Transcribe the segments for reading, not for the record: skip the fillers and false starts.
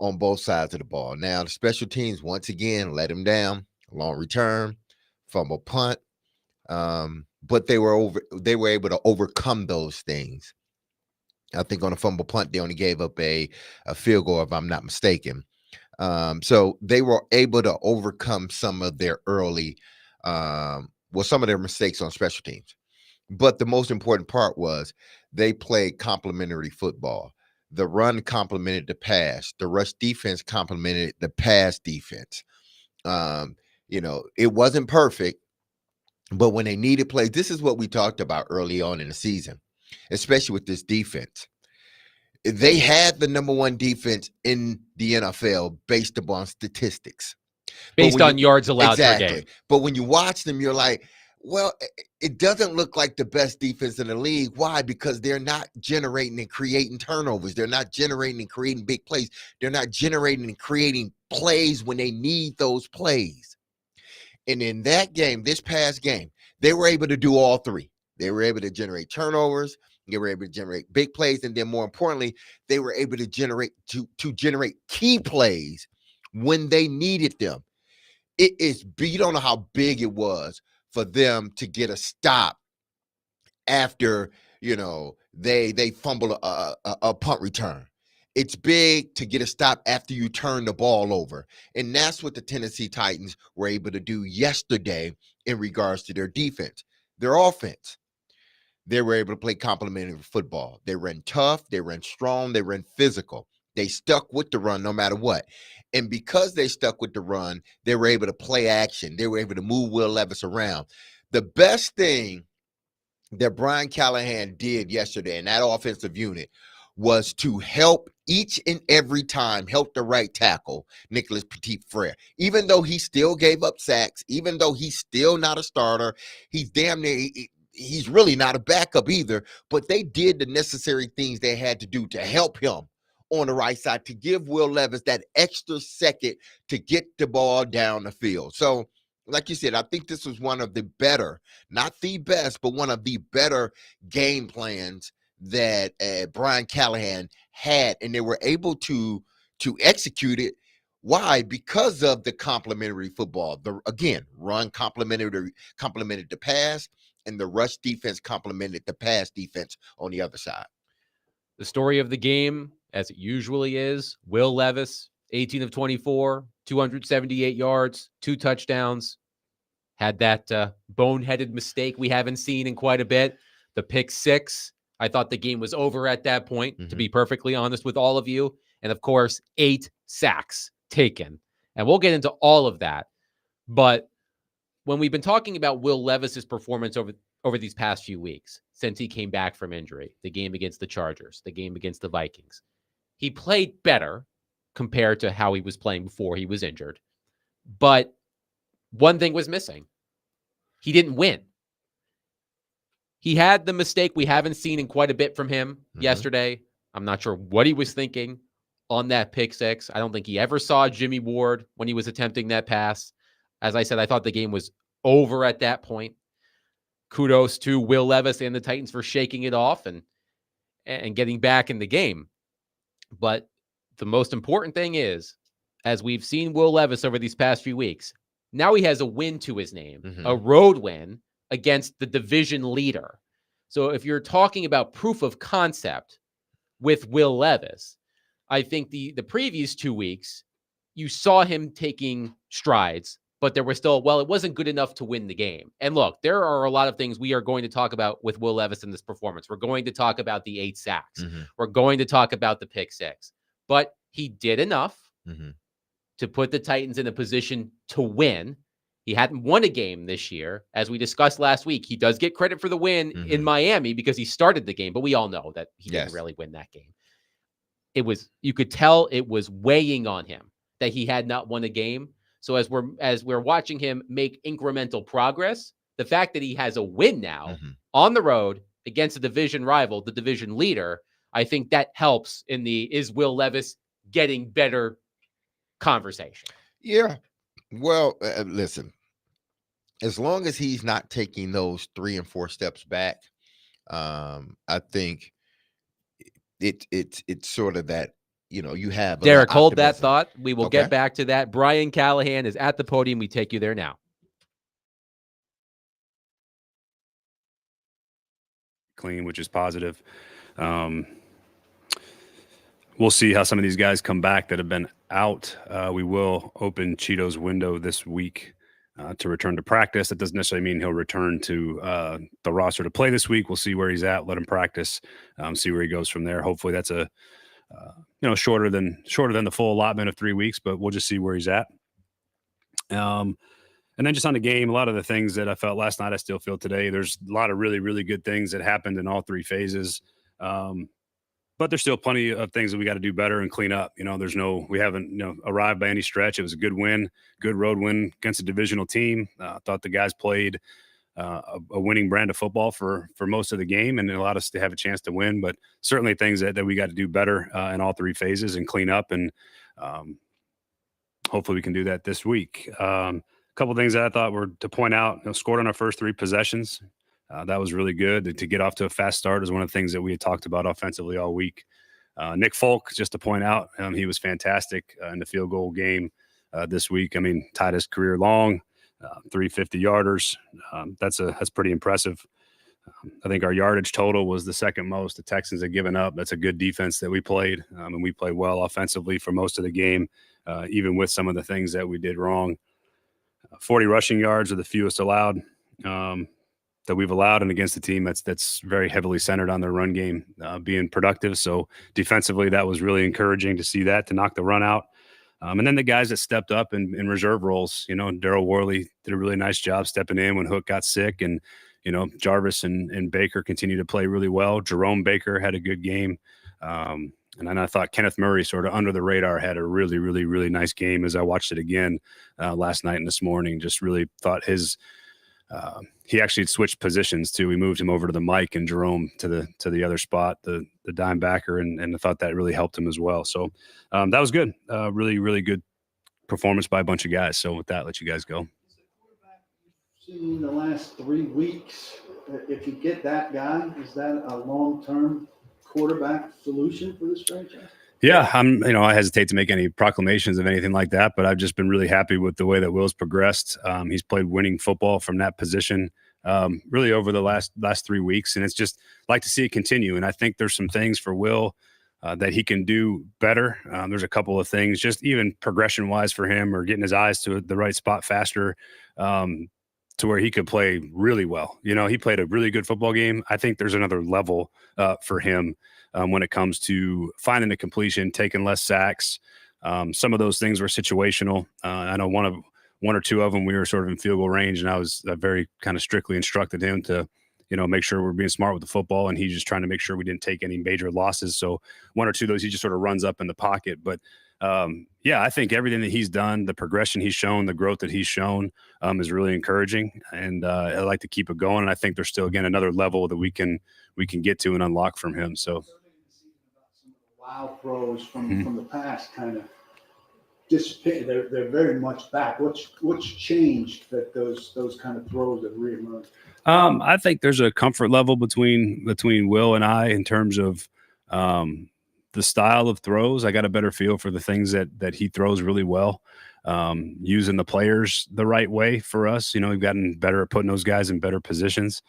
on both sides of the ball. Now, the special teams once again let him down. Long return, fumble punt. But they were able to overcome those things. I think on a fumble punt, they only gave up a field goal, if I'm not mistaken. So they were able to overcome some of their some of their mistakes on special teams. But the most important part was they played complementary football. The run complemented the pass. The rush defense complemented the pass defense. Um, it wasn't perfect, but when they needed plays, this is what we talked about early on in the season, especially with this defense. They had the number one defense in the NFL based upon statistics. But Based on yards allowed per game. exactly. But when you watch them, you're like, well, it doesn't look like the best defense in the league. Why? Because they're not generating and creating turnovers. They're not generating and creating big plays. They're not generating and creating plays when they need those plays. And in that game, this past game, they were able to do all three. They were able to generate turnovers. They were able to generate big plays. And then more importantly, they were able to generate key plays when they needed them. You don't know how big it was for them to get a stop after, they fumble a punt return. It's big to get a stop after you turn the ball over. And that's what the Tennessee Titans were able to do yesterday in regards to their defense. Their offense, they were able to play complementary football. They ran tough, they ran strong, they ran physical. They stuck with the run no matter what. And because they stuck with the run, they were able to play action. They were able to move Will Levis around. The best thing that Brian Callahan did yesterday in that offensive unit was to help each and every time, help the right tackle, Nicholas Petit-Frere. Even though he still gave up sacks, even though he's still not a starter, he's damn near, he's really not a backup either, but they did the necessary things they had to do to help him on the right side, to give Will Levis that extra second to get the ball down the field. So, like you said, I think this was one of the better, not the best, but one of the better game plans that Brian Callahan had, and they were able to execute it. Why? Because of the complementary football. Again, run complemented the pass, and the rush defense complemented the pass defense on the other side. The story of the game, as it usually is, Will Levis, 18 of 24, 278 yards, 2 touchdowns. Had that boneheaded mistake we haven't seen in quite a bit. The pick 6. I thought the game was over at that point, to be perfectly honest with all of you. And of course, 8 sacks taken. And we'll get into all of that. But when we've been talking about Will Levis's performance over these past few weeks, since he came back from injury, the game against the Chargers, the game against the Vikings, he played better compared to how he was playing before he was injured. But one thing was missing. He didn't win. He had the mistake we haven't seen in quite a bit from him yesterday. I'm not sure what he was thinking on that pick 6. I don't think he ever saw Jimmy Ward when he was attempting that pass. As I said, I thought the game was over at that point. Kudos to Will Levis and the Titans for shaking it off and getting back in the game. But the most important thing is, as we've seen Will Levis over these past few weeks, now he has a win to his name, a road win against the division leader. So if you're talking about proof of concept with Will Levis, I think the previous 2 weeks, you saw him taking strides, but there was still, it wasn't good enough to win the game. And look, there are a lot of things we are going to talk about with Will Levis in this performance. We're going to talk about the 8 sacks. We're going to talk about the pick 6. But he did enough to put the Titans in a position to win. He hadn't won a game this year. As we discussed last week, he does get credit for the win in Miami because he started the game, but we all know that he didn't really win that game. You could tell it was weighing on him that he had not won a game. So as we're watching him make incremental progress, the fact that he has a win now on the road against a division rival, the division leader, I think that helps in the is Will Levis getting better conversation. Yeah. Well, listen, as long as he's not taking those 3 and 4 steps back, I think it's sort of that you have a little Derek, hold that optimism. thought. We will Okay. get back to that. Brian Callahan is at the podium. We take you there now. Clean, which is positive. We'll see how some of these guys come back that have been out. We will open Cheeto's window this week to return to practice. That doesn't necessarily mean he'll return to the roster to play this week. We'll see where he's at, let him practice, see where he goes from there. Hopefully that's a shorter than the full allotment of 3 weeks, but we'll just see where he's at. And then just on the game, a lot of the things that I felt last night, I still feel today. There's a lot of really, really good things that happened in all 3 phases. But there's still plenty of things that we got to do better and clean up. We haven't, arrived by any stretch. It was a good win, good road win against a divisional team. Thought the guys played a winning brand of football for most of the game, and it allowed us to have a chance to win. But certainly things that we got to do better in all 3 phases and clean up. And hopefully we can do that this week. A couple of things that I thought were to point out, scored on our first 3 possessions. That was really good. To get off to a fast start is one of the things that we had talked about offensively all week. Nick Folk, just to point out, he was fantastic in the field goal game this week. I mean, tied his career long, 350-yarders. That's pretty impressive. I think our yardage total was the second most the Texans had given up. That's a good defense that we played, and we played well offensively for most of the game, even with some of the things that we did wrong. 40 rushing yards are the fewest allowed. That we've allowed, and against a team that's very heavily centered on their run game being productive. So defensively, that was really encouraging to see that, to knock the run out. And then the guys that stepped up in reserve roles, Daryl Worley did a really nice job stepping in when Hook got sick, and Jarvis and Baker continued to play really well. Jerome Baker had a good game. And then I thought Kenneth Murray, sort of under the radar, had a really, really, really nice game as I watched it again last night and this morning. Just really thought he actually switched positions too. We moved him over to the mic and Jerome to the other spot, the dime backer, and I thought that really helped him as well. So that was good. Really, really good performance by a bunch of guys. So with that, let you guys go. Seen in the last 3 weeks, if you get that guy, is that a long-term quarterback solution for this franchise? Yeah, I hesitate to make any proclamations of anything like that, but I've just been really happy with the way that Will's progressed. He's played winning football from that position really over the last 3 weeks, and it's just like to see it continue. And I think there's some things for Will that he can do better. There's a couple of things, just even progression-wise for him, or getting his eyes to the right spot faster, to where he could play really well. He played a really good football game. I think there's another level for him when it comes to finding the completion, taking less sacks. Some of those things were situational. I know one or two of them, we were sort of in field goal range, and I was very kind of strictly instructed him to, make sure we're being smart with the football, and he's just trying to make sure we didn't take any major losses. So one or two of those, he just sort of runs up in the pocket. But I think everything that he's done, the progression he's shown, the growth that he's shown is really encouraging, and I like to keep it going. And I think there's still, again, another level that we can get to and unlock from him. So wow throws from the past kind of dissipate. They're very much back. What's changed that those kind of throws have reemerged? I think there's a comfort level between Will and I in terms of the style of throws. I got a better feel for the things that he throws really well, using the players the right way for us. We've gotten better at putting those guys in better positions.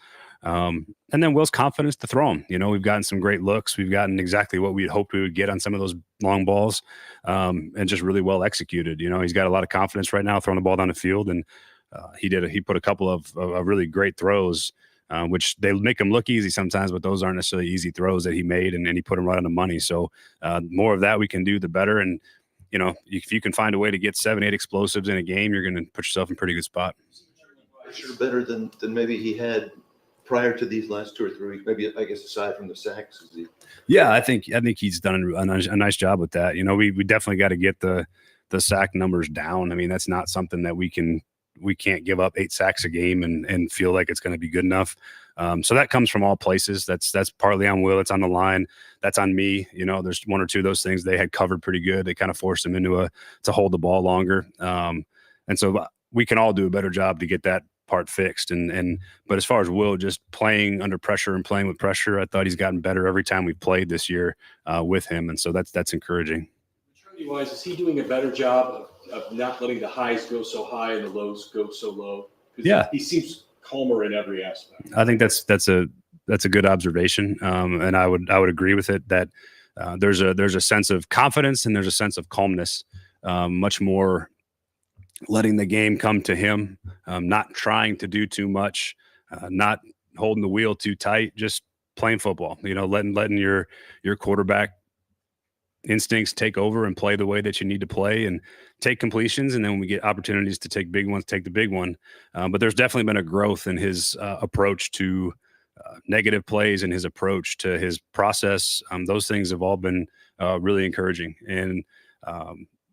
And then Will's confidence to throw them. We've gotten some great looks. We've gotten exactly what we hoped we would get on some of those long balls, and just really well executed. He's got a lot of confidence right now throwing the ball down the field, and he put a couple of really great throws, which they make him look easy sometimes, but those aren't necessarily easy throws that he made, and he put them right on the money. So more of that we can do, the better. And if you can find a way to get 7-8 explosives in a game, you're going to put yourself in a pretty good spot. Sure, better than maybe he had prior to these last 2 or 3 weeks, maybe, I guess, aside from the sacks. Yeah, I think he's done a nice job with that. We definitely got to get the sack numbers down. I mean, that's not something that we can't give up 8 sacks a game and feel like it's going to be good enough. So that comes from all places. That's partly on Will. It's on the line. That's on me. There's one or two of those things they had covered pretty good. They kind of forced them to hold the ball longer. And so we can all do a better job to get that part fixed. But as far as Will just playing under pressure and playing with pressure, I thought he's gotten better every time we've played this year with him. And so that's encouraging. Wise, is he doing a better job of not letting the highs go so high and the lows go so low? 'Cause Yeah. he seems calmer in every aspect. I think that's a good observation, and I would agree with it that there's a sense of confidence and there's a sense of calmness, much more letting the game come to him, not trying to do too much, not holding the wheel too tight, just playing football. Letting your quarterback instincts take over and play the way that you need to play and take completions. And then when we get opportunities to take big ones, take the big one. But there's definitely been a growth in his approach to negative plays and his approach to his process. Those things have all been really encouraging. And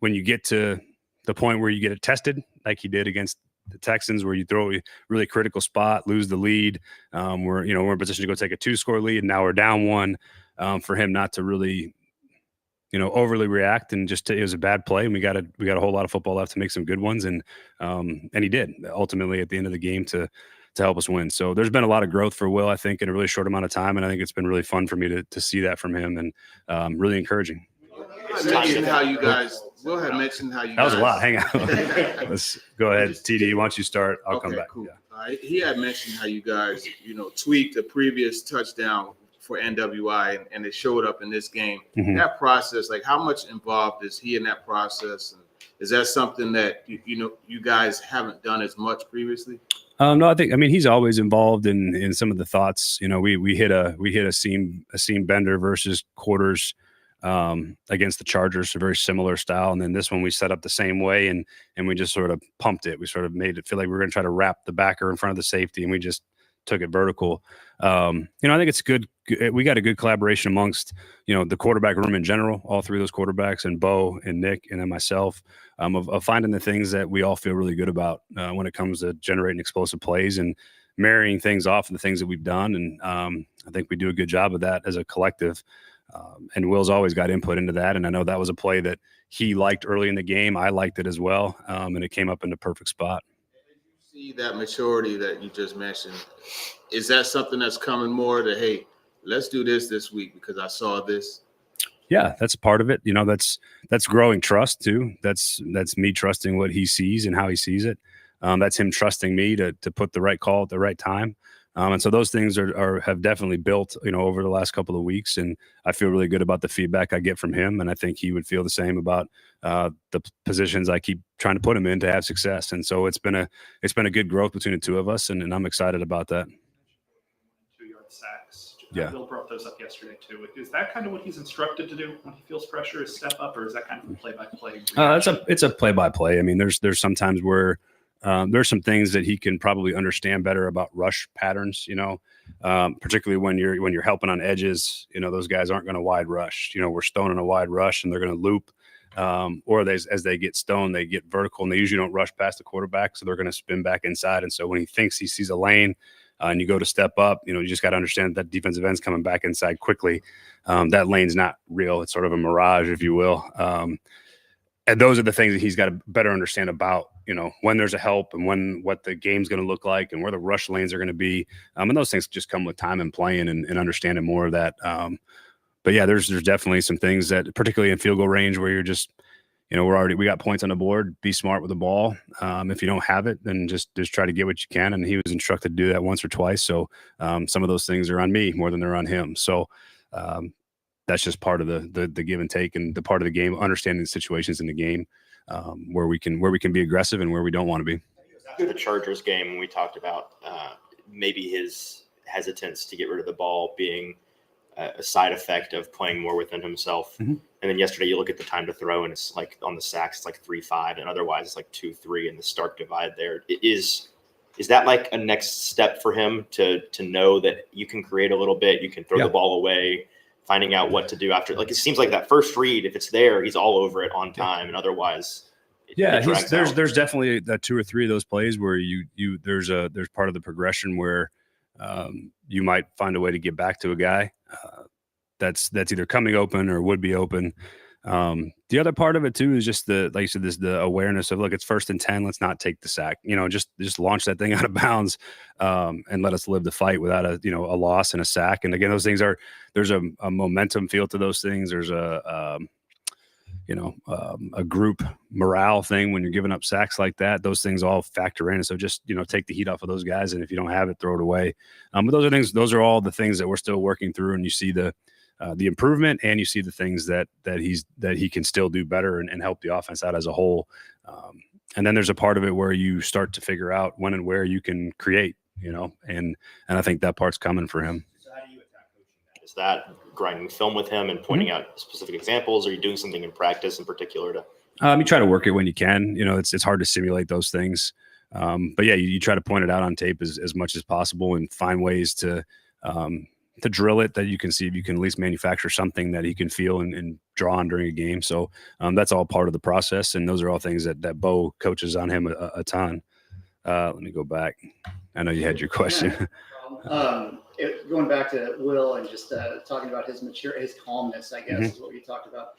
when you get to the point where you get it tested, like he did against the Texans, where you throw a really critical spot, lose the lead, we're in position to go take a 2-score lead, and now we're down 1. For him not to really overly react and just it was a bad play, and we got a whole lot of football left to make some good ones, and he did ultimately at the end of the game to help us win. So there's been a lot of growth for Will, I think, in a really short amount of time, and I think it's been really fun for me to see that from him, and really encouraging. Will had mentioned how you That was guys, a lot. Hang on. Let's go ahead, TD. Why don't you start? I'll come back. Cool. Yeah. He had mentioned how you guys, tweaked the previous touchdown for NWI, and it showed up in this game. Mhm. That process, like, how much involved is he in that process? And is that something that you guys haven't done as much previously? No, I mean he's always involved in some of the thoughts. We hit a seam bender versus quarters against the Chargers, a very similar style, and then this one we set up the same way, and we just sort of pumped it. We sort of made it feel like we were going to try to wrap the backer in front of the safety, and we just took it vertical. I think it's good. We got a good collaboration amongst the quarterback room in general, all three of those quarterbacks, and Bo and Nick and then myself, of finding the things that we all feel really good about when it comes to generating explosive plays and marrying things off of the things that we've done. And I think we do a good job of that as a collective. And Will's always got input into that. And I know that was a play that he liked early in the game. I liked it as well. And it came up in the perfect spot. See that maturity that you just mentioned. Is that something that's coming more to, hey, let's do this week because I saw this? Yeah, that's part of it. That's growing trust too. That's me trusting what he sees and how he sees it. That's him trusting me to put the right call at the right time. And so those things have definitely built, over the last couple of weeks. And I feel really good about the feedback I get from him. And I think he would feel the same about the positions I keep trying to put him in to have success. And so it's been a good growth between the two of us. And I'm excited about that. 2-yard sacks. Yeah. Bill brought those up yesterday too. Is that kind of what he's instructed to do when he feels pressure, is step up, or is that kind of a play-by-play? It's a play-by-play. I mean, there's some times where there's some things that he can probably understand better about rush patterns, particularly when you're helping on edges. Those guys aren't going to wide rush. We're stoning a wide rush and they're going to loop, or as they get stoned, they get vertical and they usually don't rush past the quarterback, so they're going to spin back inside. And so when he thinks he sees a lane and you go to step up, you just got to understand that defensive end's coming back inside quickly. That lane's not real. It's sort of a mirage, if you will. And those are the things that he's got to better understand about, when there's a help and what the game's going to look like and where the rush lanes are going to be. And those things just come with time and playing and understanding more of that. But yeah, there's definitely some things that, particularly in field goal range, where you're just, we got points on the board, be smart with the ball. If you don't have it, then just try to get what you can. And he was instructed to do that once or twice. So some of those things are on me more than they're on him. So that's just part of the give and take and the part of the game, understanding the situations in the game where we can be aggressive and where we don't want to be. After the Chargers game, when we talked about maybe his hesitance to get rid of the ball being a side effect of playing more within himself. Mm-hmm. And then yesterday you look at the time to throw and it's like on the sacks, it's like 3-5, and otherwise it's like 2-3, and the stark divide there. Is that like a next step for him to know that you can create a little bit, you can throw the ball away, finding out what to do after? Like, it seems like that first read, if it's there, he's all over it on time, and otherwise there's definitely 2 or 3 of those plays where there's part of the progression where you might find a way to get back to a guy that's either coming open or would be open. The other part of it too is just the awareness of, look, it's 1st and 10. Let's not take the sack. Just launch that thing out of bounds and let us live the fight without a loss and a sack. And again, those things there's a momentum feel to those things. There's a group morale thing when you're giving up sacks like that. Those things all factor in. So just, take the heat off of those guys. And if you don't have it, throw it away. But those are all the things that we're still working through. And you see the improvement, and you see the things that he can still do better and help the offense out as a whole. And then there's a part of it where you start to figure out when and where you can create, and I think that part's coming for him. So how do you attack coaching that? Is that grinding film with him and pointing out specific examples? Or are you doing something in practice in particular to? You try to work it when you can. It's hard to simulate those things. But yeah, you try to point it out on tape as much as possible and find ways to drill it that you can see if you can at least manufacture something that he can feel and draw on during a game. So that's all part of the process. And those are all things that Bo coaches on him a ton. Let me go back. I know you had your question. Going back to Will and just talking about his calmness, I guess, is what you talked about.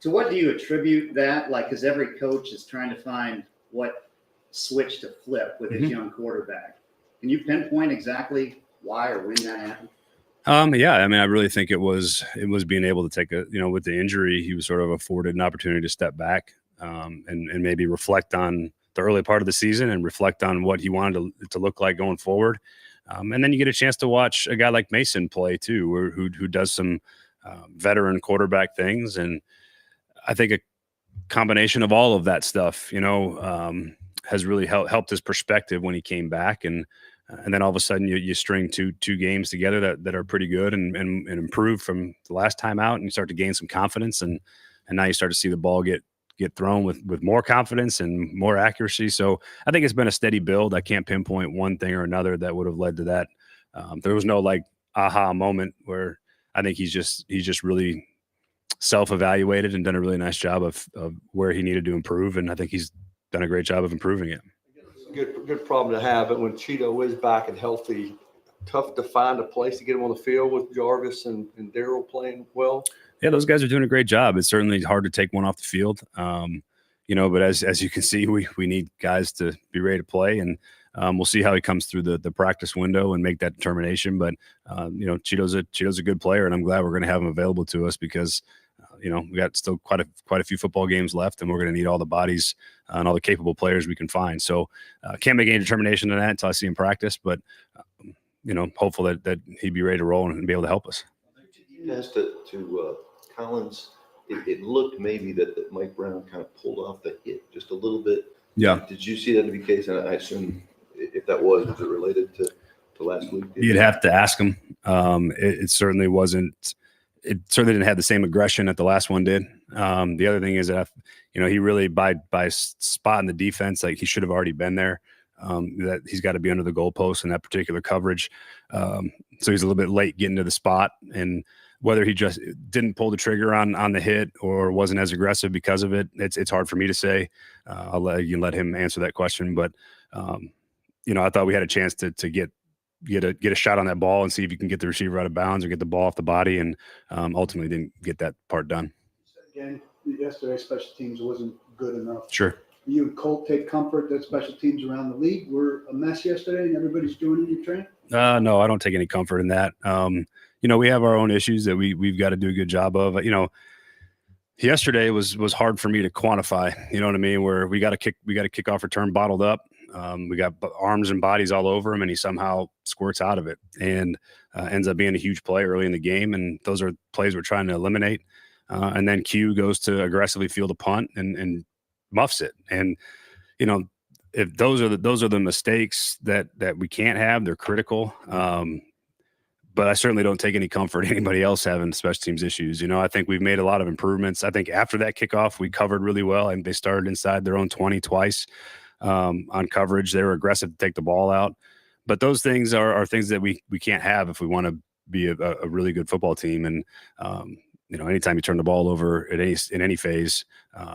To what do you attribute that? Because every coach is trying to find what switch to flip with his young quarterback. Can you pinpoint exactly why or when that happened? Yeah, I really think it was being able to take with the injury, he was sort of afforded an opportunity to step back and maybe reflect on the early part of the season and reflect on what he wanted to look like going forward. And then you get a chance to watch a guy like Mason play too, who does some veteran quarterback things. And I think a combination of all of that stuff, has really helped his perspective when he came back. And then all of a sudden you string two games together that are pretty good and improved from the last time out, and you start to gain some confidence. And now you start to see the ball get thrown with more confidence and more accuracy. So I think it's been a steady build. I can't pinpoint one thing or another that would have led to that. There was no aha moment where I think he's just really self-evaluated and done a really nice job of where he needed to improve. And I think he's done a great job of improving it. Good problem to have. But when Cheeto is back and healthy, tough to find a place to get him on the field with Jarvis and Daryl playing well. Yeah, those guys are doing a great job. It's certainly hard to take one off the field, but as you can see, we need guys to be ready to play, and we'll see how he comes through the practice window and make that determination. But Cheeto's a good player, and I'm glad we're going to have him available to us because we got still quite a few football games left, and we're going to need all the bodies and all the capable players we can find. So can't make any determination on that until I see him practice, but hopeful that he'd be ready to roll and be able to help us. As to Collins, it looked maybe that Mike Brown kind of pulled off the hit just a little bit. Yeah. Did you see that to be the case? And I assume if that was it related to last week? You'd have to ask him. It certainly wasn't. It certainly didn't have the same aggression that the last one did. The other thing is that he really by spotting the defense, like he should have already been there. That he's got to be under the goalpost in that particular coverage. So he's a little bit late getting to the spot, and whether he just didn't pull the trigger on the hit or wasn't as aggressive because of it, it's hard for me to say. I'll let him answer that question. But I thought we had a chance to get a shot on that ball and see if you can get the receiver out of bounds or get the ball off the body, and ultimately didn't get that part done. Again, yesterday special teams wasn't good enough. Sure. You and Colt take comfort that special teams around the league were a mess yesterday and everybody's doing it in your training? No, I don't take any comfort in that. We have our own issues that we've got to do a good job of. Yesterday was hard for me to quantify. You know what I mean? Where we got a kickoff return bottled up. We got arms and bodies all over him, and he somehow squirts out of it and ends up being a huge play early in the game. And those are plays we're trying to eliminate. And then Q goes to aggressively field a punt and muffs it. And if those are the mistakes that we can't have, they're critical. But I certainly don't take any comfort in anybody else having special teams issues. I think we've made a lot of improvements. I think after that kickoff, we covered really well, and they started inside their own 20 twice on coverage. They were aggressive to take the ball out. But those things are things that we can't have if we want to be a really good football team. And anytime you turn the ball over in any phase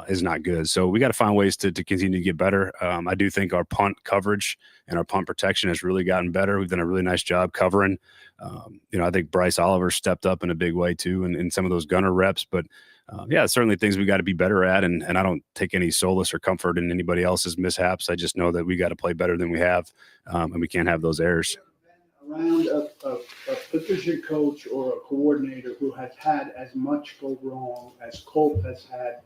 is not good. So we got to find ways to continue to get better. I do think our punt coverage and our punt protection has really gotten better. We've done a really nice job covering. I think Bryce Oliver stepped up in a big way too in some of those gunner reps. But certainly things we got to be better at. And I don't take any solace or comfort in anybody else's mishaps. I just know that we got to play better than we have, and we can't have those errors. A around a position coach or a coordinator who has had as much go wrong as Colt has had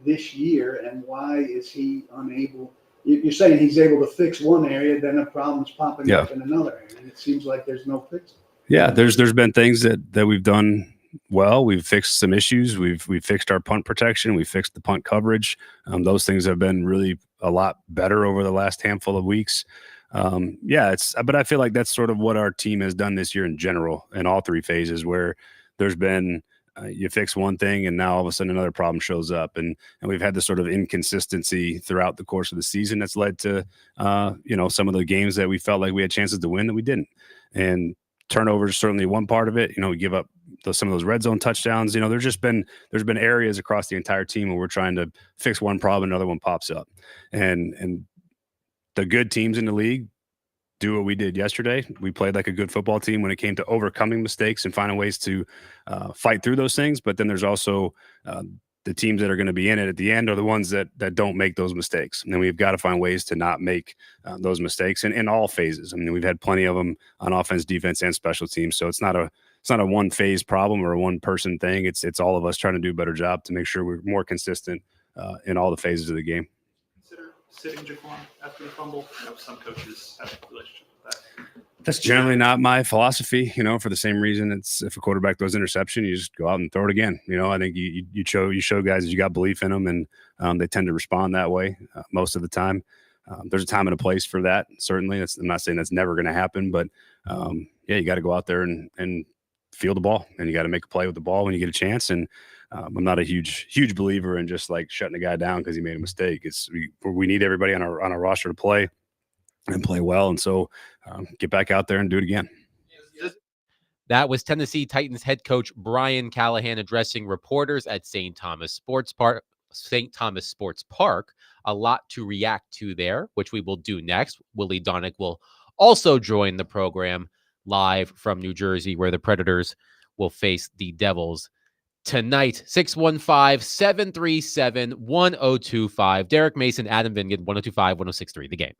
this year, and why is he unable? You're saying he's able to fix one area, then a problem's popping up in another area, and it seems like there's no fix. Yeah, there's been things that we've done well. We've fixed some issues. We've fixed our punt protection. We fixed the punt coverage. Those things have been really a lot better over the last handful of weeks. But I feel like that's sort of what our team has done this year in general in all three phases, where there's been you fix one thing and now all of a sudden another problem shows up, and we've had this sort of inconsistency throughout the course of the season that's led to some of the games that we felt like we had chances to win that we didn't. And turnovers certainly one part of it. We give up some of those red zone touchdowns. There's been areas across the entire team where we're trying to fix one problem, another one pops up, and the good teams in the league do what we did yesterday. We played like a good football team when it came to overcoming mistakes and finding ways to fight through those things. But then there's also the teams that are going to be in it at the end are the ones that don't make those mistakes. And then we've got to find ways to not make those mistakes in all phases. I mean, we've had plenty of them on offense, defense, and special teams. So it's not a one phase problem or a one person thing. It's all of us trying to do a better job to make sure we're more consistent in all the phases of the game. Consider sitting Jaquan after the fumble. I know some coaches have a relationship with that. That's generally not my philosophy, for the same reason. It's if a quarterback throws interception, you just go out and throw it again. I think you show guys that you got belief in them, and they tend to respond that way most of the time. There's a time and a place for that. Certainly, I'm not saying that's never going to happen, but you got to go out there and field the ball, and you got to make a play with the ball when you get a chance. And I'm not a huge believer in just like shutting a guy down because he made a mistake. We need everybody on our roster to play and play well. And so get back out there and do it again. That was Tennessee Titans head coach Brian Callahan addressing reporters at St. Thomas Sports Park. A lot to react to there, which we will do next. Willie Donick will also join the program live from New Jersey, where the Predators will face the Devils tonight. 615-737-1025. Derek Mason, Adam Vingan, 1025-1063. The Game.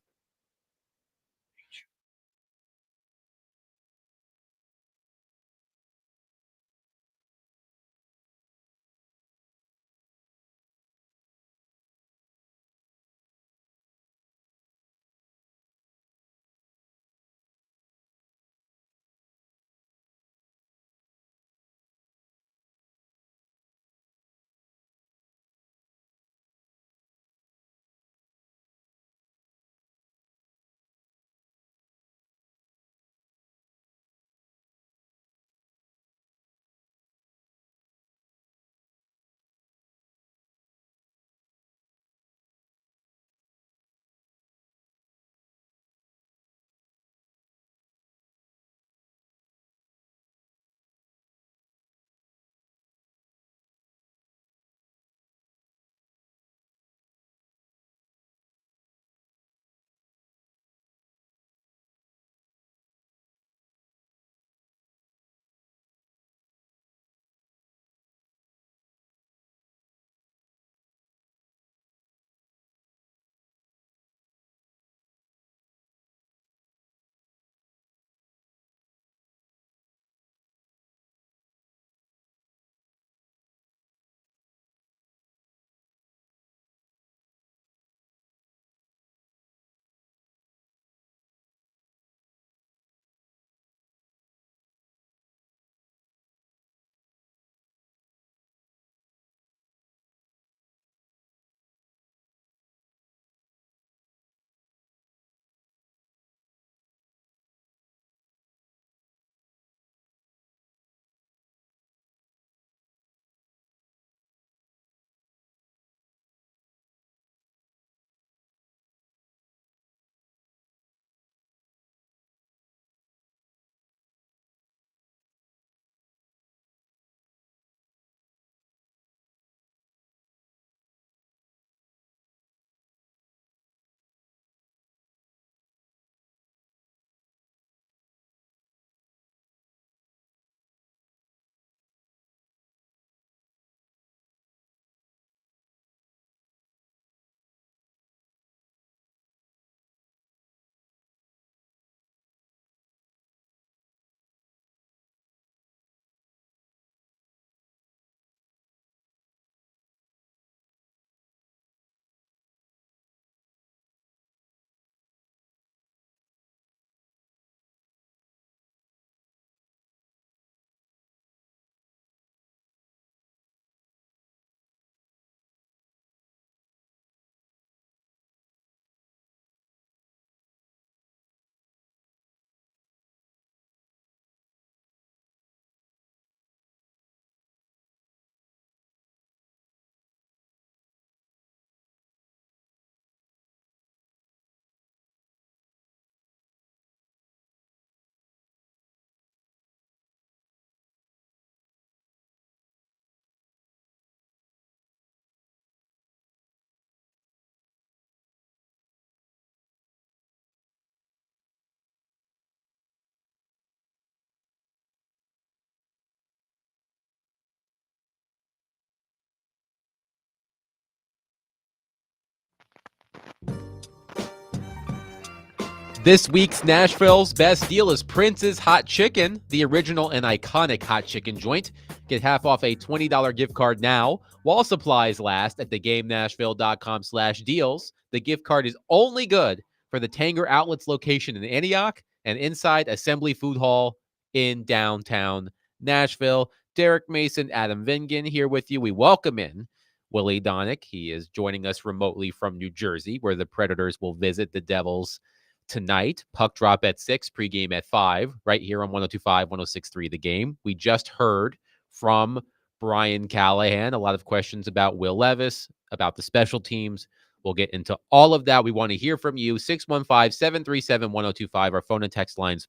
This week's Nashville's best deal is Prince's Hot Chicken, the original and iconic hot chicken joint. Get half off a $20 gift card now while supplies last at theGameNashville.com/deals. The gift card is only good for the Tanger Outlets location in Antioch and inside Assembly Food Hall in downtown Nashville. Derek Mason, Adam Vingan here with you. We welcome in Willie Donick. He is joining us remotely from New Jersey, where the Predators will visit the Devils tonight. Puck drop at 6, pregame at 5, right here on 102.5, 106.3 The Game. We just heard from Brian Callahan a lot of questions about Will Levis, about the special teams. We'll get into all of that. We want to hear from you. 615-737-1025. Our phone and text lines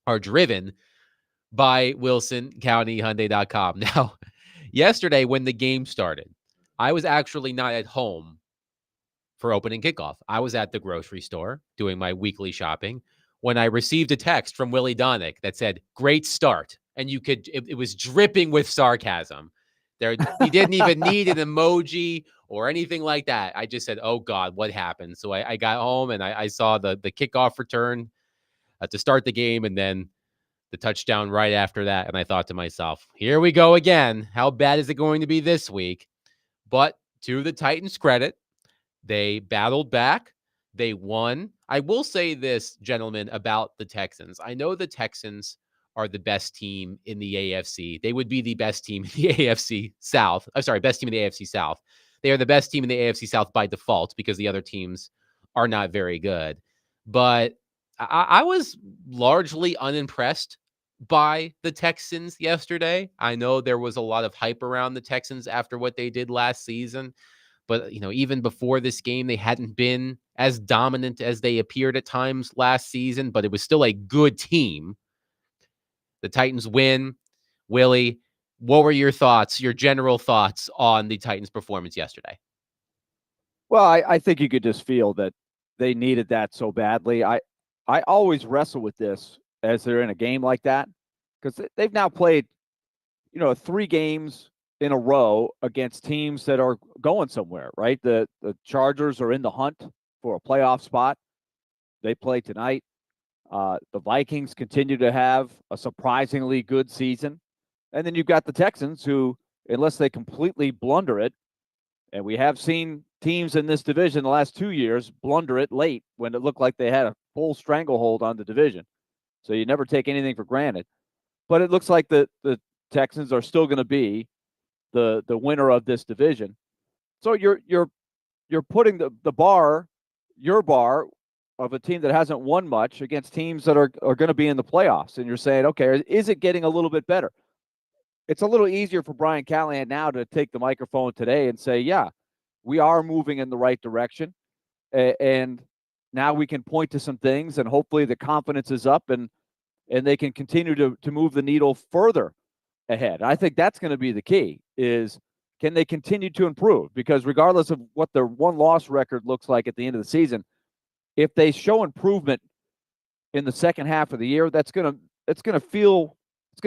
are driven by WilsonCountyHyundai.com. Now, yesterday when the game started, I was actually not at home for opening kickoff. I was at the grocery store doing my weekly shopping when I received a text from Willie Donick that said, "Great start." And you could, it was dripping with sarcasm. He didn't even need an emoji or anything like that. I just said, "Oh God, what happened?" So I got home and I saw the kickoff return to start the game, and then the touchdown right after that. And I thought to myself, here we go again. How bad is it going to be this week? But to the Titans' credit, they battled back. They won. I will say this, gentlemen, about the Texans. I know the Texans are the best team in the AFC. They would be the best team in the AFC South. I'm sorry, best team in the AFC South. They are the best team in the AFC South by default because the other teams are not very good. But I was largely unimpressed by the Texans yesterday. I know there was a lot of hype around the Texans after what they did last season. But, even before this game, they hadn't been as dominant as they appeared at times last season, but it was still a good team. The Titans win. Willie, what were your thoughts, your general thoughts on the Titans' performance yesterday? Well, I think you could just feel that they needed that so badly. I always wrestle with this as they're in a game like that because they've now played, 3 games in a row against teams that are going somewhere, right? The Chargers are in the hunt for a playoff spot. They play tonight. The Vikings continue to have a surprisingly good season. And then you've got the Texans who, unless they completely blunder it, and we have seen teams in this division the last 2 years blunder it late when it looked like they had a full stranglehold on the division. So you never take anything for granted. But it looks like the Texans are still going to be the winner of this division. So you're putting the bar, your bar of a team that hasn't won much against teams that are going to be in the playoffs. And you're saying, okay, is it getting a little bit better? It's a little easier for Brian Callahan now to take the microphone today and say, yeah, we are moving in the right direction. And now we can point to some things and hopefully the confidence is up and they can continue to move the needle further ahead. I think that's going to be the key is can they continue to improve? Because regardless of what their one-loss record looks like at the end of the season, if they show improvement in the second half of the year, it's going to feel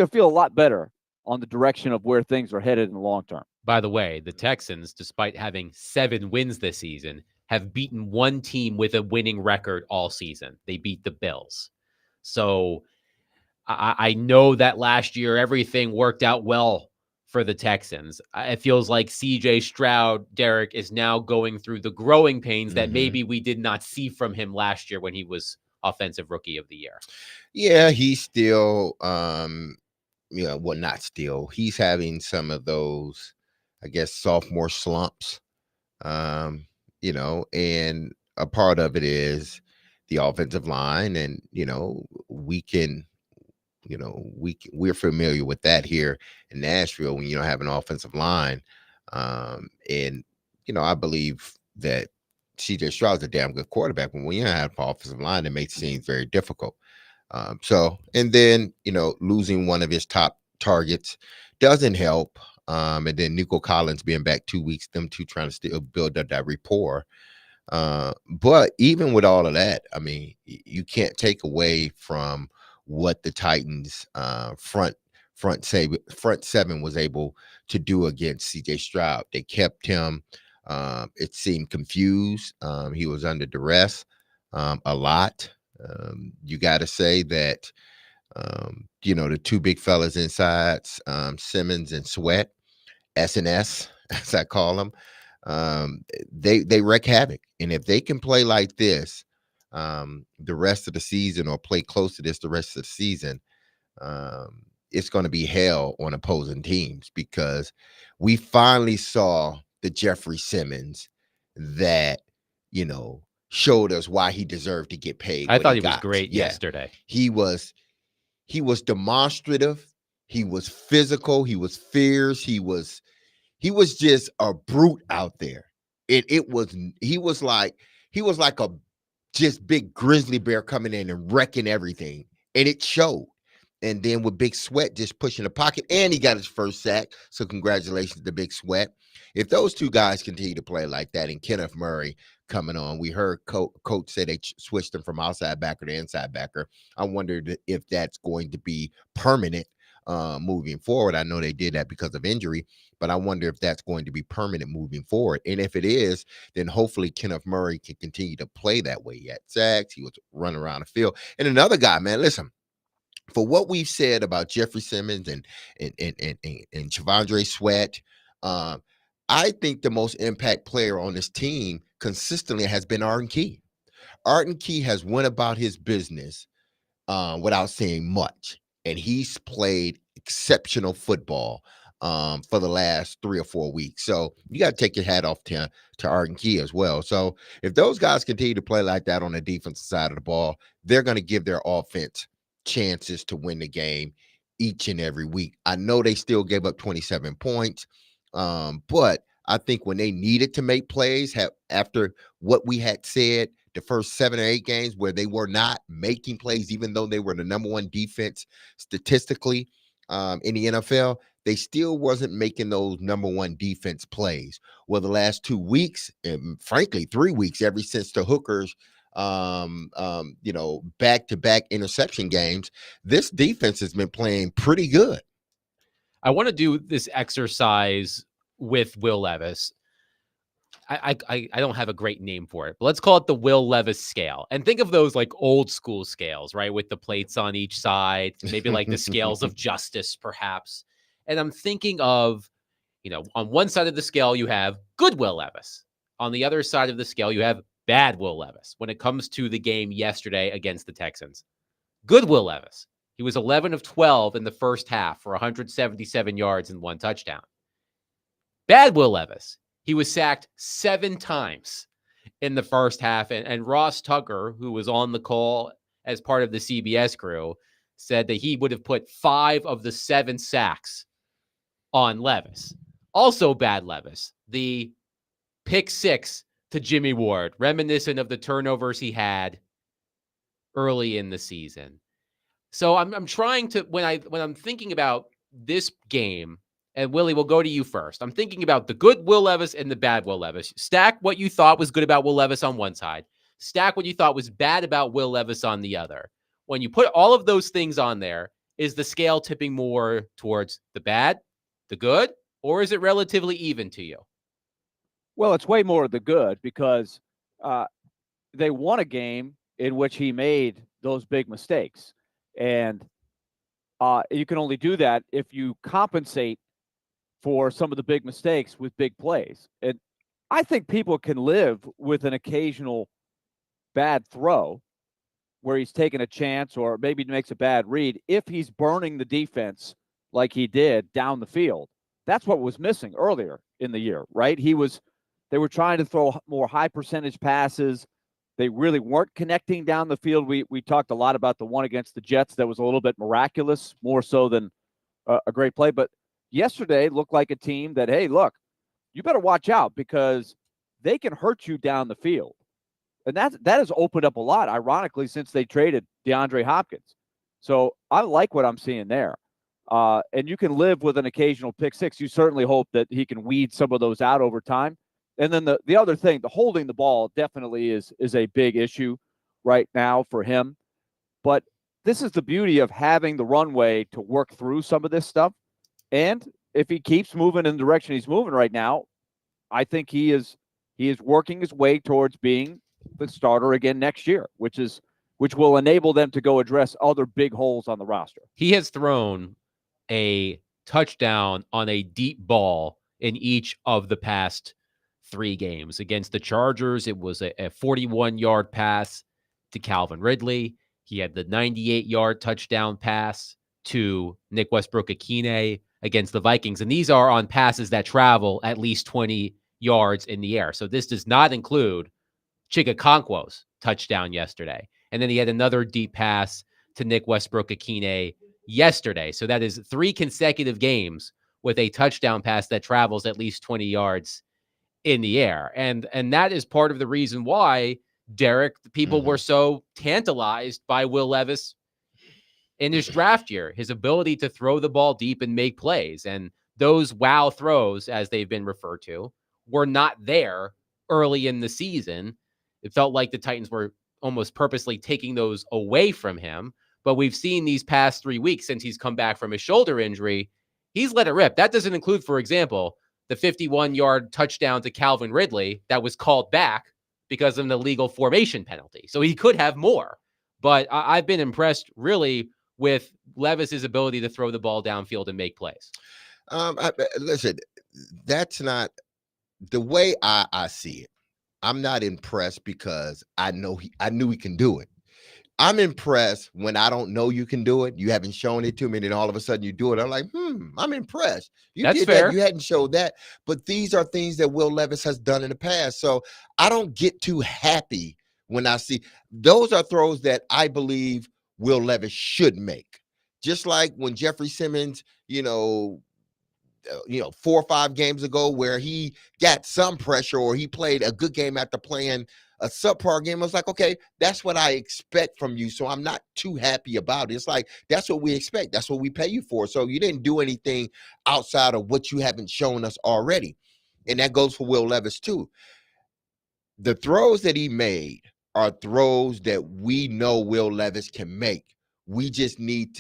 a lot better on the direction of where things are headed in the long term. By the way, the Texans, despite having 7 wins this season, have beaten one team with a winning record all season. They beat the Bills. So I know that last year everything worked out well for the Texans. It feels like CJ Stroud, Derek, is now going through the growing pains that maybe we did not see from him last year when he was Offensive Rookie of the Year. Yeah, he's still, not still. He's having some of those, I guess, sophomore slumps, and a part of it is the offensive line. And, we're familiar with that here in Nashville when you don't have an offensive line. And I believe that CJ Stroud's a damn good quarterback, but when you don't have an offensive line, it makes things very difficult. And then, losing one of his top targets doesn't help. And then Nico Collins being back 2 weeks, them two trying to still build up that rapport. But even with all of that, I mean, you can't take away from what the Titans front seven was able to do against CJ Stroud. They kept him, it seemed, confused. He was under duress a lot. You got to say that, the two big fellas inside, Simmons and Sweat, SNS, as I call them, they wreak havoc. And if they can play like this the rest of the season, or play close to this the rest of the season, it's going to be hell on opposing teams, because we finally saw the Jeffrey Simmons that, showed us why he deserved to get paid. I thought he was got. great yesterday. He was demonstrative. He was physical. He was fierce. He was just a brute out there. He was like a just big grizzly bear coming in and wrecking everything, and it showed. And then with Big Sweat just pushing the pocket, and he got his first sack. So congratulations to Big Sweat. If those two guys continue to play like that, and Kenneth Murray coming on, we heard coach say they switched him from outside backer to inside backer. I wondered if that's going to be permanent moving forward. I know they did that because of injury, but I wonder if that's going to be permanent moving forward. And if it is, then hopefully Kenneth Murray can continue to play that way. He had sacks, he was running around the field. And another guy, man, listen, for what we've said about Jeffrey Simmons and Javondre Sweat, I think the most impact player on this team consistently has been Arden Key. Arden Key has went about his business without saying much, and he's played exceptional football for the last 3 or 4 weeks. So you got to take your hat off to Arden Key as well. So if those guys continue to play like that on the defensive side of the ball, they're going to give their offense chances to win the game each and every week. I know they still gave up 27 points, but I think when they needed to make plays, after what we had said the first 7 or 8 games where they were not making plays, even though they were the number one defense statistically in the NFL, they still wasn't making those number one defense plays. Well, the last 2 weeks, and frankly 3 weeks, ever since the Hookers back-to-back interception games, this defense has been playing pretty good. I want to do this exercise with Will Levis. I don't have a great name for it, but let's call it the Will Levis scale. And think of those like old school scales, right? With the plates on each side, maybe like the scales of justice, perhaps. And I'm thinking of, on one side of the scale, you have good Will Levis. On the other side of the scale, you have bad Will Levis when it comes to the game yesterday against the Texans. Good Will Levis. He was 11 of 12 in the first half for 177 yards and 1 touchdown. Bad Will Levis. He was sacked 7 times in the first half. And Ross Tucker, who was on the call as part of the CBS crew, said that he would have put 5 of the 7 sacks on Levis. Also bad Levis. The pick 6 to Jimmy Ward, reminiscent of the turnovers he had early in the season. So I'm trying to, when I'm thinking about this game, and Willie, we'll go to you first. I'm thinking about the good Will Levis and the bad Will Levis. Stack what you thought was good about Will Levis on one side. Stack what you thought was bad about Will Levis on the other. When you put all of those things on there, is the scale tipping more towards the bad, the good, or is it relatively even to you? Well, it's way more of the good, because they won a game in which he made those big mistakes. And you can only do that if you compensate for some of the big mistakes with big plays. And I think people can live with an occasional bad throw where he's taking a chance or maybe makes a bad read if he's burning the defense like he did down the field. That's what was missing earlier in the year, right? They were trying to throw more high percentage passes. They really weren't connecting down the field. We talked a lot about the one against the Jets that was a little bit miraculous, more so than a great play. But yesterday looked like a team that, hey, look, you better watch out because they can hurt you down the field. And that has opened up a lot, ironically, since they traded DeAndre Hopkins. So I like what I'm seeing there. And you can live with an occasional pick 6. You certainly hope that he can weed some of those out over time. And then the other thing, the holding the ball definitely is a big issue right now for him. But this is the beauty of having the runway to work through some of this stuff. And if he keeps moving in the direction he's moving right now, I think he is working his way towards being the starter again next year, which is which will enable them to go address other big holes on the roster. He has thrown a touchdown on a deep ball in each of the past 3 games. Against the Chargers, it was a 41-yard pass to Calvin Ridley. He had the 98-yard touchdown pass to Nick Westbrook-Akine against the Vikings. And these are on passes that travel at least 20 yards in the air. So this does not include Chigakonkwo's touchdown yesterday. And then he had another deep pass to Nick Westbrook-Akine yesterday. So that is 3 consecutive games with a touchdown pass that travels at least 20 yards in the air. And that is part of the reason why, Derek, people were so tantalized by Will Levis in his draft year, his ability to throw the ball deep and make plays. And those wow throws, as they've been referred to, were not there early in the season. It felt like the Titans were almost purposely taking those away from him. But we've seen these past 3 weeks since he's come back from his shoulder injury, he's let it rip. That doesn't include, for example, the 51-yard touchdown to Calvin Ridley that was called back because of an illegal formation penalty. So he could have more. But I've been impressed, really, with Levis's ability to throw the ball downfield and make plays. Listen, that's not the way I see it. I'm not impressed because I knew he can do it. I'm impressed when I don't know you can do it. You haven't shown it to me, and then all of a sudden you do it. I'm like, I'm impressed. You That's did fair. that. You hadn't showed that. But these are things that Will Levis has done in the past. So I don't get too happy when I see those are throws that I believe Will Levis should make. Just like when Jeffrey Simmons, 4 or 5 games ago, where he got some pressure or he played a good game after playing a subpar game. I was like, okay, that's what I expect from you. So I'm not too happy about it. It's like, that's what we expect. That's what we pay you for. So you didn't do anything outside of what you haven't shown us already. And that goes for Will Levis too. The throws that he made are throws that we know Will Levis can make. He just needs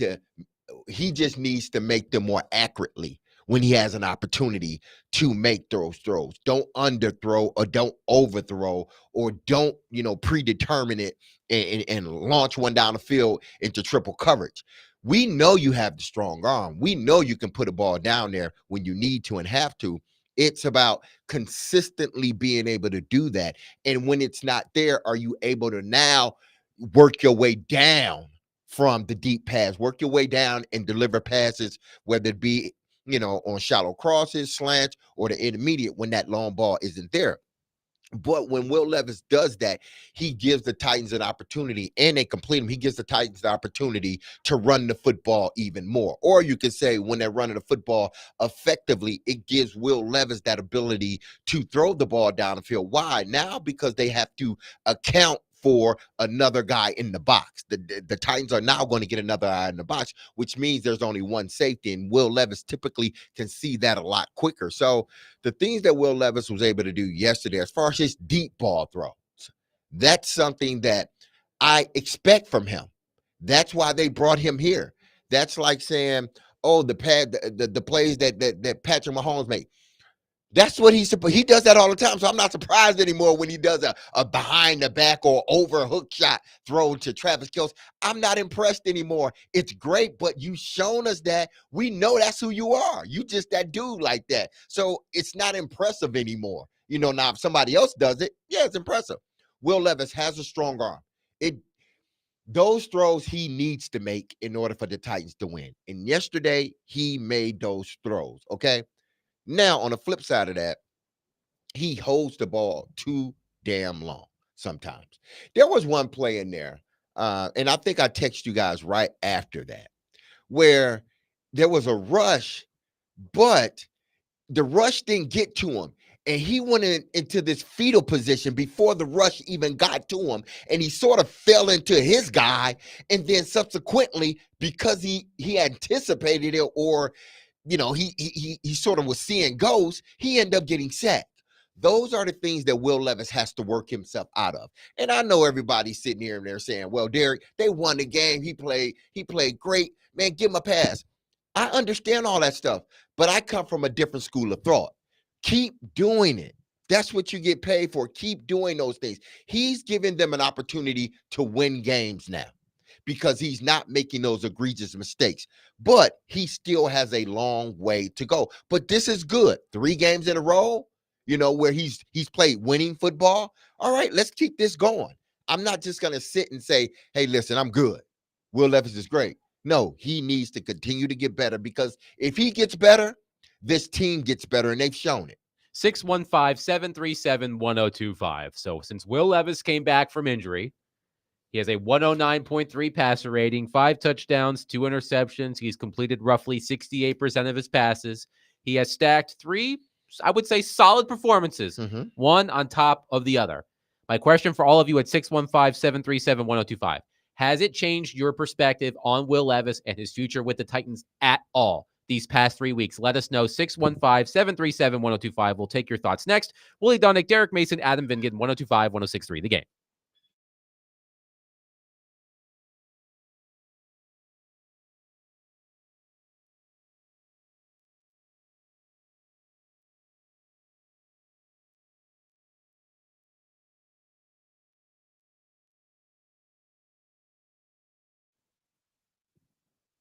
to make them more accurately when he has an opportunity to make those throws. Don't underthrow or don't overthrow or don't, predetermine it and launch one down the field into triple coverage. We know you have the strong arm. We know you can put a ball down there when you need to and have to. It's about consistently being able to do that. And when it's not there, are you able to now work your way down from the deep pass, work your way down and deliver passes, whether it be, on shallow crosses, slants, or the intermediate when that long ball isn't there. But when Will Levis does that, he gives the Titans an opportunity, and they complete him. He gives the Titans the opportunity to run the football even more. Or you could say when they're running the football effectively, it gives Will Levis that ability to throw the ball down the field. Why? Now because they have to account for another guy in the box. The Titans are now going to get another guy in the box, which means there's only one safety, and Will Levis typically can see that a lot quicker. So the things that Will Levis was able to do yesterday, as far as his deep ball throws, that's something that I expect from him. That's why they brought him here. That's like saying, oh, the plays that Patrick Mahomes made. That's what he does that all the time. So I'm not surprised anymore when he does a behind the back or over hook shot throw to Travis Kelce. I'm not impressed anymore. It's great, but you've shown us that. We know that's who you are. You just that dude like that. So it's not impressive anymore. Now if somebody else does it, yeah, it's impressive. Will Levis has a strong arm. Those throws he needs to make in order for the Titans to win. And yesterday he made those throws, okay? Now, on the flip side of that, he holds the ball too damn long sometimes. There was one play in there, and I think I texted you guys right after that, where there was a rush, but the rush didn't get to him. And he went into this fetal position before the rush even got to him. And he sort of fell into his guy. And then subsequently, because he anticipated it or he sort of was seeing ghosts, he ended up getting sacked. Those are the things that Will Levis has to work himself out of. And I know everybody's sitting here and they're saying, well, Derek, they won the game. He played great. Man, give him a pass. I understand all that stuff, but I come from a different school of thought. Keep doing it. That's what you get paid for. Keep doing those things. He's giving them an opportunity to win games now because he's not making those egregious mistakes. But he still has a long way to go. But this is good. 3 games in a row, where he's played winning football. All right, let's keep this going. I'm not just going to sit and say, hey, listen, I'm good. Will Levis is great. No, he needs to continue to get better, because if he gets better, this team gets better, and they've shown it. 615-737-1025. So since Will Levis came back from injury, he has a 109.3 passer rating, 5 touchdowns, 2 interceptions. He's completed roughly 68% of his passes. He has stacked 3, I would say, solid performances, one on top of the other. My question for all of you at 615-737-1025. Has it changed your perspective on Will Levis and his future with the Titans at all these past 3 weeks? Let us know. 615-737-1025. We'll take your thoughts next. Willie Dunnick, Derek Mason, Adam Vingan, 102.5, 106.3 The Game.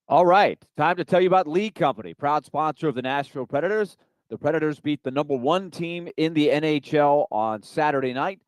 All right, time to tell you about League Company, proud sponsor of the Nashville Predators. The Predators beat the number 1 team in the NHL on Saturday night.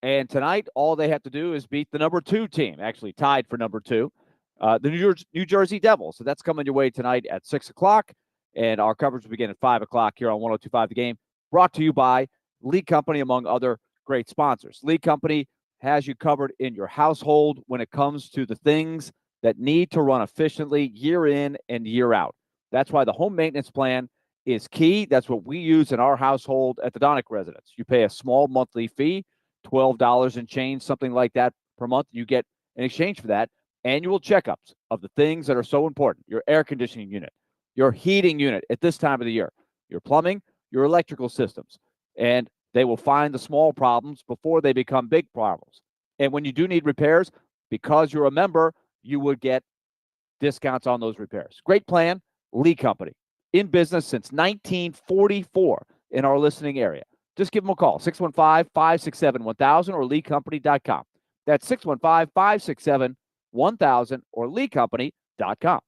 And tonight, all they have to do is beat the number 2 team, actually tied for number 2, the New Jersey Devils. So that's coming your way tonight at 6 o'clock. And our coverage will begin at 5 o'clock here on 102.5 The Game, brought to you by League Company, among other great sponsors. League Company has you covered in your household when it comes to the things that need to run efficiently year in and year out. That's why the home maintenance plan is key. That's what we use in our household at the Donnick residence. You pay a small monthly fee, $12 and change, something like that per month. You get, in exchange for that, annual checkups of the things that are so important: your air conditioning unit, your heating unit at this time of the year, your plumbing, your electrical systems. And they will find the small problems before they become big problems. And when you do need repairs, because you're a member, you would get discounts on those repairs. Great plan. League Company, in business since 1944 in our listening area. Just give them a call, 615-567-1000 or leaguecompany.com. That's 615-567-1000 or leaguecompany.com.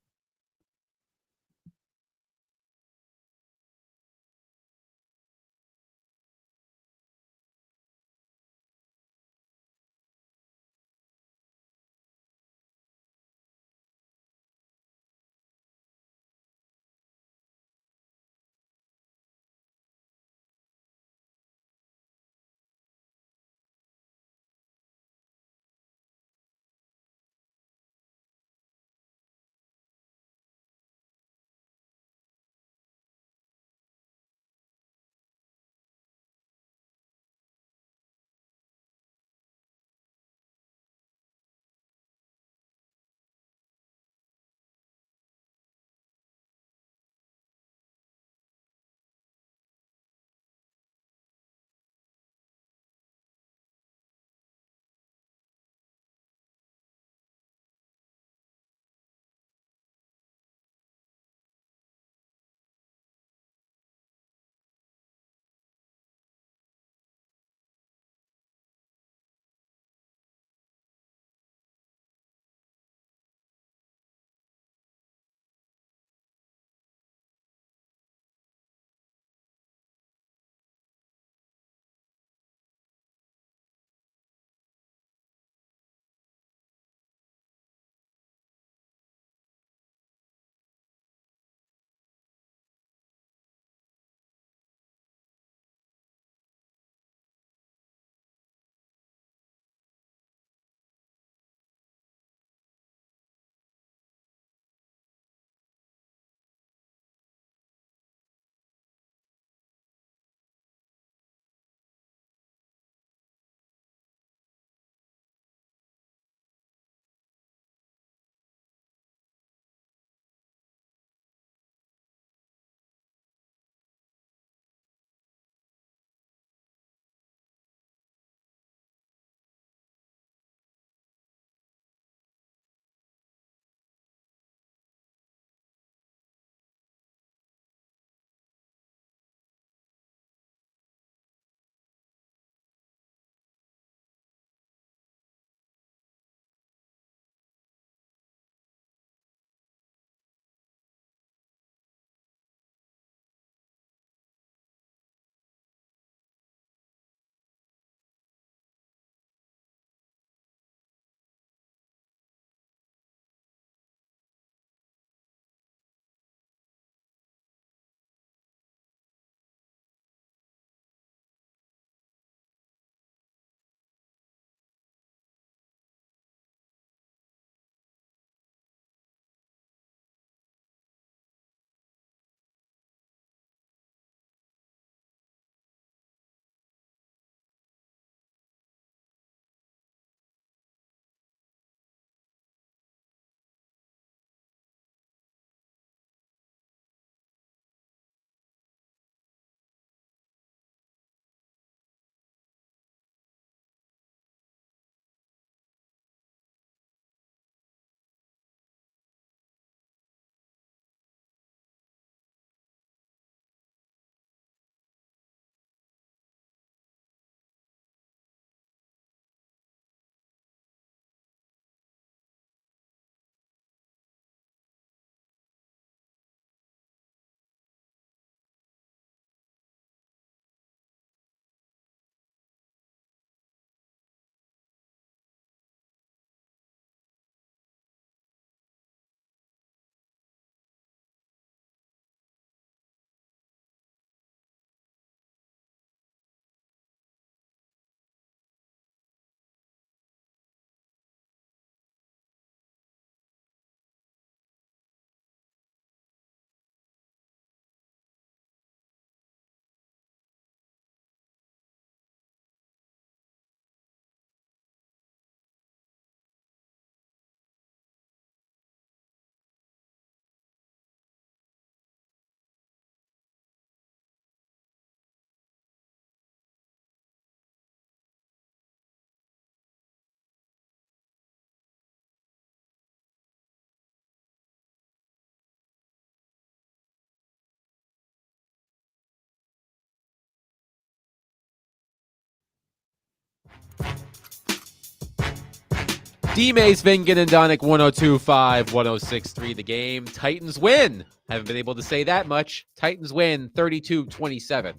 D-Mace, Vingan, and Donick, 102.5, 106.3 the game. Titans win. Haven't been able to say that much. Titans win 32-27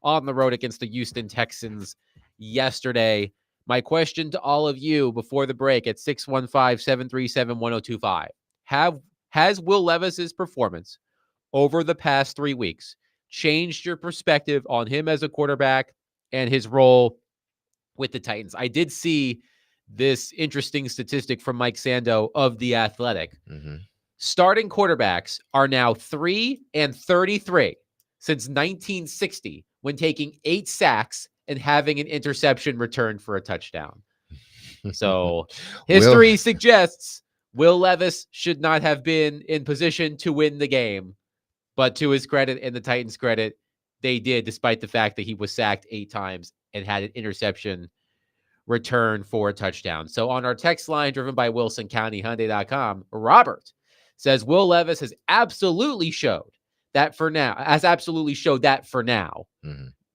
on the road against the Houston Texans yesterday. My question to all of you before the break at 615-737-1025. Has Will Levis's performance over the past 3 weeks changed your perspective on him as a quarterback and his role with the Titans? I did see this interesting statistic from Mike Sando of The Athletic. Starting quarterbacks are now 3 and 33 since 1960 when taking 8 sacks and having an interception returned for a touchdown. So history suggests Will Levis should not have been in position to win the game, but to his credit and the Titans' credit, they did, despite the fact that he was sacked 8 times and had an interception return for a touchdown. So on our text line driven by WilsonCountyHyundai.com, Robert says Will Levis has absolutely showed that for now,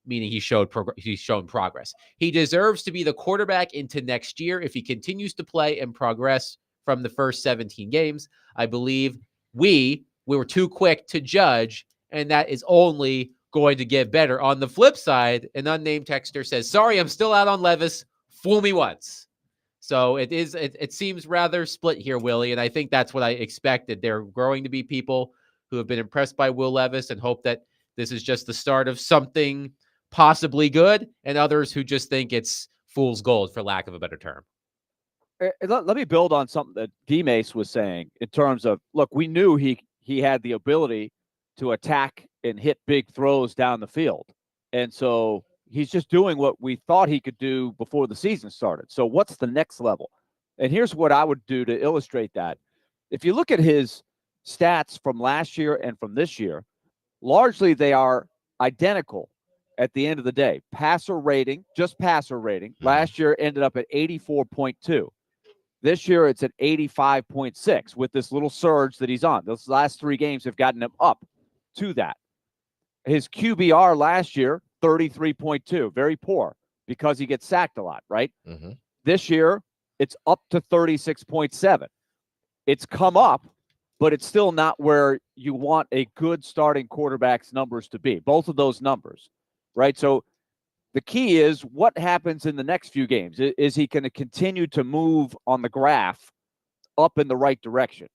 meaning he's shown progress. He deserves to be the quarterback into next year if he continues to play and progress from the first 17 games. I believe we were too quick to judge, and that is only going to get better. On the flip side, an unnamed texter says, sorry, I'm still out on Levis. Fool me once. So it seems rather split here, Willie, and I think that's what I expected. There are growing to be people who have been impressed by Will Levis and hope that this is just the start of something possibly good, and others who just think it's fool's gold, for lack of a better term. Let me build on something that D-Mace was saying in terms of, look, we knew he had the ability to attack and hit big throws down the field. And so he's just doing what we thought he could do before the season started. So what's the next level? And here's what I would do to illustrate that. If you look at his stats from last year and from this year, largely they are identical at the end of the day. Passer rating, just passer rating, last year ended up at 84.2. This year it's at 85.6 with this little surge that he's on. Those last 3 games have gotten him up to that. His QBR last year, 33.2, very poor because he gets sacked a lot, right? This year, it's up to 36.7. It's come up, but it's still not where you want a good starting quarterback's numbers to be, both of those numbers, right? So the key is what happens in the next few games. Is he going to continue to move on the graph up in the right direction,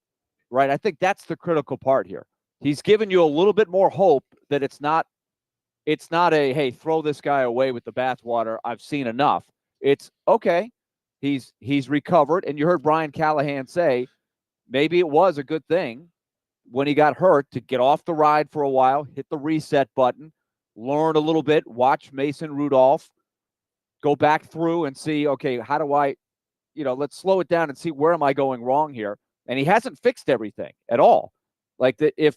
right? I think that's the critical part here. He's given you a little bit more hope that it's not a, hey, throw this guy away with the bathwater. I've seen enough. It's okay. He's recovered. And you heard Brian Callahan say, maybe it was a good thing when he got hurt to get off the ride for a while, hit the reset button, learn a little bit, watch Mason Rudolph, go back through and see, okay, how do I, let's slow it down and see where am I going wrong here. And he hasn't fixed everything at all. Like if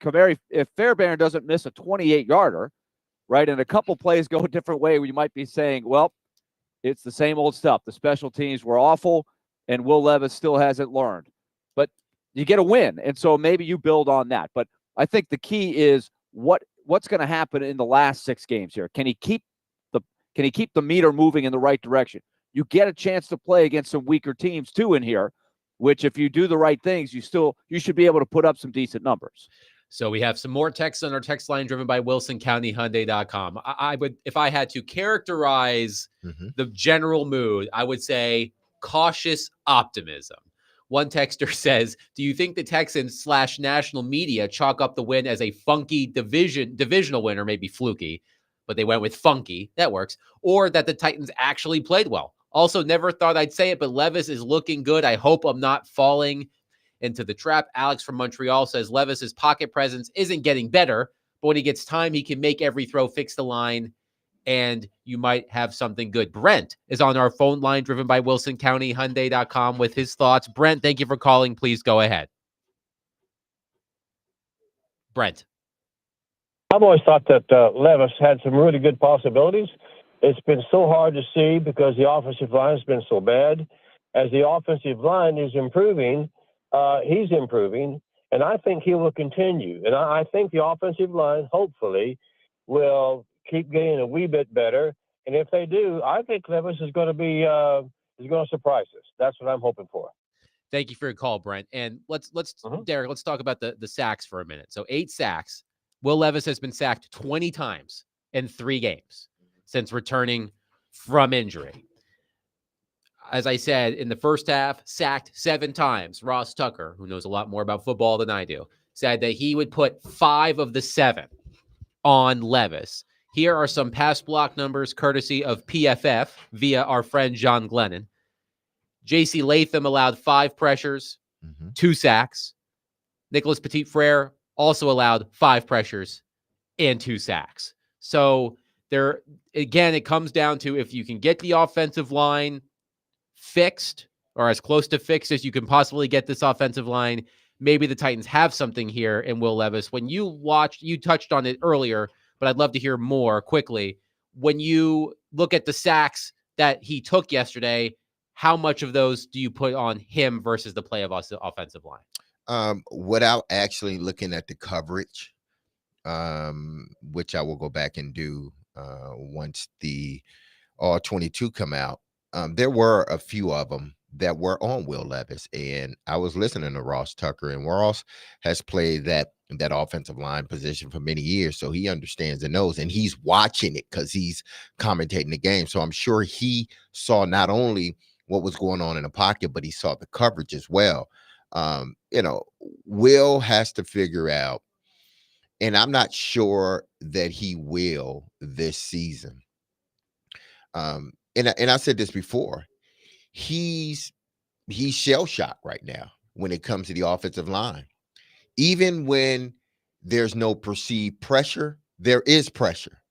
Fairbairn doesn't miss a 28-yarder, right, and a couple plays go a different way, you might be saying, well, it's the same old stuff. The special teams were awful, and Will Levis still hasn't learned. But you get a win, and so maybe you build on that. But I think the key is what's going to happen in the last 6 games here. Can he keep the meter moving in the right direction? You get a chance to play against some weaker teams too in here, which if you do the right things, you should be able to put up some decent numbers. So we have some more texts on our text line driven by WilsonCountyHyundai.com. I would, if I had to characterize the general mood, I would say cautious optimism. One texter says, do you think the Texans / national media chalk up the win as a funky divisional win, or maybe fluky, but they went with funky, that works, or that the Titans actually played well? Also, never thought I'd say it, but Levis is looking good. I hope I'm not falling into the trap. Alex from Montreal says Levis's pocket presence isn't getting better, but when he gets time, he can make every throw, fix the line, and you might have something good. Brent is on our phone line driven by WilsonCountyHyundai.com with his thoughts. Brent, thank you for calling. Please go ahead. Brent. I've always thought that Levis had some really good possibilities. It's been so hard to see because the offensive line has been so bad. As the offensive line is improving, he's improving, and I think he will continue. And I think the offensive line, hopefully, will keep getting a wee bit better. And if they do, I think Levis is going to be is going to surprise us. That's what I'm hoping for. Thank you for your call, Brent. And let's Derek, let's talk about the sacks for a minute. So 8 sacks. Will Levis has been sacked 20 times in 3 games since returning from injury. As I said, in the first half, sacked 7 times. Ross Tucker, who knows a lot more about football than I do, said that he would put 5 of the 7 on Levis. Here are some pass block numbers courtesy of PFF via our friend John Glennon. J.C. Latham allowed 5 pressures, 2 sacks. Nicholas Petit-Frere also allowed 5 pressures and 2 sacks. So there, again, it comes down to if you can get the offensive line fixed or as close to fixed as you can possibly get this offensive line, maybe the Titans have something here in Will Levis. When you watched, you touched on it earlier, but I'd love to hear more quickly. When you look at the sacks that he took yesterday, how much of those do you put on him versus the play of us offensive line? Without actually looking at the coverage, which I will go back and do once the all 22 come out, there were a few of them that were on Will Levis, and I was listening to Ross Tucker, and Ross has played that offensive line position for many years, so he understands and knows, and he's watching it because he's commentating the game. So I'm sure he saw not only what was going on in the pocket, but he saw the coverage as well. Will has to figure out, and I'm not sure that he will this season. And I said this before, he's shell shocked right now when it comes to the offensive line. Even when there's no perceived pressure, there is pressure.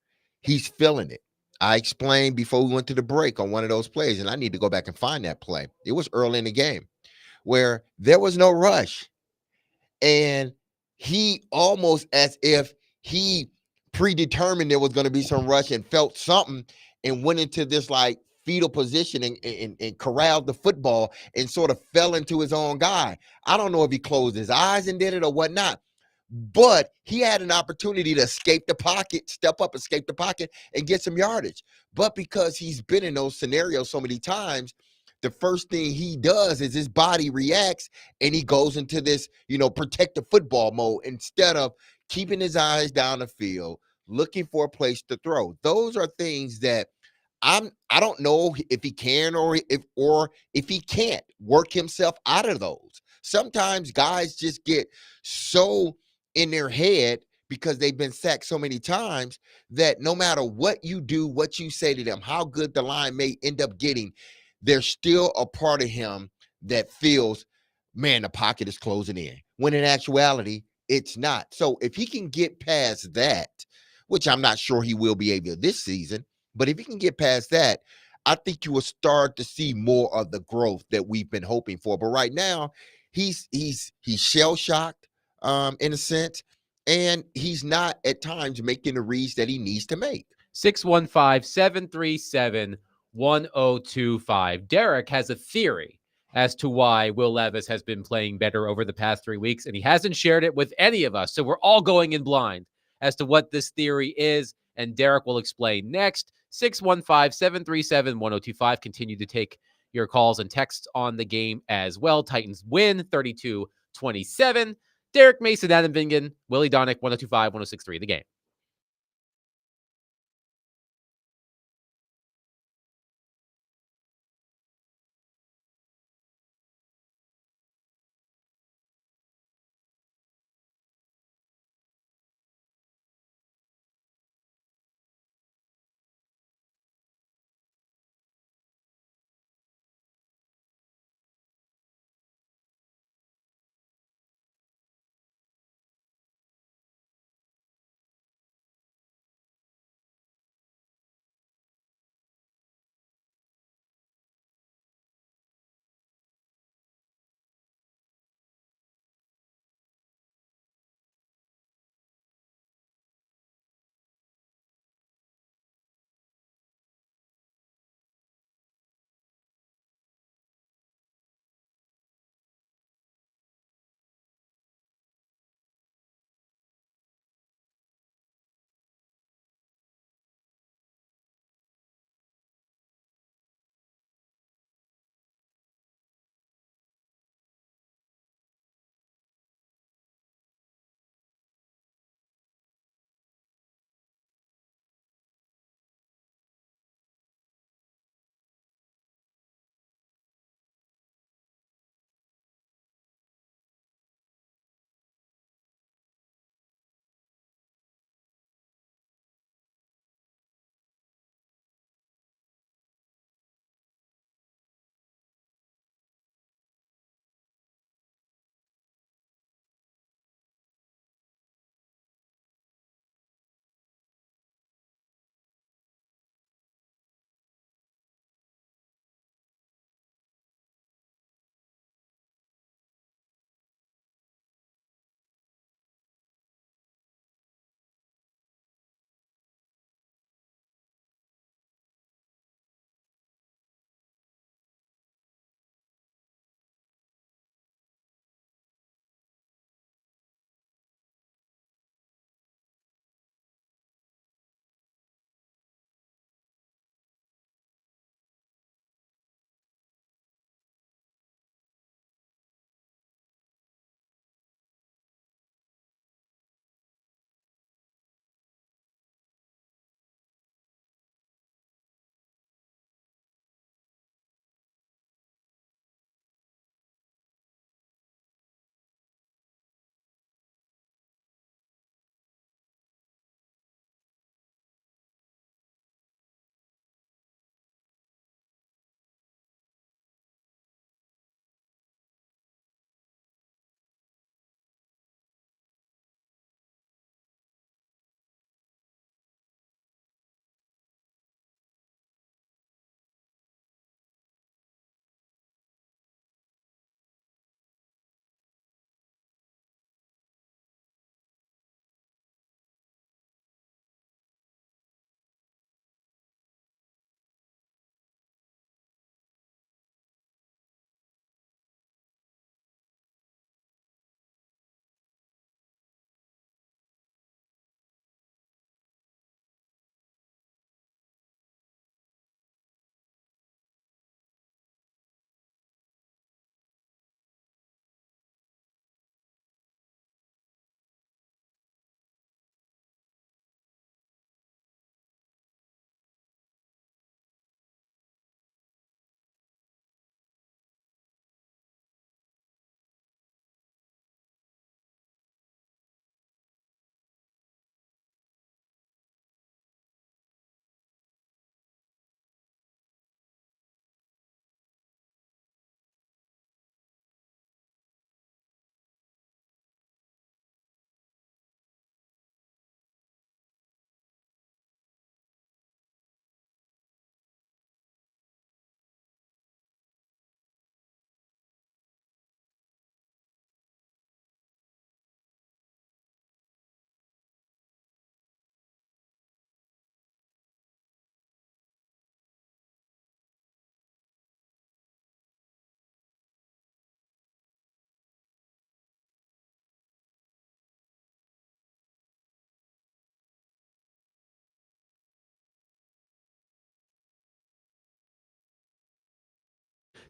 He's feeling it. I explained before we went to the break on one of those plays, and I need to go back and find that play. It was early in the game where there was no rush. And he almost as if he predetermined there was going to be some rush and felt something and went into this like fetal position and corralled the football and sort of fell into his own guy. I don't know if he closed his eyes and did it or whatnot, but he had an opportunity to escape the pocket, step up, escape the pocket, and get some yardage. But because he's been in those scenarios so many times, the first thing he does is his body reacts and he goes into this, protective football mode instead of keeping his eyes down the field, looking for a place to throw. Those are things that I don't know if he can or if he can't work himself out of those. Sometimes guys just get so in their head because they've been sacked so many times that no matter what you do, what you say to them, how good the line may end up getting, there's still a part of him that feels, man, the pocket is closing in, when in actuality, it's not. So if he can get past that, which I'm not sure he will be able this season, but if he can get past that, I think you will start to see more of the growth that we've been hoping for. But right now, he's shell-shocked in a sense, and he's not at times making the reads that he needs to make. 615-737-1025. Derek has a theory as to why Will Levis has been playing better over the past 3 weeks, and he hasn't shared it with any of us. So we're all going in blind as to what this theory is, and Derek will explain next. 615-737-1025. Continue to take your calls and texts on the game as well. Titans win 32-27. Derek Mason, Adam Vingan, Willie Donick, 102.5, 106.3 The Game.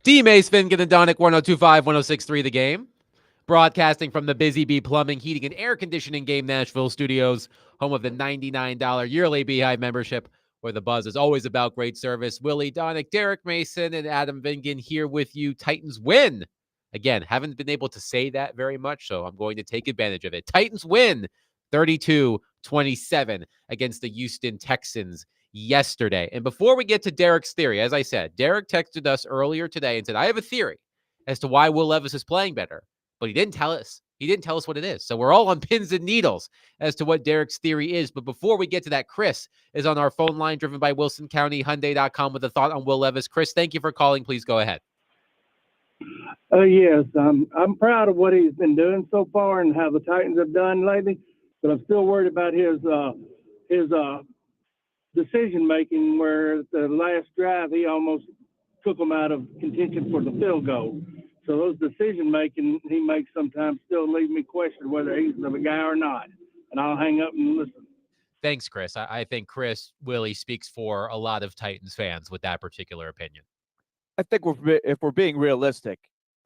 D. Mace, Fingan, and Donick, 102.5, 106.3 The Game. Broadcasting from the Busy Bee Plumbing, Heating, and Air Conditioning Game Nashville studios, home of the $99 yearly Beehive membership, where the buzz is always about great service. Willie Donick, Derek Mason, and Adam Vingan here with you. Titans win. Again, haven't been able to say that very much, so I'm going to take advantage of it. Titans win 32-27 against the Houston Texans yesterday. And before we get to Derek's theory, as I said, Derek texted us earlier today and said, I have a theory as to why Will Levis is playing better, but he didn't tell us. He didn't tell us what it is. So we're all on pins and needles as to what Derek's theory is. But before we get to that, Chris is on our phone line, driven by WilsonCountyHyundai.com, with a thought on Will Levis. Chris, thank you for calling. Please go ahead. Yes, I'm proud of what he's been doing so far and how the Titans have done lately, but I'm still worried about his decision making. Where the last drive he almost took them out of contention for the field goal. So those decision making he makes sometimes still leave me question whether he's the guy or not. And I'll hang up and listen. Thanks, Chris. I think Chris Willie speaks for a lot of Titans fans with that particular opinion. I think if we're being realistic,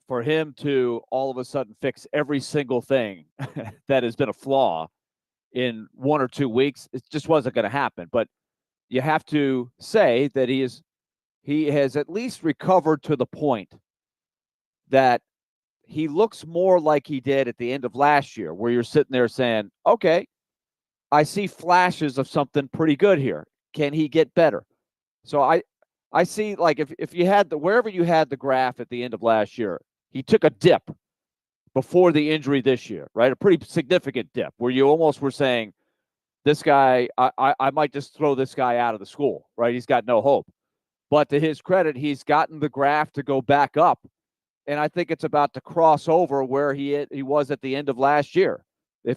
for him to all of a sudden fix every single thing that has been a flaw in 1 or 2 weeks, it just wasn't going to happen. But you have to say that he has at least recovered to the point that he looks more like he did at the end of last year, where you're sitting there saying, okay, I see flashes of something pretty good here. Can he get better? So I see, like, if you had wherever you had the graph at the end of last year, he took a dip before the injury this year, right? A pretty significant dip where you almost were saying, this guy, I might just throw this guy out of the school, right? He's got no hope. But to his credit, he's gotten the graph to go back up. And I think it's about to cross over where he was at the end of last year.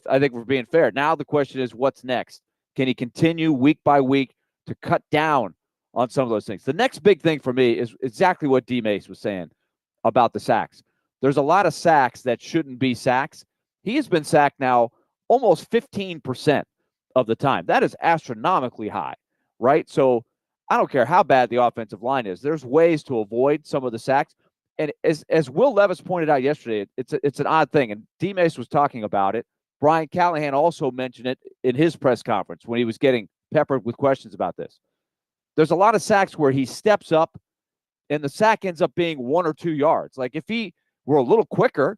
I think we're being fair. Now the question is, what's next? Can he continue week by week to cut down on some of those things? The next big thing for me is exactly what D. Mace was saying about the sacks. There's a lot of sacks that shouldn't be sacks. He has been sacked now almost 15% of the time. That is astronomically high, right? So I don't care how bad the offensive line is. There's ways to avoid some of the sacks. And as Will Levis pointed out yesterday, it's an odd thing. And D. Mace was talking about it. Brian Callahan also mentioned it in his press conference when he was getting peppered with questions about this. There's a lot of sacks where he steps up and the sack ends up being 1 or 2 yards. Like, if he were a little quicker,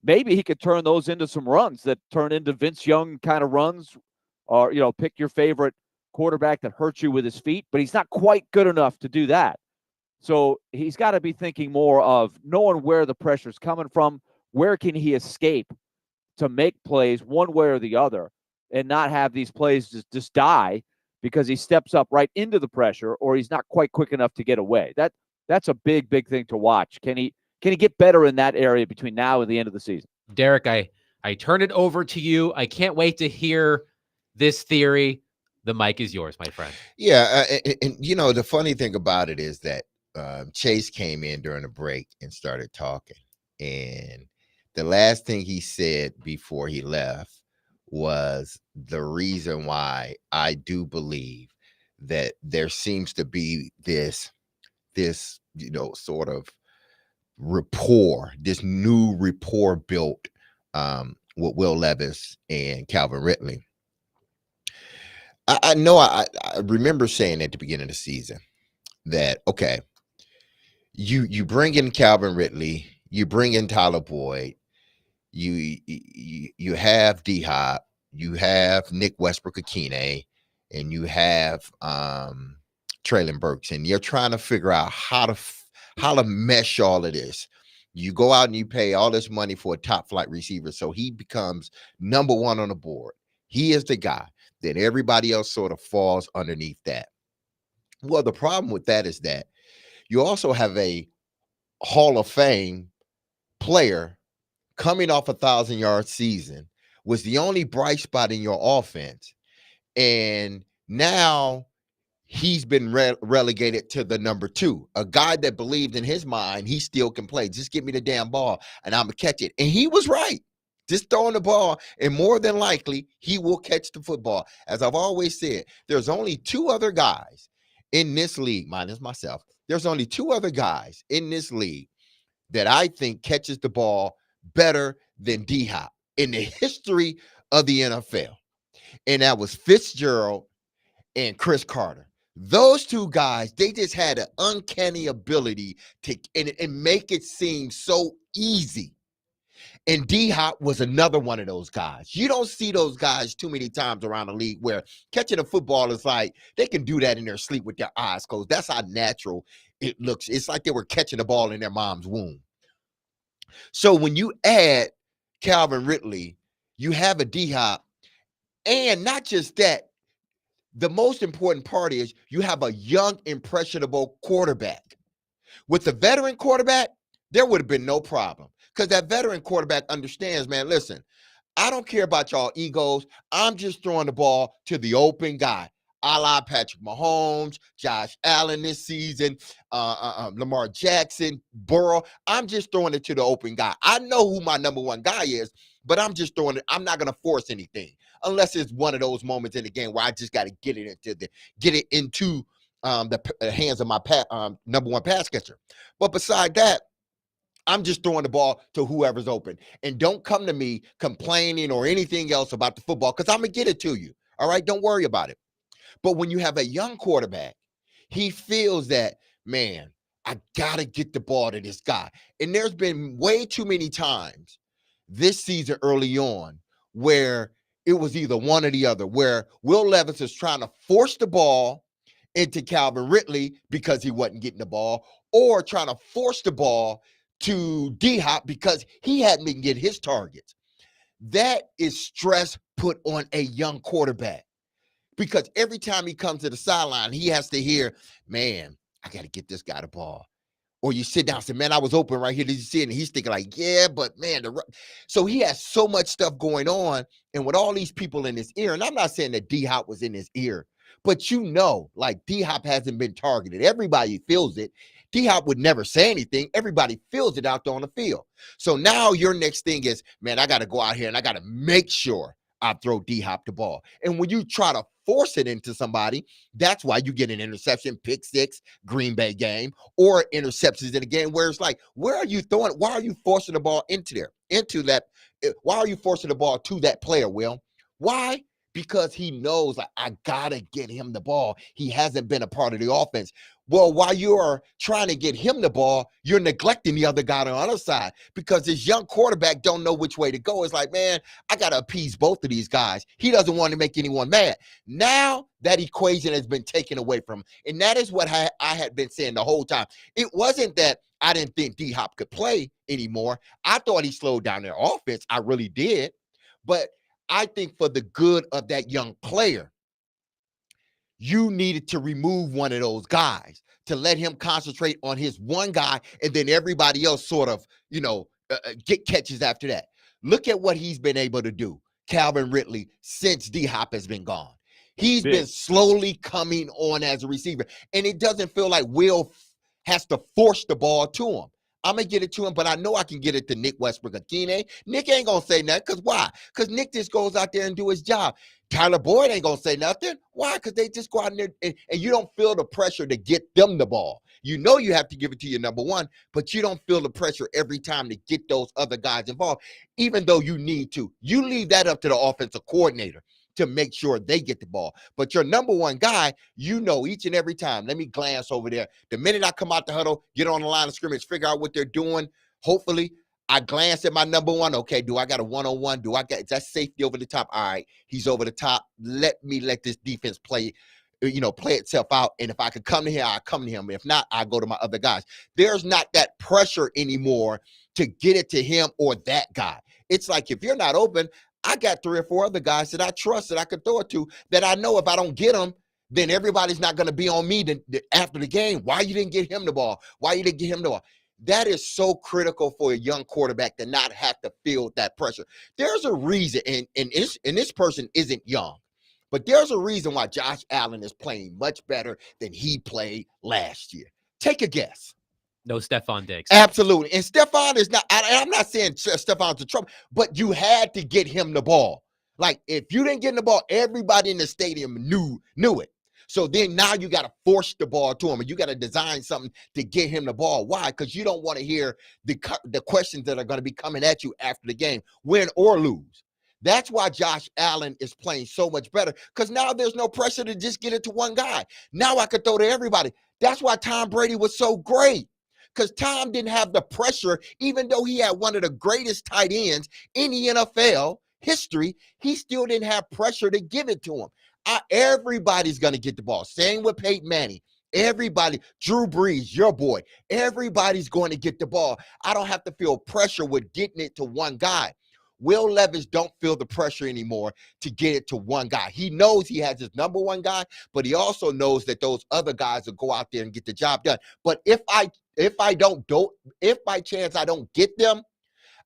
maybe he could turn those into some runs that turn into Vince Young kind of runs, or, pick your favorite quarterback that hurts you with his feet, but he's not quite good enough to do that. So he's got to be thinking more of knowing where the pressure's coming from, where can he escape to make plays one way or the other, and not have these plays just die because he steps up right into the pressure or he's not quite quick enough to get away. That's a big thing to watch. Can he get better in that area between now and the end of the season? Derek, I turn it over to you. I can't wait to hear this theory. The mic is yours, my friend. Yeah, and the funny thing about it is that Chase came in during the break and started talking, and the last thing he said before he left was the reason why I do believe that there seems to be this sort of rapport, this new rapport built with Will Levis and Calvin Ridley. I know I remember saying at the beginning of the season that, okay, you bring in Calvin Ridley, you bring in Tyler Boyd, you have D-Hop, you have Nick Westbrook-Ikhine, and you have Treylon Burks, and you're trying to figure out how to mesh all of this. You go out and you pay all this money for a top flight receiver, so he becomes number one on the board. He is the guy. Then everybody else sort of falls underneath that. Well, the problem with that is that you also have a Hall of Fame player coming off a 1,000-yard season, was the only bright spot in your offense. And now he's been relegated to the number 2, a guy that believed in his mind he still can play. Just give me the damn ball and I'm going to catch it. And he was right. Just throwing the ball, and more than likely, he will catch the football. As I've always said, there's only 2 other guys in this league, minus myself, there's only 2 other guys in this league that I think catches the ball better than D-Hop in the history of the NFL. And that was Fitzgerald and Chris Carter. Those 2 guys, they just had an uncanny ability to and make it seem so easy. And D-Hop was another one of those guys. You don't see those guys too many times around the league where catching a football is like they can do that in their sleep with their eyes closed. That's how natural it looks. It's like they were catching the ball in their mom's womb. So when you add Calvin Ridley, you have a D-Hop, and not just that, the most important part is you have a young, impressionable quarterback. With the veteran quarterback, there would have been no problem because that veteran quarterback understands, man, listen, I don't care about y'all egos. I'm just throwing the ball to the open guy, a la Patrick Mahomes, Josh Allen this season, Lamar Jackson, Burrow. I'm just throwing it to the open guy. I know who my number 1 guy is, but I'm just throwing it. I'm not going to force anything unless it's one of those moments in the game where I just got to get it into the hands of my number 1 pass catcher. But beside that, I'm just throwing the ball to whoever's open. And don't come to me complaining or anything else about the football because I'm going to get it to you. All right? Don't worry about it. But when you have a young quarterback, he feels that, man, I got to get the ball to this guy. And there's been way too many times this season early on where it was either one or the other, where Will Levis is trying to force the ball into Calvin Ridley because he wasn't getting the ball, or trying to force the ball to D-Hop because he hadn't been getting his targets. That is stress put on a young quarterback because every time he comes to the sideline, he has to hear, man, I got to get this guy the ball. Or you sit down and say, man, I was open right here. Did you see it? And he's thinking like, yeah, but man, so he has so much stuff going on. And with all these people in his ear, and I'm not saying that D-Hop was in his ear, but like D-Hop hasn't been targeted. Everybody feels it. D-Hop would never say anything. Everybody feels it out there on the field. So now your next thing is, man, I got to go out here and I got to make sure I throw D-Hop the ball. And when you try to force it into somebody, that's why you get an interception, pick 6, Green Bay game, or interceptions in a game where it's like, where are you throwing? Why are you forcing the ball into that? Why are you forcing the ball to that player, Will? Why? Because he knows, like, I got to get him the ball. He hasn't been a part of the offense. Well, while you are trying to get him the ball, you're neglecting the other guy on the other side because this young quarterback don't know which way to go. It's like, man, I got to appease both of these guys. He doesn't want to make anyone mad. Now that equation has been taken away from him. And that is what I had been saying the whole time. It wasn't that I didn't think D-Hop could play anymore. I thought he slowed down their offense. I really did. But I think for the good of that young player, you needed to remove one of those guys to let him concentrate on his one guy, and then everybody else sort of, get catches after that. Look at what he's been able to do, Calvin Ridley, since D-Hop has been gone. He's been slowly coming on as a receiver, and it doesn't feel like Will has to force the ball to him. I'm going to get it to him, but I know I can get it to Nick Westbrook-Ikhine. Nick ain't going to say nothing, because why? Because Nick just goes out there and do his job. Tyler Boyd ain't going to say nothing. Why? Because they just go out there and you don't feel the pressure to get them the ball. You know you have to give it to your number 1, but you don't feel the pressure every time to get those other guys involved, even though you need to. You leave that up to the offensive coordinator to make sure they get the ball. But your number 1 guy, each and every time, let me glance over there. The minute I come out the huddle, get on the line of scrimmage, figure out what they're doing, hopefully I glance at my number 1. Okay, do I got a one-on-one? Is that safety over the top? All right, he's over the top. Let this defense play itself out. And if I could come to him, I come to him. If not, I go to my other guys. There's not that pressure anymore to get it to him or that guy. It's like, if you're not open, I got 3 or 4 other guys that I trust that I could throw it to, that I know if I don't get them, then everybody's not going to be on me after the game. Why you didn't get him the ball? Why you didn't get him the ball? That is so critical for a young quarterback to not have to feel that pressure. There's a reason, and this person isn't young, but there's a reason why Josh Allen is playing much better than he played last year. Take a guess. No Stephon Diggs. Absolutely. And Stephon is not, I'm not saying Stephon's a trouble, but you had to get him the ball. Like, if you didn't get him the ball, everybody in the stadium knew it. So then now you got to force the ball to him, and you got to design something to get him the ball. Why? Because you don't want to hear the questions that are going to be coming at you after the game, win or lose. That's why Josh Allen is playing so much better, because now there's no pressure to just get it to one guy. Now I could throw to everybody. That's why Tom Brady was so great, because Tom didn't have the pressure. Even though he had one of the greatest tight ends in the NFL history, he still didn't have pressure to give it to him. Everybody's going to get the ball. Same with Peyton Manning. Everybody, Drew Brees, your boy, everybody's going to get the ball. I don't have to feel pressure with getting it to one guy. Will Levis don't feel the pressure anymore to get it to one guy. He knows he has his number one guy, but he also knows that those other guys will go out there and get the job done. But if by chance I don't get them,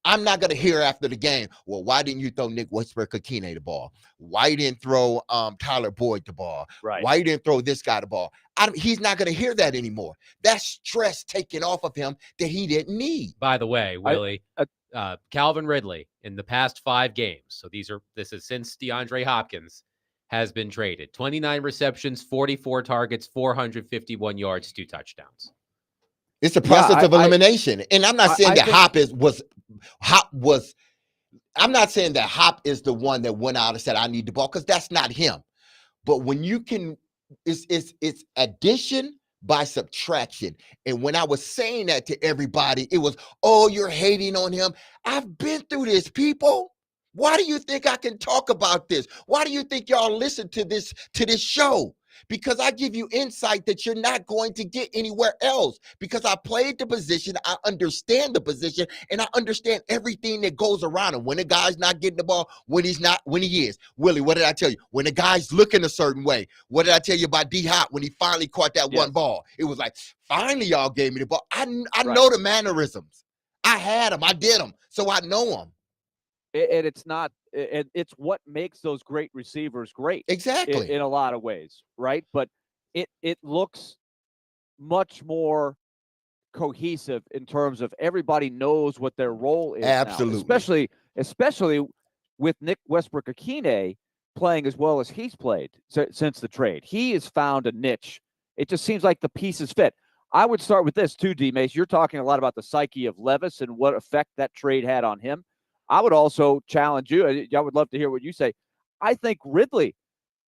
I'm not going to hear after the game, well, why didn't you throw Nick Westbrook-Ikhine the ball? Why you didn't throw Tyler Boyd the ball? Right. Why you didn't throw this guy the ball? He's not going to hear that anymore. That's stress taken off of him that he didn't need. By the way, Willie, Calvin Ridley in the past 5 games, so this is since DeAndre Hopkins has been traded. 29 receptions, 44 targets, 451 yards, 2 touchdowns. It's a process of elimination. And I'm not saying that Hop was I'm not saying that Hop is the one that went out and said, I need the ball, because that's not him. But when you can, it's addition by subtraction. And when I was saying that to everybody, it was, oh, you're hating on him. I've been through this, people. Why do you think I can talk about this? Why do you think y'all listen to this show? Because I give you insight that you're not going to get anywhere else, because I played the position, I understand the position, and I understand everything that goes around him. When a guy's not getting the ball, when he's not, when he is. Willie, what did I tell you? When a guy's looking a certain way. What did I tell you about D-Hop when he finally caught that one ball? It was like, finally y'all gave me the ball. I know the mannerisms. I had them. I did them. So I know them. And it's not, it's what makes those great receivers great. Exactly. In a lot of ways, right? But it looks much more cohesive in terms of everybody knows what their role is. Absolutely. Now, especially with Nick Westbrook-Ikhine playing as well as he's played since the trade. He has found a niche. It just seems like the pieces fit. I would start with this too, D-Mace. You're talking a lot about the psyche of Levis and what effect that trade had on him. I would also challenge you. I would love to hear what you say. I think Ridley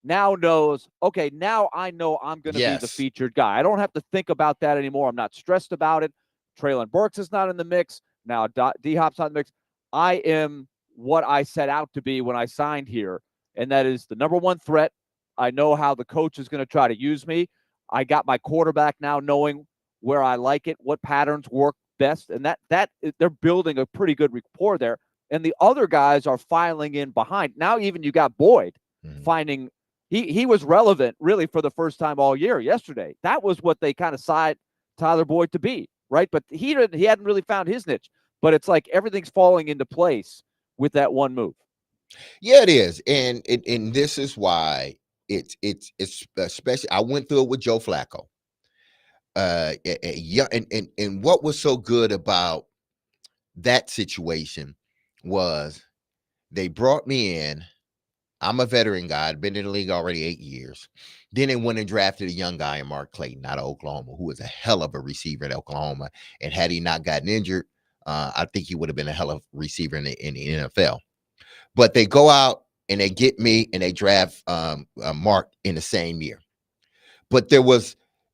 now knows, okay, now I know I'm going to be the featured guy. I don't have to think about that anymore. I'm not stressed about it. Treylon Burks is not in the mix. Now D-Hop's not in the mix. I am what I set out to be when I signed here, and that is the number one threat. I know how the coach is going to try to use me. I got my quarterback now knowing where I like it, what patterns work best, and that they're building a pretty good rapport there. And the other guys are filing in behind. Now even you got Boyd finding he was relevant really for the first time all year yesterday. That was what they kind of signed Tyler Boyd to be, right? But he hadn't really found his niche. But it's like everything's falling into place with that one move. Yeah, it is. And this is why it's especially, I went through it with Joe Flacco. And what was so good about that situation was they brought me in. I'm a veteran guy. I'd been in the league already 8 years. Then they went and drafted a young guy in Mark Clayton out of Oklahoma, who was a hell of a receiver at Oklahoma. And had he not gotten injured, I think he would have been a hell of a receiver in the NFL. But they go out and they get me and they draft Mark in the same year. But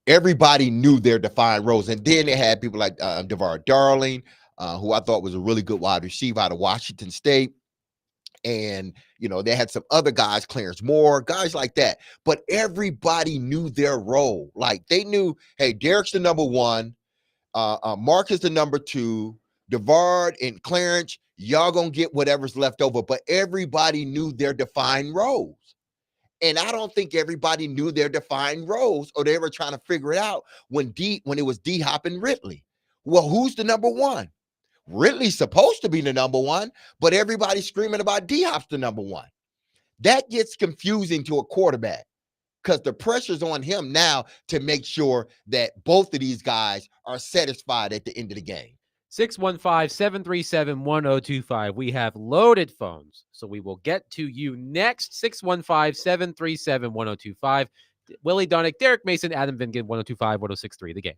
everybody knew their defined roles. And then they had people like DeVar Darling, who I thought was a really good wide receiver out of Washington State. And, they had some other guys, Clarence Moore, guys like that. But everybody knew their role. Like they knew, hey, Derek's the number one. Mark is the number two. DeVard and Clarence, y'all going to get whatever's left over. But everybody knew their defined roles. And I don't think everybody knew their defined roles, or they were trying to figure it out when it was D-Hop and Ridley. Well, who's the number one? Ridley's supposed to be the number one, but everybody's screaming about D-Hop's the number one. That gets confusing to a quarterback because the pressure's on him now to make sure that both of these guys are satisfied at the end of the game. 615-737-1025. We have loaded phones, so we will get to you next. 615-737-1025. Willie Dunnick, Derek Mason, Adam Vingan, 102.5, 106.3, The Game.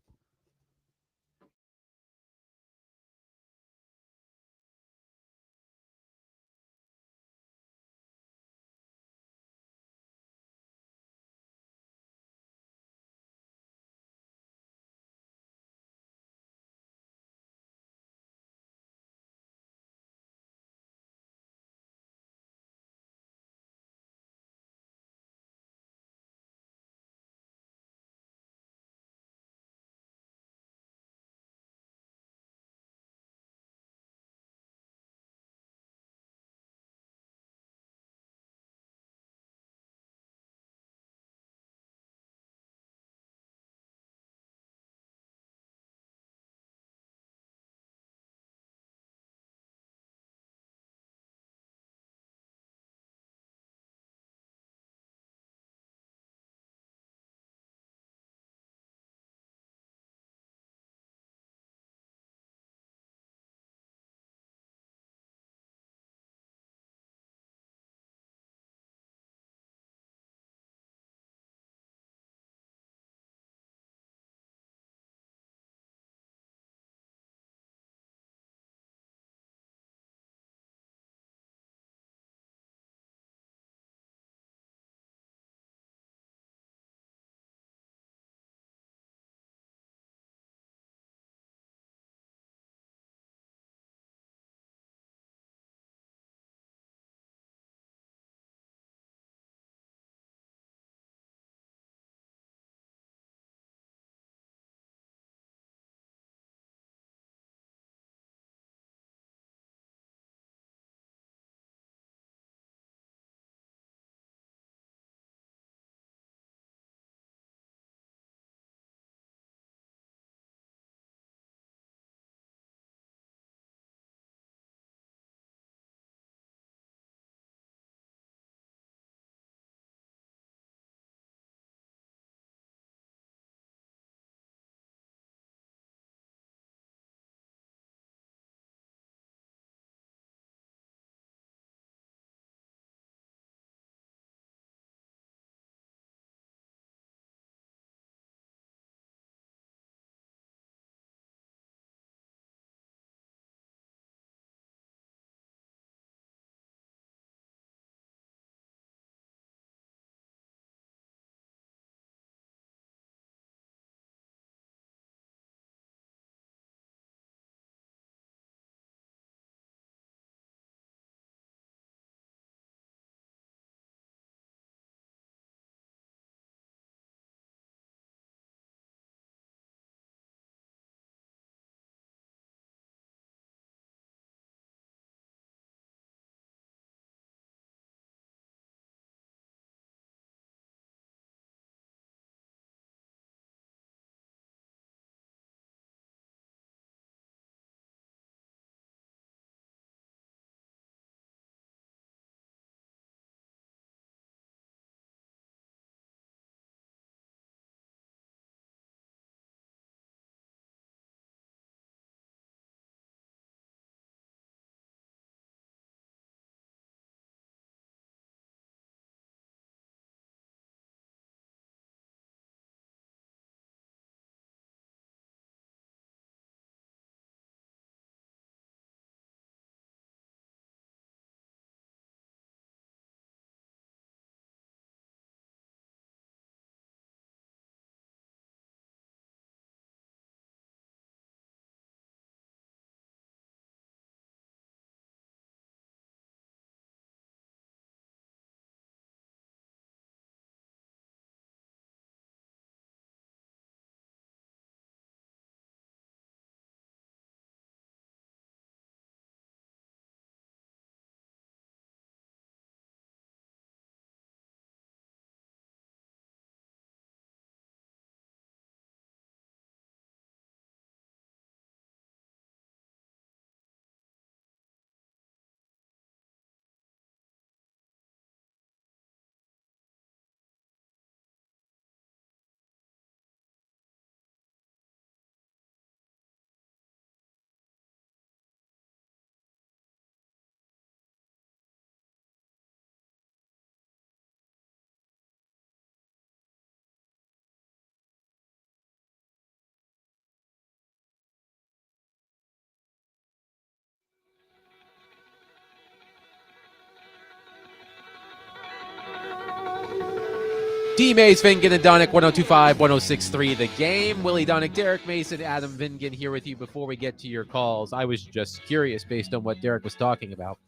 D. Mays, Vingan, and Donick, 102.5, 106.3 The Game. Willie Donick, Derek Mason, Adam Vingan here with you before we get to your calls. I was just curious based on what Derek was talking about.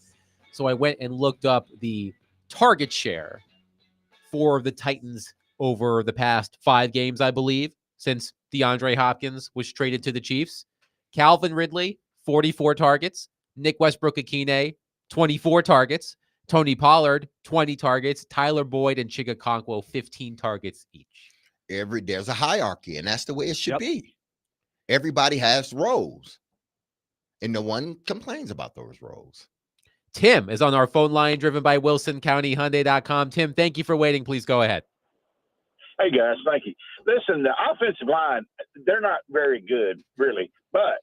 So I went and looked up the target share for the Titans over the past 5 games, I believe, since DeAndre Hopkins was traded to the Chiefs. Calvin Ridley, 44 targets. Nick Westbrook-Akine, 24 targets. Tony Pollard, 20 targets. Tyler Boyd and Chig Okonkwo, 15 targets each. There's a hierarchy, and that's the way it should Yep. be. Everybody has roles, and no one complains about those roles. Tim is on our phone line, driven by WilsonCountyHyundai.com. Tim, thank you for waiting. Please go ahead. Hey, guys, thank you. Listen, the offensive line, they're not very good, really. But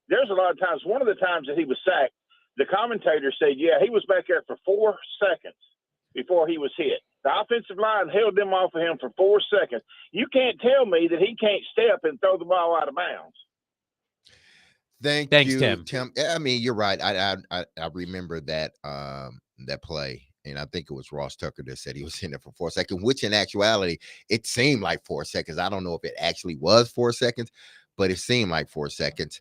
there's a lot of times, one of the times that he was sacked, the commentator said, yeah, he was back there for 4 seconds before he was hit. The offensive line held them off of him for 4 seconds. You can't tell me that he can't step and throw the ball out of bounds. Thanks, you, Tim. I mean, you're right. I remember that that play, and I think it was Ross Tucker that said he was in there for 4 seconds, which in actuality, it seemed like 4 seconds. I don't know if it actually was 4 seconds, but it seemed like 4 seconds.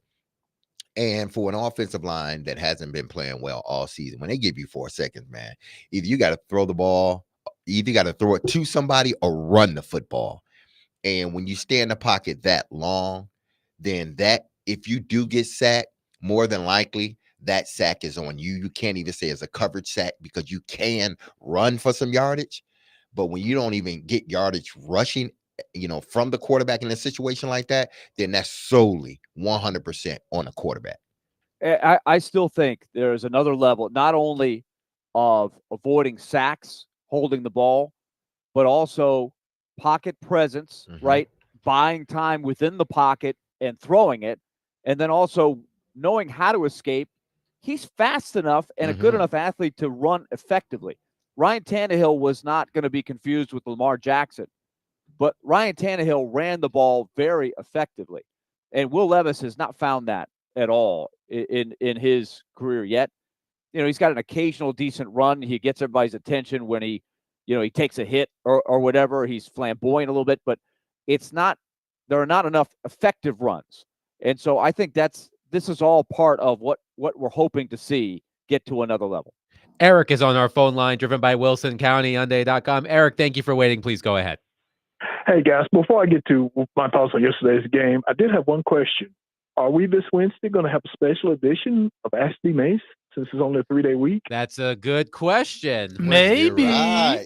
And for an offensive line that hasn't been playing well all season, when they give you 4 seconds, man, either you got to throw the ball, either you got to throw it to somebody or run the football. And when you stay in the pocket that long, then if you do get sacked, more than likely that sack is on you. You can't even say it's a coverage sack because you can run for some yardage. But when you don't even get yardage rushing, from the quarterback in a situation like that, then that's solely 100% on a quarterback. I still think there's another level, not only of avoiding sacks, holding the ball, but also pocket presence, right? Buying time within the pocket and throwing it, and then also knowing how to escape. He's fast enough and a good enough athlete to run effectively. Ryan Tannehill was not going to be confused with Lamar Jackson, but Ryan Tannehill ran the ball very effectively. And Will Levis has not found that at all in his career yet. He's got an occasional decent run. He gets everybody's attention when he takes a hit or whatever. He's flamboyant a little bit, but there are not enough effective runs. And so I think this is all part of what we're hoping to see get to another level. Eric is on our phone line, driven by WilsonCountyHyundai.com. Eric, thank you for waiting. Please go ahead. Hey, guys, before I get to my thoughts on yesterday's game, I did have one question. Are we this Wednesday going to have a special edition of Ask D. Mace since it's only a 3-day week? That's a good question. Maybe.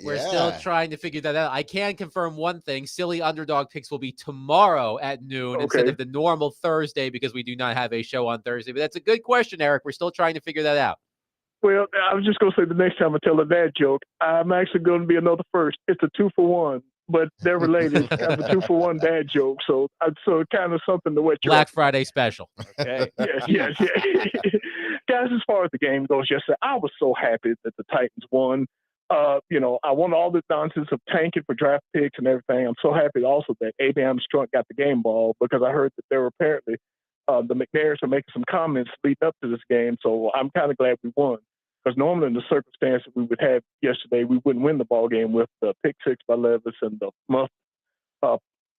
We're still trying to figure that out. I can confirm one thing. Silly Underdog Picks will be tomorrow at noon instead of the normal Thursday because we do not have a show on Thursday. But that's a good question, Eric. We're still trying to figure that out. Well, I was just going to say the next time I tell a dad joke, I'm actually going to be another first. It's a 2-for-1. But they're related. I have a 2-for-1 dad joke, so kind of something to wet your Black Friday special. Okay. Yes. Guys, as far as the game goes yesterday, I was so happy that the Titans won. I want all the nonsense of tanking for draft picks and everything. I'm so happy also that Abraham Strunk got the game ball because I heard that there were apparently the McNairs are making some comments leading up to this game, so I'm kind of glad we won. Because normally in the circumstances we would have yesterday, we wouldn't win the ball game with the pick six by Levis and the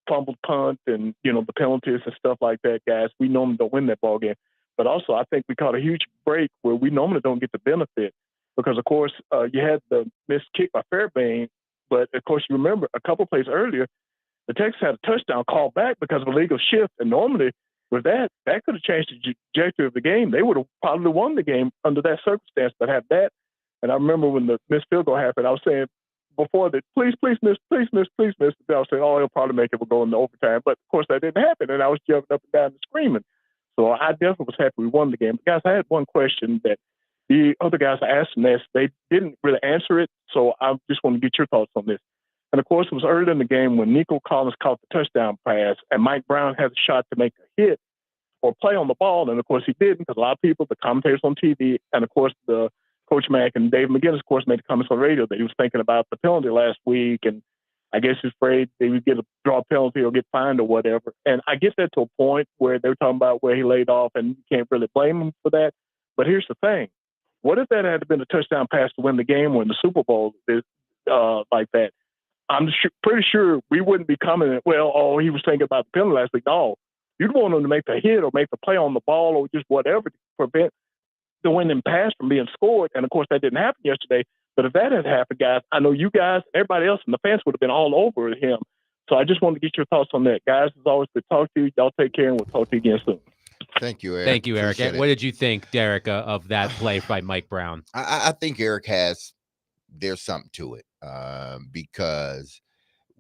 fumbled punt and, the penalties and stuff like that, guys. We normally don't win that ball game. But also I think we caught a huge break where we normally don't get the benefit because, of course, you had the missed kick by Fairbairn. But, of course, you remember a couple plays earlier, the Texans had a touchdown called back because of a legal shift. And normally with that could have changed the trajectory of the game. They would have probably won the game under that circumstance, but have that. And I remember when the missed field goal happened, I was saying before that, please miss. I was saying, he'll probably make it. We'll go into overtime. But, of course, that didn't happen. And I was jumping up and down and screaming. So I definitely was happy we won the game. But, guys, I had one question that the other guys I asked them this. They didn't really answer it. So I just want to get your thoughts on this. And, of course, it was early in the game when Nico Collins caught the touchdown pass and Mike Brown had a shot to make a hit or play on the ball. And, of course, he didn't because a lot of people, the commentators on TV, and, of course, the Coach Mack and Dave McGinnis, of course, made comments on the radio that he was thinking about the penalty last week. And I guess he's afraid they would get a draw penalty or get fined or whatever. And I get that to a point where they're talking about where he laid off and you can't really blame him for that. But here's the thing. What if that had been a touchdown pass to win the game or in the Super Bowl like that? I'm pretty sure we wouldn't be coming. Well, oh, he was thinking about the penalty last week. No, you'd want him to make the hit or make the play on the ball or just whatever to prevent the winning pass from being scored. And of course, that didn't happen yesterday. But if that had happened, guys, I know you guys, everybody else, and the fans would have been all over him. So I just wanted to get your thoughts on that, guys. It's always good to talk to you. Y'all take care, and we'll talk to you again soon. Thank you, Eric. Thank you, Eric. Appreciate What it. did you think, Derek, of that play by Mike Brown? I think Eric there's something to it because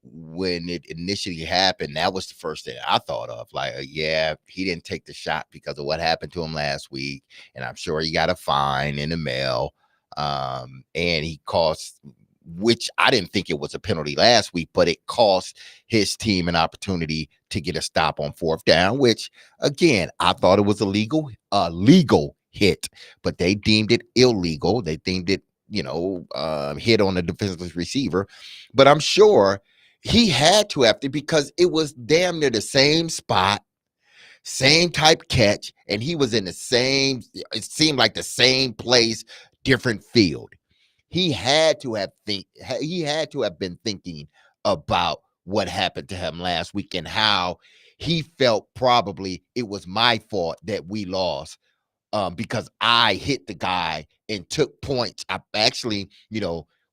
when it initially happened, that was the first thing I thought of. Like, yeah, he didn't take the shot because of what happened to him last week, and I'm sure he got a fine in the mail. And he cost, which I didn't think it was a penalty last week, but it cost his team an opportunity to get a stop on 4th down, which again, I thought it was a legal hit, but they deemed it illegal. They deemed it, hit on the defenseless receiver. But I'm sure he had to have to, because it was damn near the same spot, same type catch, and he was in the same, it seemed like the same place, different field. He had to have been thinking about what happened to him last week and how he felt probably it was my fault that we lost because I hit the guy and took points. I actually,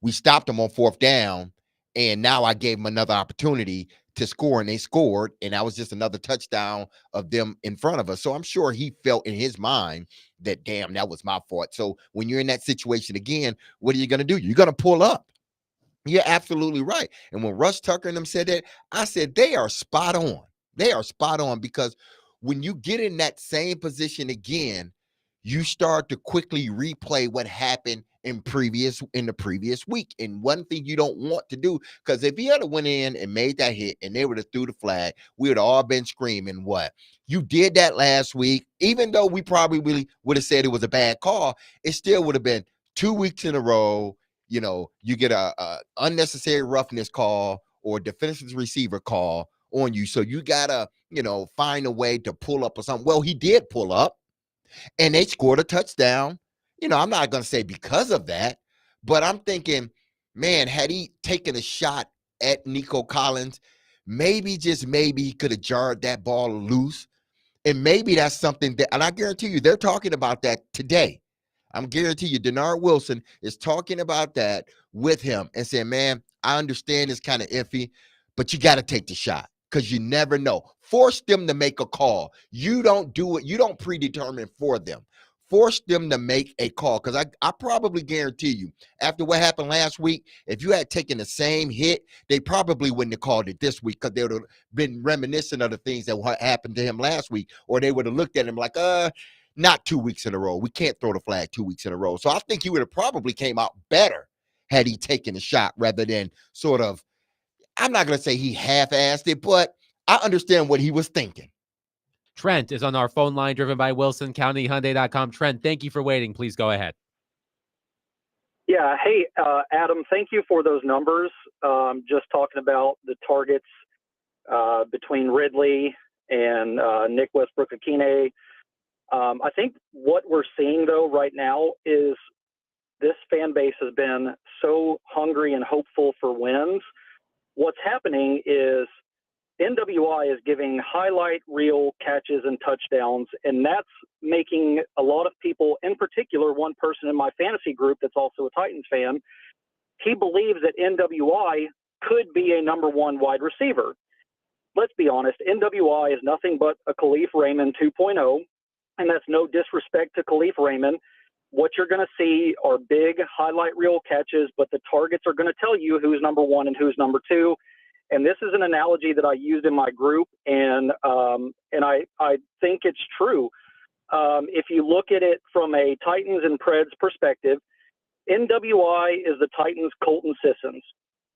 we stopped him on 4th down, and now I gave him another opportunity to score, and they scored, and that was just another touchdown of them in front of us. So I'm sure he felt in his mind that, damn, that was my fault. So when you're in that situation again, what are you going to do? You're going to pull up. You're absolutely right. And when Russ Tucker and them said that, I said they are spot on. They are spot on, because when you get in that same position again, you start to quickly replay what happened in the previous week. And one thing you don't want to do, because if he had went in and made that hit and they would have threw the flag, we would have all been screaming, what? You did that last week. Even though we probably really would have said it was a bad call, it still would have been 2 weeks in a row. You get a unnecessary roughness call or defensive receiver call on you. So you gotta, find a way to pull up or something. Well, he did pull up, and they scored a touchdown. I'm not going to say because of that, but I'm thinking, man, had he taken a shot at Nico Collins, maybe, just maybe, he could have jarred that ball loose. And maybe that's something that, and I guarantee you, they're talking about that today. I'm guarantee you, Denard Wilson is talking about that with him and saying, man, I understand it's kind of iffy, but you got to take the shot, because you never know. Force them to make a call. You don't do it. You don't predetermine for them. Force them to make a call, because I probably guarantee you, after what happened last week, if you had taken the same hit, they probably wouldn't have called it this week, because they would have been reminiscent of the things that happened to him last week, or they would have looked at him like, not 2 weeks in a row. We can't throw the flag 2 weeks in a row. So I think he would have probably came out better had he taken a shot rather than sort of, I'm not going to say he half-assed it, but I understand what he was thinking. Trent is on our phone line, driven by WilsonCountyHyundai.com. Trent, thank you for waiting. Please go ahead. Yeah. Hey, Adam, thank you for those numbers. Just talking about the targets between Ridley and Nick Westbrook-Akine. I think what we're seeing, though, right now is this fan base has been so hungry and hopeful for wins. What's happening is NWI is giving highlight reel catches and touchdowns, and that's making a lot of people, in particular, one person in my fantasy group that's also a Titans fan, he believes that NWI could be a number one wide receiver. Let's be honest, NWI is nothing but a Khalif Raymond 2.0, and that's no disrespect to Khalif Raymond. What you're going to see are big highlight reel catches, but the targets are going to tell you who's number one and who's number two. And this is an analogy that I used in my group, and I think it's true. If you look at it from a Titans and Preds perspective, NWI is the Titans' Colton Sissons.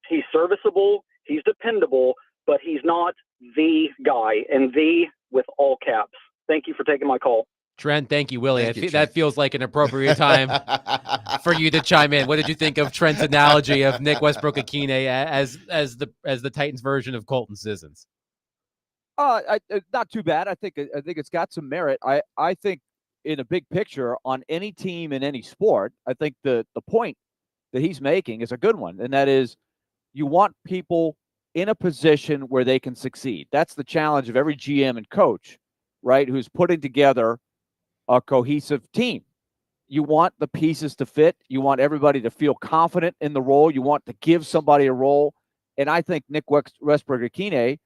He's serviceable, he's dependable, but he's not the guy, and the with all caps. Thank you for taking my call. Trent, thank you, Willie. Thank you, That feels like an appropriate time for you to chime in. What did you think of Trent's analogy of Nick Westbrook-Akine as the Titans version of Colton Sissons? Not too bad. I think it's got some merit. I think in a big picture on any team in any sport, I think the point that he's making is a good one, and that is, you want people in a position where they can succeed. That's the challenge of every GM and coach, right? Who's putting together a cohesive team. You want the pieces to fit. You want everybody to feel confident in the role. You want to give somebody a role. And I think Nick Westbrook-Akine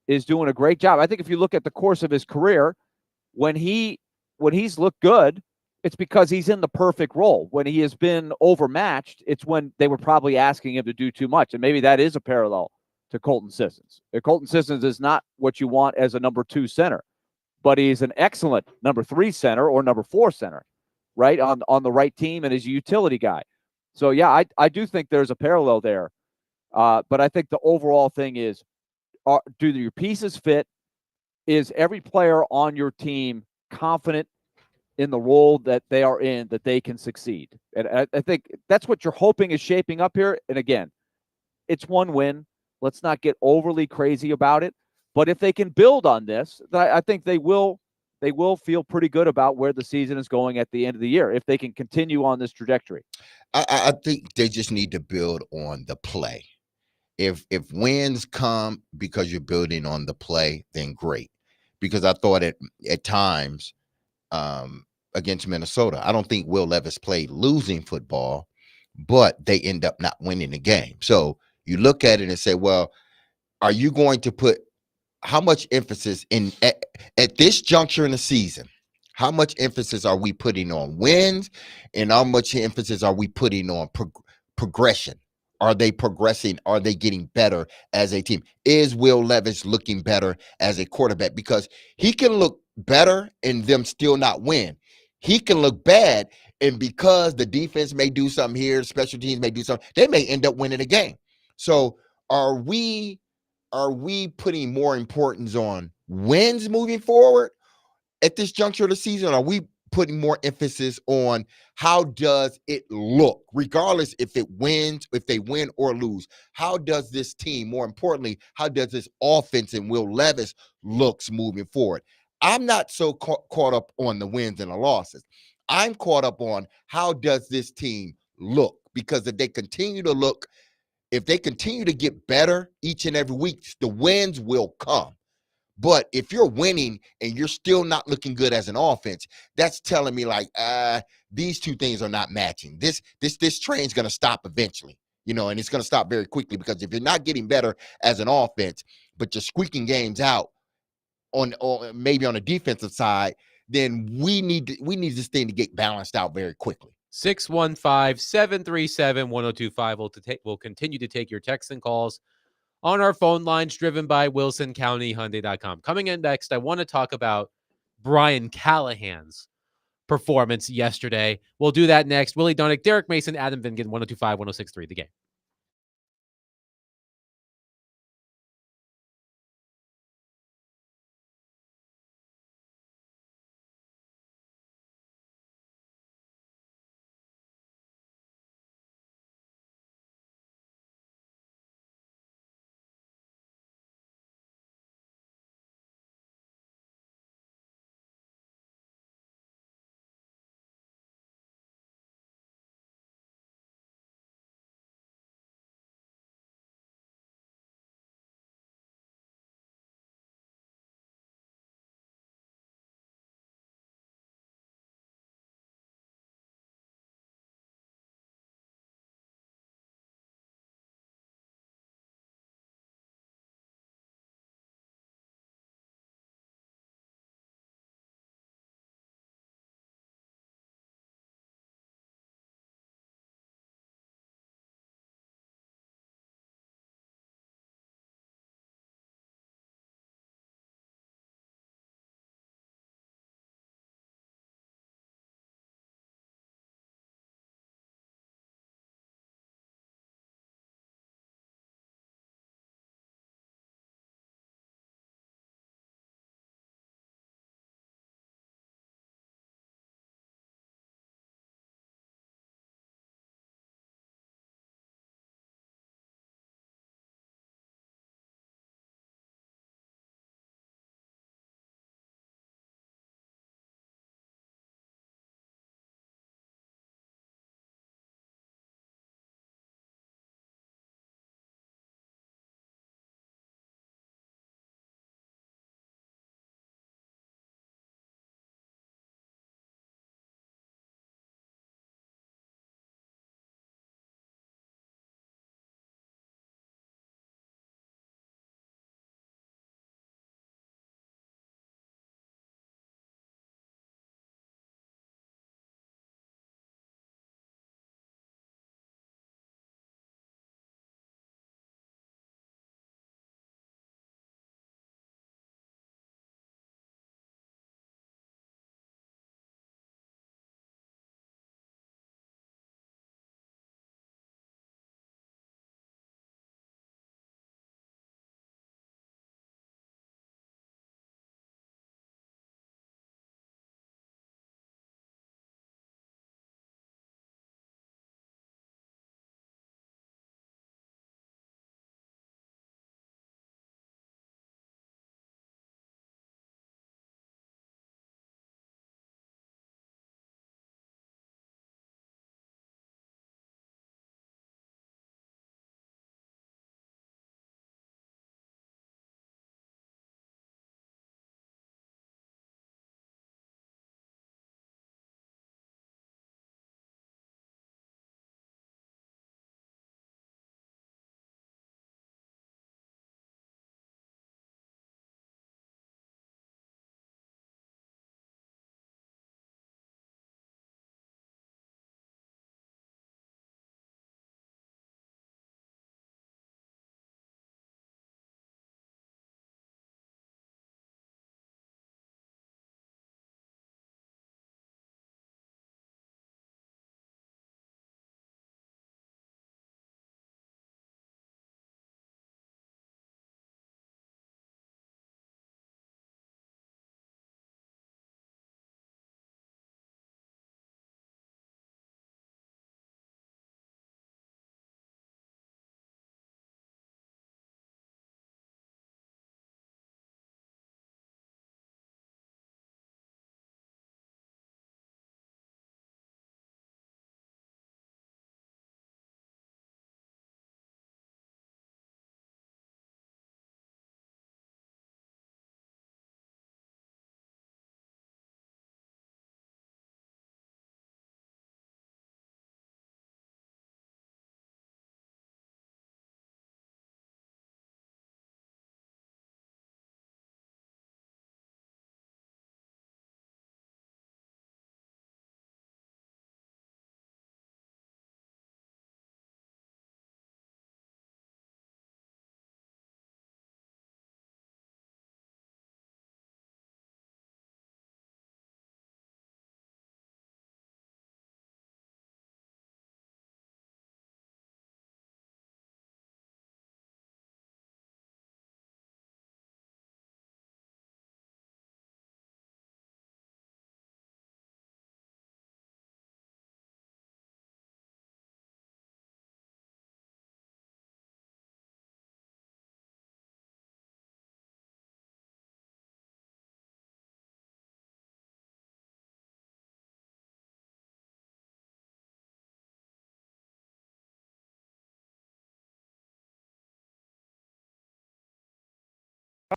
is doing a great job. I think if you look at the course of his career, when he's looked good, it's because he's in the perfect role. When he has been overmatched, it's when they were probably asking him to do too much. And maybe that is a parallel to Colton Sissons. Colton Sissons is not what you want as a number 2 center, but he's an excellent number 3 center or number 4 center, right, on the right team, and is a utility guy. So, yeah, I do think there's a parallel there. But I think the overall thing is, do your pieces fit? Is every player on your team confident in the role that they are in, that they can succeed? And I think that's what you're hoping is shaping up here. And again, it's one win. Let's not get overly crazy about it. But if they can build on this, I think they will feel pretty good about where the season is going at the end of the year if they can continue on this trajectory. I think they just need to build on the play. If wins come because you're building on the play, then great. Because I thought at times against Minnesota, I don't think Will Levis played losing football, but they end up not winning the game. So you look at it and say, well, are you going to put how much emphasis in at this juncture in the season? How much emphasis are we putting on wins, and how much emphasis are we putting on progression? Are they progressing? Are they getting better as a team? Is Will Levis looking better as a quarterback? Because he can look better and them still not win. He can look bad, and because the defense may do something here, special teams may do something, they may end up winning a game. So are we putting more importance on wins moving forward at this juncture of the season? Are we putting more emphasis on how does it look, regardless if it wins, if they win or lose? How does this team, more importantly, how does this offense and Will Levis looks moving forward? I'm not so caught up on the wins and the losses. I'm caught up on how does this team look? Because if they continue to look, if they continue to get better each and every week, the wins will come. But if you're winning and you're still not looking good as an offense, that's telling me like, these two things are not matching. This train's going to stop eventually, and it's going to stop very quickly, because if you're not getting better as an offense, but you're squeaking games out or maybe on the defensive side, then we need this thing to get balanced out very quickly. 615-737-1025. We'll continue to take your texts and calls on our phone lines, driven by WilsonCountyHyundai.com. Coming in next, I want to talk about Brian Callahan's performance yesterday. We'll do that next. Willie Donick, Derek Mason, Adam Vingan, 102.5, 106.3 The Game.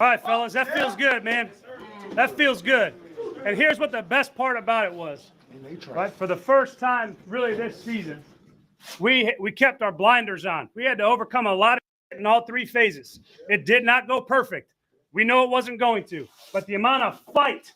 All right, fellas, that feels good, man. That feels good. And here's what the best part about it was. Right, for the first time really this season, we kept our blinders on. We had to overcome a lot of shit in all three phases. It did not go perfect. We know it wasn't going to, but the amount of fight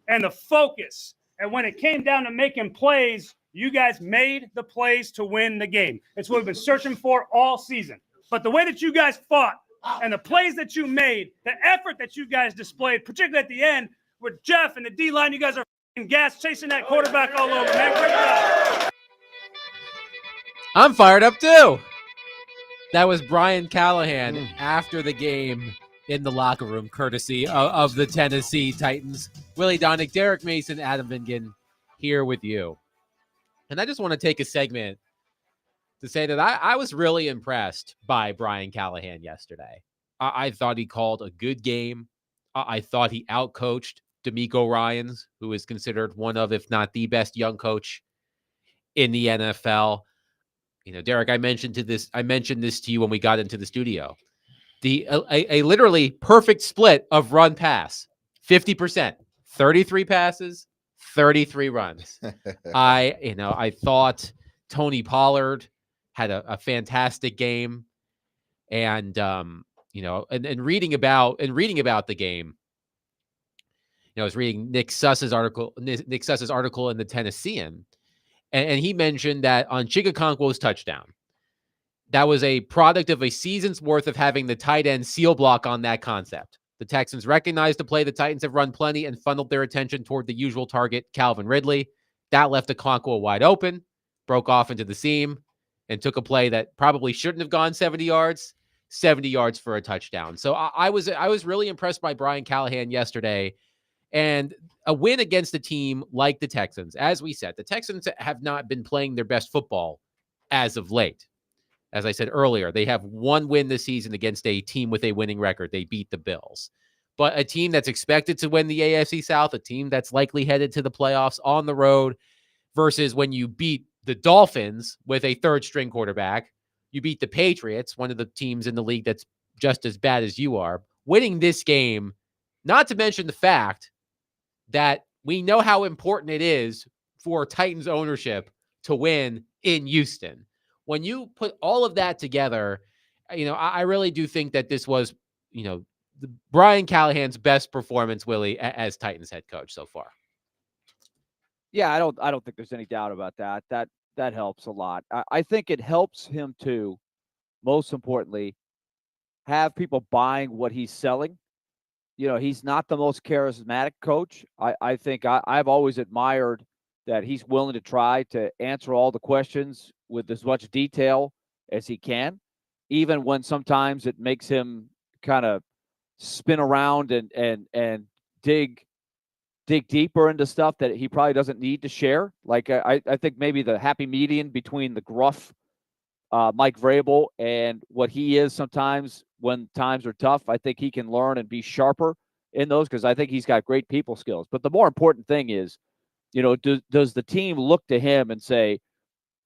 and the focus, and when it came down to making plays, you guys made the plays to win the game. It's what we've been searching for all season. But the way that you guys fought and the plays that you made, the effort that you guys displayed, particularly at the end with Jeff and the D-line, you guys are gas chasing that quarterback all over, man. Great job. I'm fired up too. That was Brian Callahan after the game in the locker room, courtesy of the Tennessee Titans. Willie Donick, Derek Mason, Adam Vingan here with you. And I just want to take a segment to say that I was really impressed by Brian Callahan yesterday. I thought he called a good game. I thought he outcoached DeMeco Ryans, who is considered one of, if not the best young coach in the NFL. You know, Derek, I mentioned this to you when we got into the studio. A literally perfect split of run pass, 50%, 33 passes, 33 runs. I thought Tony Pollard had a fantastic game, and reading about the game. I was reading Nick Suss's article in the Tennessean, and he mentioned that on Chigakonkwo's touchdown, that was a product of a season's worth of having the tight end seal block on that concept. The Texans recognized the play. The Titans have run plenty and funneled their attention toward the usual target, Calvin Ridley. That left Okonkwo wide open, broke off into the seam, and took a play that probably shouldn't have gone 70 yards for a touchdown. So I was really impressed by Brian Callahan yesterday. And a win against a team like the Texans, as we said, the Texans have not been playing their best football as of late. As I said earlier, they have one win this season against a team with a winning record. They beat the Bills. But a team that's expected to win the AFC South, a team that's likely headed to the playoffs on the road, versus when you beat the Dolphins with a third-string quarterback, you beat the Patriots, one of the teams in the league that's just as bad as you are. Winning this game, not to mention the fact that we know how important it is for Titans ownership to win in Houston. When you put all of that together, I really do think that this was, Brian Callahan's best performance, Willie, as Titans head coach so far. Yeah, I don't think there's any doubt about that. That helps a lot. I think it helps him to, most importantly, have people buying what he's selling. He's not the most charismatic coach. I think I've always admired that he's willing to try to answer all the questions with as much detail as he can, even when sometimes it makes him kind of spin around and dig deeper into stuff that he probably doesn't need to share. Like I think maybe the happy median between the gruff Mike Vrabel and what he is sometimes when times are tough, I think he can learn and be sharper in those, because I think he's got great people skills. But the more important thing is, does the team look to him and say,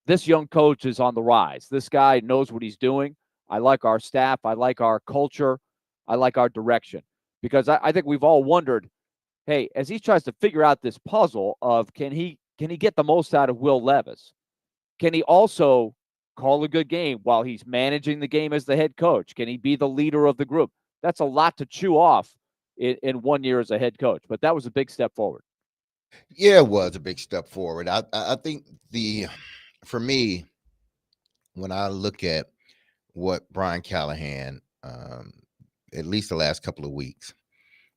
this young coach is on the rise. This guy knows what he's doing. I like our staff. I like our culture. I like our direction. Because I think we've all wondered, hey, as he tries to figure out this puzzle of can he get the most out of Will Levis? Can he also call a good game while he's managing the game as the head coach? Can he be the leader of the group? That's a lot to chew off in 1 year as a head coach, but that was a big step forward. Yeah, it was a big step forward. I think for me, when I look at what Brian Callahan, at least the last couple of weeks,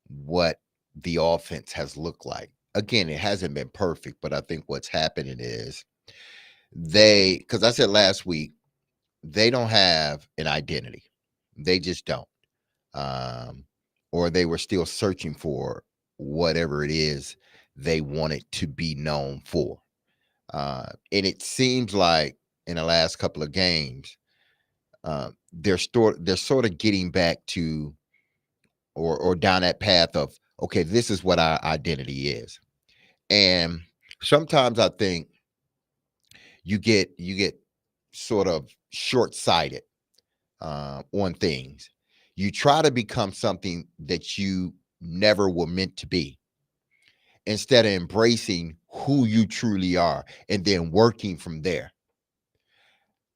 what the offense has looked like. Again, it hasn't been perfect, but I think what's happening is because I said last week, they don't have an identity. They just don't. Or they were still searching for whatever it is they wanted to be known for. And it seems like in the last couple of games, they're sort of getting back to or down that path of, okay, this is what our identity is. And sometimes I think you get sort of short-sighted on things. You try to become something that you never were meant to be, instead of embracing who you truly are and then working from there.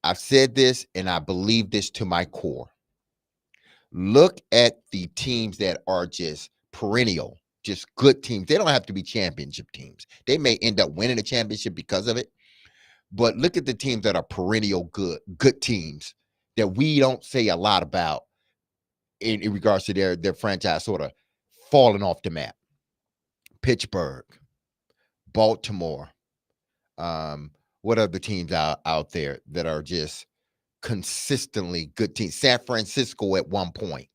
I've said this and I believe this to my core. Look at the teams that are just perennial, just good teams. They don't have to be championship teams. They may end up winning a championship because of it. But look at the teams that are perennial good teams that we don't say a lot about in regards to their franchise sort of falling off the map. Pittsburgh, Baltimore, what other teams out there that are just consistently good teams? San Francisco at one point.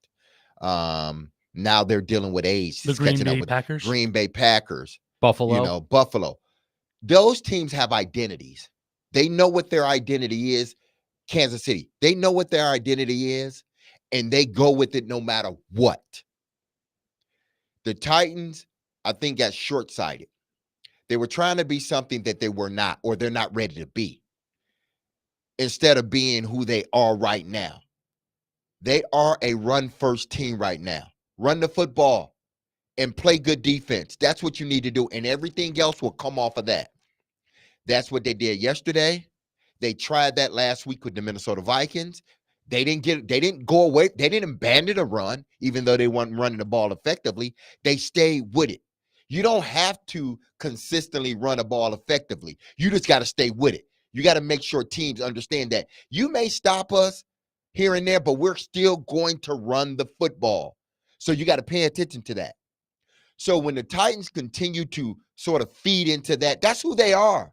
Now they're dealing with age. The Green Bay Packers. Green Bay Packers. Buffalo. Buffalo. Those teams have identities. They know what their identity is. Kansas City. They know what their identity is, and they go with it no matter what. The Titans, I think, got short-sighted. They were trying to be something that they were not, or they're not ready to be, instead of being who they are right now. They are a run-first team right now. Run the football and play good defense. That's what you need to do, and everything else will come off of that. That's what they did yesterday. They tried that last week with the Minnesota Vikings. They didn't go away. They didn't abandon a run, even though they weren't running the ball effectively. They stayed with it. You don't have to consistently run a ball effectively. You just got to stay with it. You got to make sure teams understand that you may stop us here and there, but we're still going to run the football. So you got to pay attention to that. So when the Titans continue to sort of feed into that, that's who they are.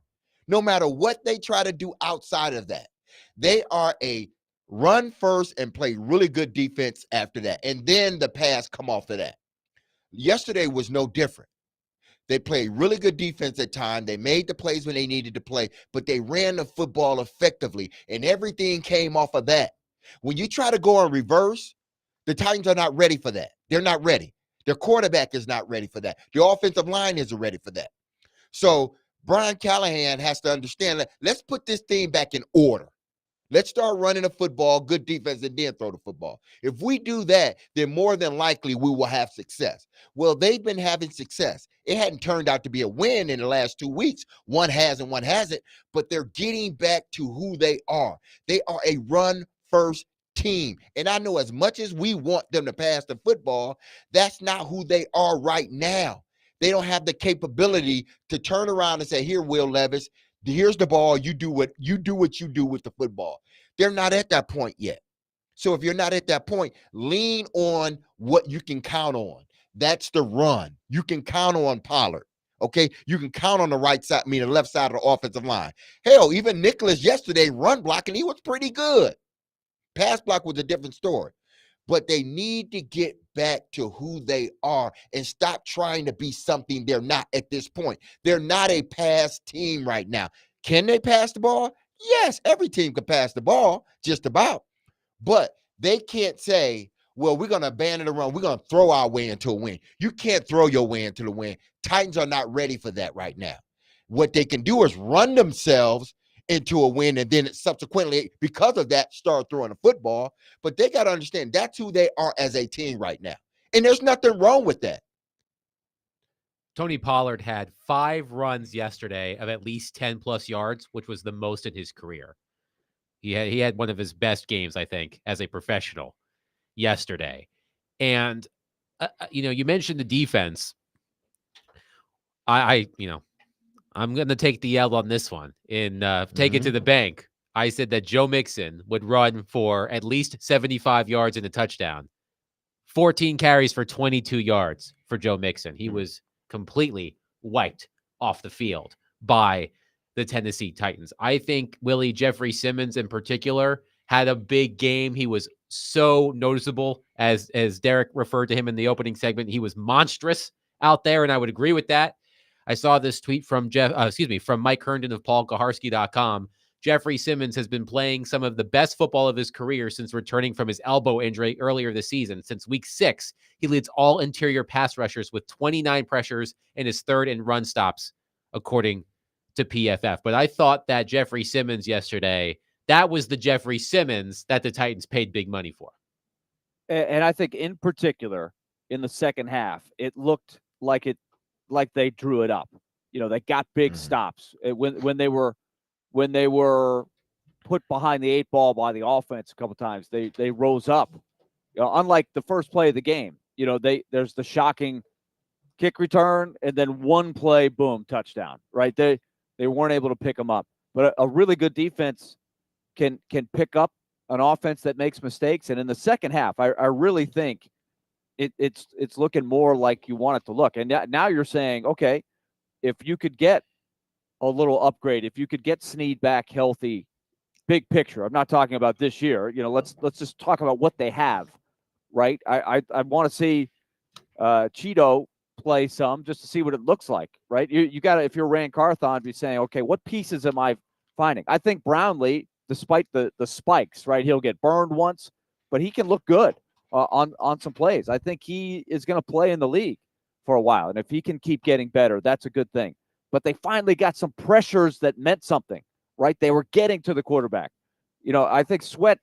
No matter what they try to do outside of that, they are a run first and play really good defense after that. And then the pass come off of that. Yesterday was no different. They played really good defense at times. They made the plays when they needed to play, but they ran the football effectively, and everything came off of that. When you try to go in reverse, the Titans are not ready for that. They're not ready. Their quarterback is not ready for that. The offensive line isn't ready for that. So Brian Callahan has to understand that let's put this thing back in order. Let's start running the football, good defense, and then throw the football. If we do that, then more than likely we will have success. Well, they've been having success. It hadn't turned out to be a win in the last 2 weeks. One has and one hasn't, but they're getting back to who they are. They are a run-first team. And I know as much as we want them to pass the football, that's not who they are right now. They don't have the capability to turn around and say, here, Will Levis, here's the ball. You do what you do with the football. They're not at that point yet. So if you're not at that point, lean on what you can count on. That's the run. You can count on Pollard. Okay. You can count on the right side, the left side of the offensive line. Hell, even Nicholas yesterday run blocking, he was pretty good. Pass block was a different story. But they need to get back to who they are and stop trying to be something they're not at this point. They're not a pass team right now. Can they pass the ball? Yes, every team can pass the ball, just about. But they can't say, well, we're going to abandon the run. We're going to throw our way into a win. You can't throw your way into the win. Titans are not ready for that right now. What they can do is run themselves into a win, and then subsequently, because of that, start throwing the football. But they got to understand that's who they are as a team right now. And there's nothing wrong with that. Tony Pollard had 5 runs yesterday of at least 10+ yards, which was the most in his career. He had one of his best games, I think, as a professional yesterday. And you mentioned the defense. I'm going to take the L on this one and take it to the bank. I said that Joe Mixon would run for at least 75 yards and a touchdown. 14 carries for 22 yards for Joe Mixon. He was completely wiped off the field by the Tennessee Titans. I think Jeffrey Simmons in particular had a big game. He was so noticeable, as Derek referred to him in the opening segment. He was monstrous out there, and I would agree with that. I saw this tweet from from Mike Herndon of PaulKaharski.com. Jeffrey Simmons has been playing some of the best football of his career since returning from his elbow injury earlier this season. Since week 6, he leads all interior pass rushers with 29 pressures and is third in run stops, according to PFF. But I thought that Jeffrey Simmons yesterday, that was the Jeffrey Simmons that the Titans paid big money for. And I think in particular in the second half, it looked like they drew it up. They got big stops when they were put behind the 8 ball by the offense a couple times. They rose up. Unlike the first play of the game, there's the shocking kick return and then one play, boom, touchdown. Right? They weren't able to pick them up, but a really good defense can pick up an offense that makes mistakes. And in the second half, I really think it's looking more like you want it to look. And now you're saying, okay, if you could get a little upgrade, if you could get Snead back healthy, big picture. I'm not talking about this year. Let's just talk about what they have, right? I want to see Cheeto play some just to see what it looks like, right? You got to, if you're Rand Carthon, be saying, okay, what pieces am I finding? I think Brownlee, despite the spikes, right? He'll get burned once, but he can look good on some plays. I think he is going to play in the league for a while, and if he can keep getting better, that's a good thing. But they finally got some pressures that meant something, right? They were getting to the quarterback. I think Sweat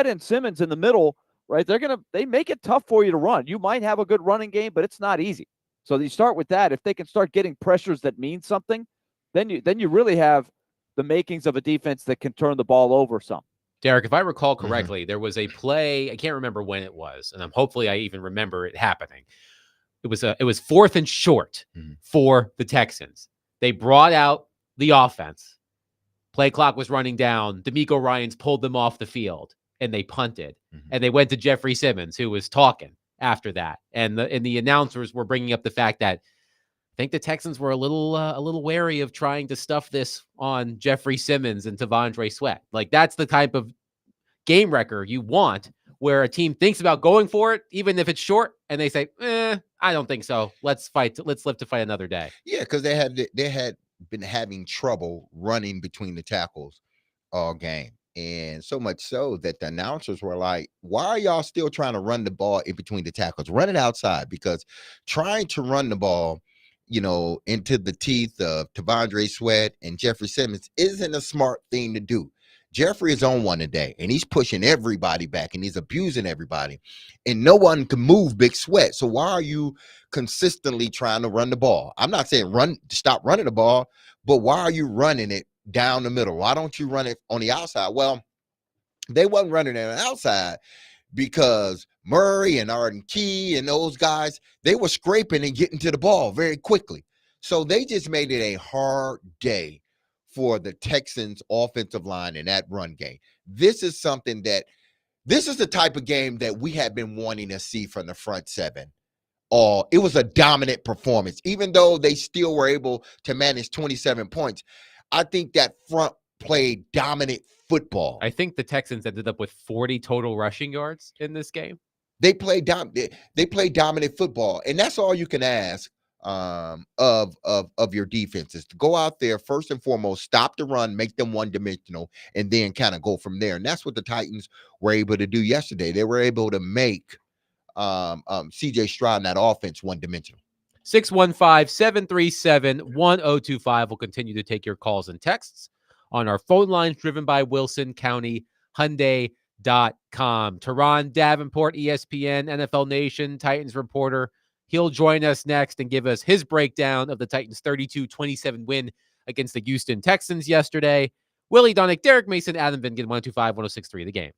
and Simmons in the middle, right? They make it tough for you to run. You might have a good running game, but it's not easy. So you start with that. If they can start getting pressures that mean something, then you really have the makings of a defense that can turn the ball over some. Derek, if I recall correctly, there was a play, I can't remember when it was, and hopefully I even remember it happening. It was 4th and short for the Texans. They brought out the offense. Play clock was running down. D'Amico Ryans pulled them off the field, and they punted. And they went to Jeffrey Simmons, who was talking after that. And the announcers were bringing up the fact that I think the Texans were a little wary of trying to stuff this on Jeffrey Simmons and T'Vondre Sweat. Like, that's the type of game wrecker you want, where a team thinks about going for it, even if it's short, and they say, I don't think so. Let's fight. Let's live to fight another day. Yeah, because they had been having trouble running between the tackles all game. And so much so that the announcers were like, why are y'all still trying to run the ball in between the tackles? Run it outside, because trying to run the ball, into the teeth of T'Vondre Sweat and Jeffrey Simmons isn't a smart thing to do. Jeffrey is on one today, and he's pushing everybody back, and he's abusing everybody, and no one can move Big Sweat. So why are you consistently trying to run the ball? I'm not saying stop running the ball, but why are you running it down the middle? Why don't you run it on the outside? Well, they wasn't running it on the outside because Murray and Arden Key and those guys, they were scraping and getting to the ball very quickly. So they just made it a hard day for the Texans offensive line in that run game. This is the type of game that we have been wanting to see from the front seven. It was a dominant performance, even though they still were able to manage 27 points. I think that front played dominant football. I think the Texans ended up with 40 total rushing yards in this game. They played dominant football, and that's all you can ask of your defenses, to go out there first and foremost, stop the run, make them one-dimensional, and then kind of go from there. And that's what the Titans were able to do yesterday. They were able to make CJ Stroud and that offense one-dimensional. 615-737-1025. We'll continue to take your calls and texts on our phone lines driven by Wilson County Hyundai.com. Teron Davenport, ESPN, NFL Nation, Titans reporter. He'll join us next and give us his breakdown of the Titans' 32-27 win against the Houston Texans yesterday. Willie Donick, Derek Mason, Adam Vingan, 125-1063 The Game.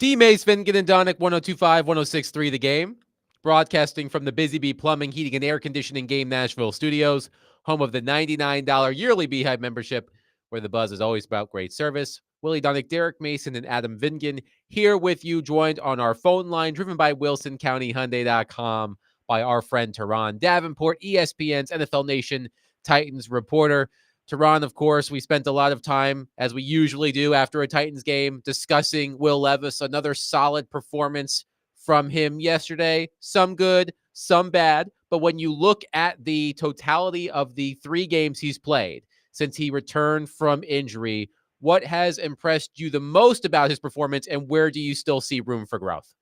D. Mace, Finnegan, and Donick, 102.5, 106.3 The Game. Broadcasting from the Busy Bee Plumbing, Heating, and Air Conditioning Game Nashville studios, home of the $99 yearly Beehive membership, where the buzz is always about great service. Willie Donick, Derek Mason, and Adam Vingan here with you, joined on our phone line, driven by WilsonCountyHyundai.com, by our friend Teron Davenport, ESPN's NFL Nation Titans reporter. Teron, of course, we spent a lot of time, as we usually do after a Titans game, discussing Will Levis. Another solid performance from him yesterday. Some good, some bad. But when you look at the totality of the 3 games he's played since he returned from injury, what has impressed you the most about his performance, and where do you still see room for growth?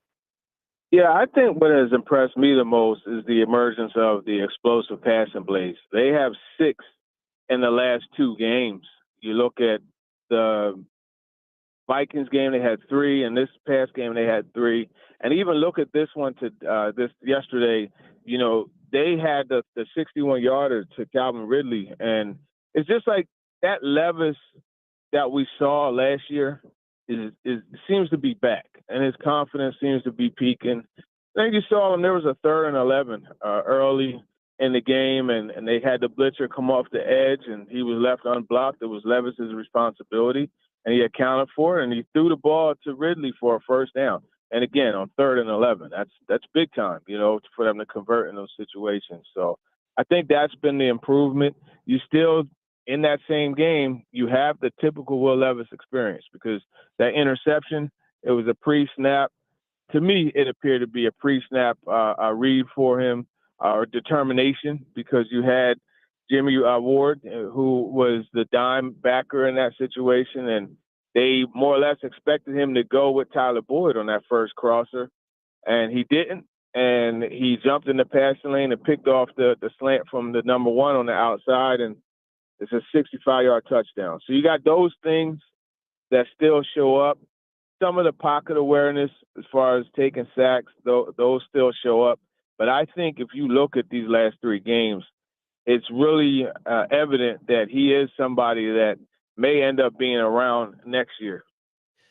Yeah, I think what has impressed me the most is the emergence of the explosive passing plays. They have 6 in the last 2 games. You look at the Vikings game, they had 3, and this past game they had 3. And even look at this one this yesterday, you know, they had the 61-yarder to Calvin Ridley. And it's just like that Levis that we saw last year is seems to be back, and his confidence seems to be peaking. I think you saw him, there was a 3rd and 11 early in the game, and they had the blitzer come off the edge, and he was left unblocked. It was Levis's responsibility, and he accounted for it, and he threw the ball to Ridley for a first down. And again, on 3rd and 11, that's big time, you know, for them to convert in those situations. So I think that's been the improvement. You still, in that same game, you have the typical Will Levis experience, because that interception, it was a pre-snap. To me, it appeared to be a pre-snap read for him, or determination, because you had Jimmy Ward, who was the dime backer in that situation, and they more or less expected him to go with Tyler Boyd on that first crosser, and he didn't. And he jumped in the passing lane and picked off the slant from the number 1 on the outside, and it's a 65-yard touchdown. So you got those things that still show up. Some of the pocket awareness as far as taking sacks, those still show up. But I think if you look at these last 3 games, it's really evident that he is somebody that may end up being around next year.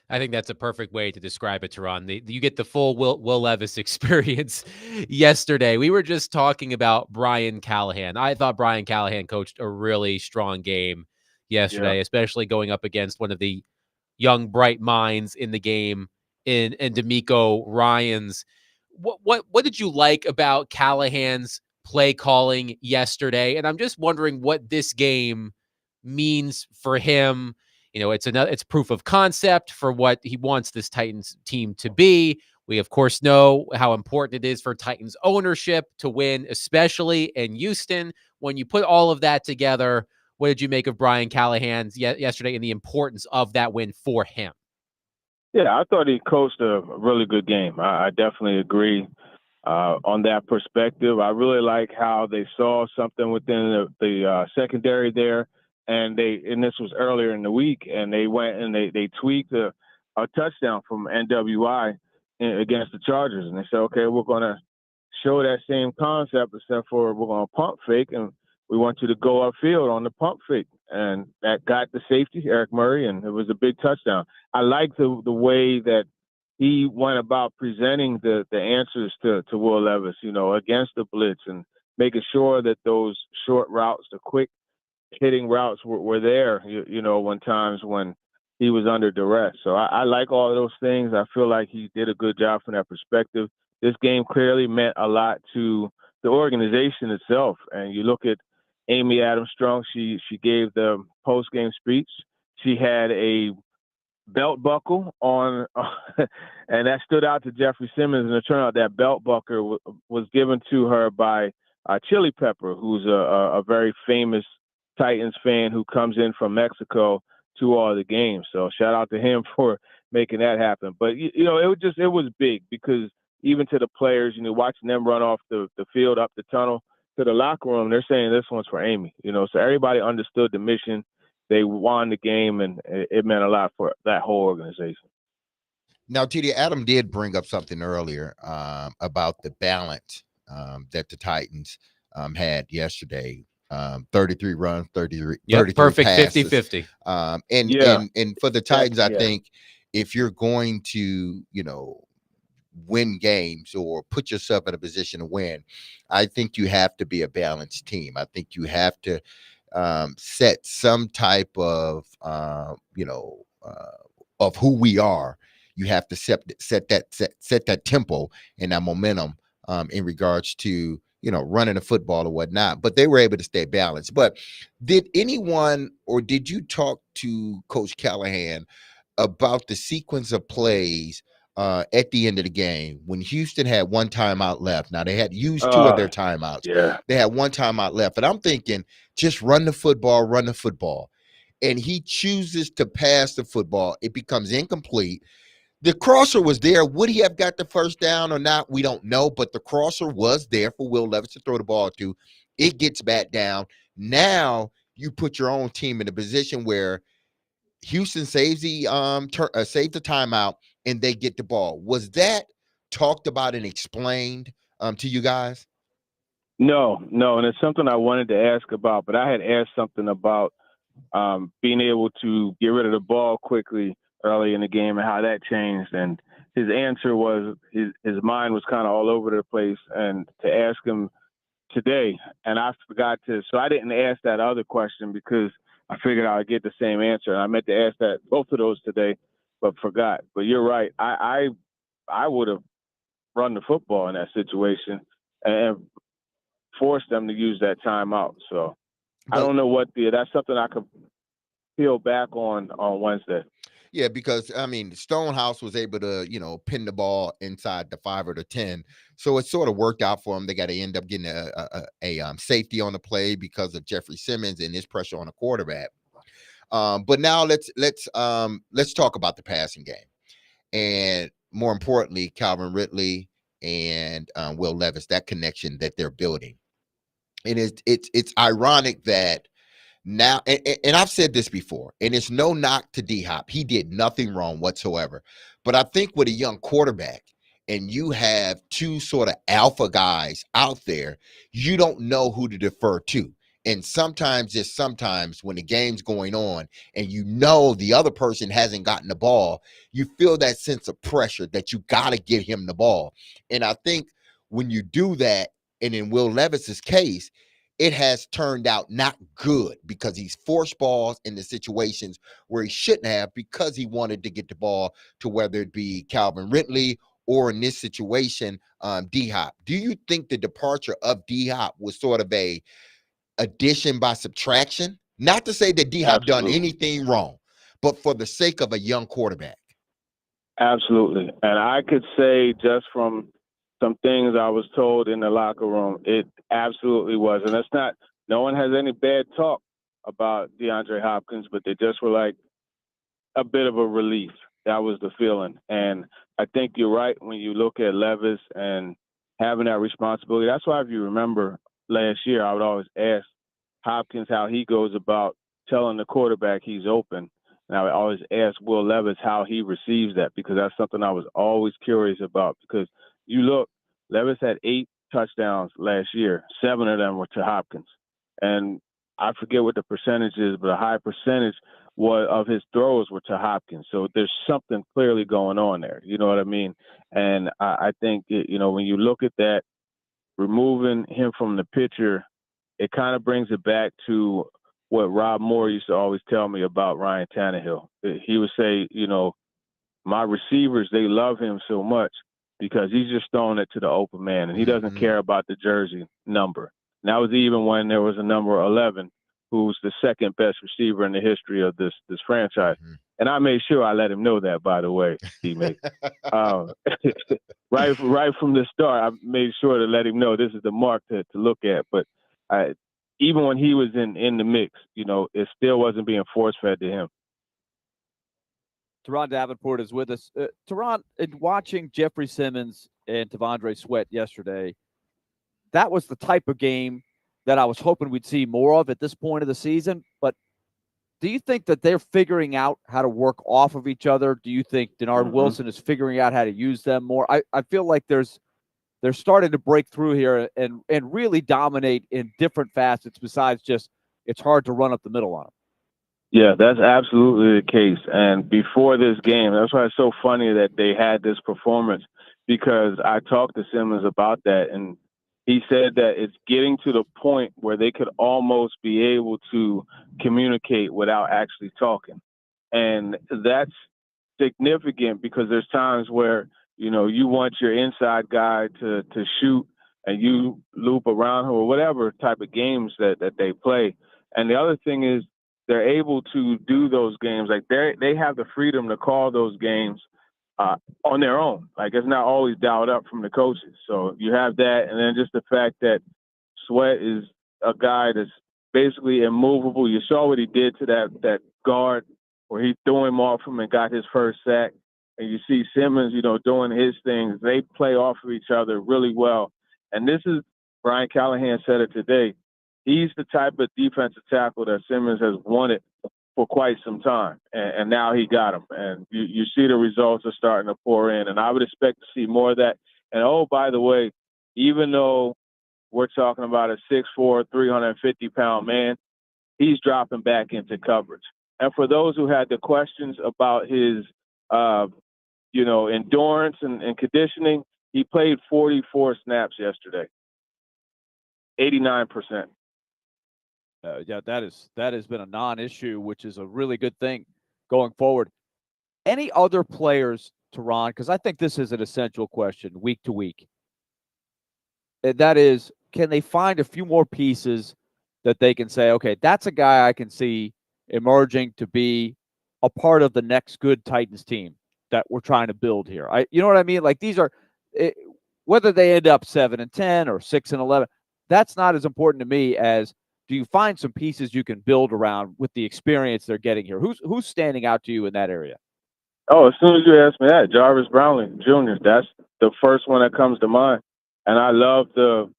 I think that's a perfect way to describe it, Teron. You get the full Will Levis experience yesterday. We were just talking about Brian Callahan. I thought Brian Callahan coached a really strong game yesterday, especially going up against one of the young, bright minds in the game in D'Amico Ryans. What did you like about Callahan's play calling yesterday? And I'm just wondering what this game means for him. You know, it's proof of concept for what he wants this Titans team to be. We, of course, know how important it is for Titans ownership to win, especially in Houston. When you put all of that together, what did you make of Brian Callahan's yesterday and the importance of that win for him? Yeah, I thought he coached a really good game. I definitely agree on that perspective. I really like how they saw something within the secondary there. And this was earlier in the week, and they went and they tweaked a touchdown from NWI against the Chargers. And they said, okay, we're going to show that same concept, except for we're going to pump fake, and we want you to go upfield on the pump fake. And that got the safety, Eric Murray, and it was a big touchdown. I like the way that he went about presenting the answers to Will Levis, you know, against the blitz, and making sure that those short routes, the quick hitting routes were there, you know, when times when he was under duress. So I like all of those things. I feel like he did a good job from that perspective. This game clearly meant a lot to the organization itself. And you look at Amy Adams Strong, she gave the post-game speech. She had a belt buckle on, and that stood out to Jeffrey Simmons. And it turned out that belt buckle was given to her by Chili Pepper, who's a very famous Titans fan who comes in from Mexico to all the games. So shout out to him for making that happen. But, you know, it was big, because even to the players, you know, watching them run off the field, up the tunnel to the locker room, they're saying this one's for Amy, you know, so everybody understood the mission. They won the game, and it meant a lot for that whole organization. Now, TD, Adam did bring up something earlier about the balance that the Titans had yesterday. 33 runs, 33 perfect passes. 50-50. And for the Titans, I think if you're going to, win games or put yourself in a position to win, I think you have to be a balanced team. I think you have to set some type of, of who we are. You have to set that tempo and that momentum in regards to, running the football or whatnot. But they were able to stay balanced. But did anyone, or did you talk to Coach Callahan about the sequence of plays at the end of the game when Houston had one timeout left? Now they had used 2 of their timeouts. Yeah. They had one timeout left, and I'm thinking, just run the football. And he chooses to pass the football. It becomes incomplete. The crosser was there. Would he have got the first down or not? We don't know, but the crosser was there for Will Levis to throw the ball to. It gets back down. Now you put your own team in a position where Houston saves the timeout and they get the ball. Was that talked about and explained to you guys? No, and it's something I wanted to ask about, but I had asked something about being able to get rid of the ball quickly early in the game and how that changed. And his answer was his mind was kind of all over the place. And to ask him today, and I forgot to, so I didn't ask that other question because I figured I'd get the same answer. And I meant to ask that both of those today, but forgot. But you're right. I would have run the football in that situation and forced them to use that timeout. So I don't know that's something I could peel back on Wednesday. Yeah, because Stonehouse was able to, pin the ball inside the 5 or the 10, so it sort of worked out for him. They got to end up getting a safety on the play because of Jeffrey Simmons and his pressure on the quarterback. But now let's talk about the passing game, and more importantly, Calvin Ridley and Will Levis, that connection that they're building. And it's ironic that now, and I've said this before, and it's no knock to D-Hop. He did nothing wrong whatsoever. But I think with a young quarterback and you have 2 sort of alpha guys out there, you don't know who to defer to. And sometimes when the game's going on and the other person hasn't gotten the ball, you feel that sense of pressure that you got to get him the ball. And I think when you do that, and in Will Levis's case, it has turned out not good because he's forced balls in the situations where he shouldn't have because he wanted to get the ball to whether it be Calvin Ridley or in this situation, D-Hop. Do you think the departure of D-Hop was sort of a addition by subtraction? Not to say that D-Hop done anything wrong, but for the sake of a young quarterback. Absolutely. And I could say just from some things I was told in the locker room, it absolutely was. And that's not, no one has any bad talk about DeAndre Hopkins, but they just were like a bit of a relief. That was the feeling. And I think you're right when you look at Levis and having that responsibility. That's why, if you remember last year, I would always ask Hopkins how he goes about telling the quarterback he's open. And I would always ask Will Levis how he receives that, because that's something I was always curious about. Because you look, Levis had 8 touchdowns last year. 7 of them were to Hopkins. And I forget what the percentage is, but a high percentage of his throws were to Hopkins. So there's something clearly going on there. You know what I mean? And I think, when you look at that, removing him from the picture, it kind of brings it back to what Rob Moore used to always tell me about Ryan Tannehill. He would say, my receivers, they love him so much because he's just throwing it to the open man, and he doesn't care about the jersey number. And that was even when there was a number 11, who's the second best receiver in the history of this franchise. And I made sure I let him know that, by the way, teammate. right from the start, I made sure to let him know this is the mark to look at. But even when he was in the mix, it still wasn't being force-fed to him. Teron Davenport is with us. Teron, in watching Jeffrey Simmons and T'Vondre Sweat yesterday, that was the type of game that I was hoping we'd see more of at this point of the season. But do you think that they're figuring out how to work off of each other? Do you think Denard Wilson is figuring out how to use them more? I feel like they're starting to break through here and really dominate in different facets besides just it's hard to run up the middle on them. Yeah, that's absolutely the case. And before this game, that's why it's so funny that they had this performance, because I talked to Simmons about that, and he said that it's getting to the point where they could almost be able to communicate without actually talking. And that's significant because there's times where, you want your inside guy to shoot and you loop around him or whatever type of games that they play. And the other thing is, they're able to do those games. Like they have the freedom to call those games on their own. Like it's not always dialed up from the coaches. So you have that, and then just the fact that Sweat is a guy that's basically immovable. You saw what he did to that guard where he threw him off him and got his first sack. And you see Simmons, doing his things. They play off of each other really well. And this is, Brian Callahan said it today, he's the type of defensive tackle that Simmons has wanted for quite some time, and now he got him. And you see the results are starting to pour in, and I would expect to see more of that. And, oh, by the way, even though we're talking about a 6'4", 350-pound man, he's dropping back into coverage. And for those who had the questions about his, endurance and conditioning, he played 44 snaps yesterday, 89%. Yeah, that has been a non-issue, which is a really good thing going forward. Any other players, Teron? Because I think this is an essential question week to week. And that is, can they find a few more pieces that they can say, okay, that's a guy I can see emerging to be a part of the next good Titans team that we're trying to build here. You know what I mean? Like these are, whether they end up 7-10 or 6-11, that's not as important to me as, do you find some pieces you can build around with the experience they're getting here? Who's standing out to you in that area? Oh, as soon as you ask me that, Jarvis Brownlee Jr., that's the first one that comes to mind. And I love the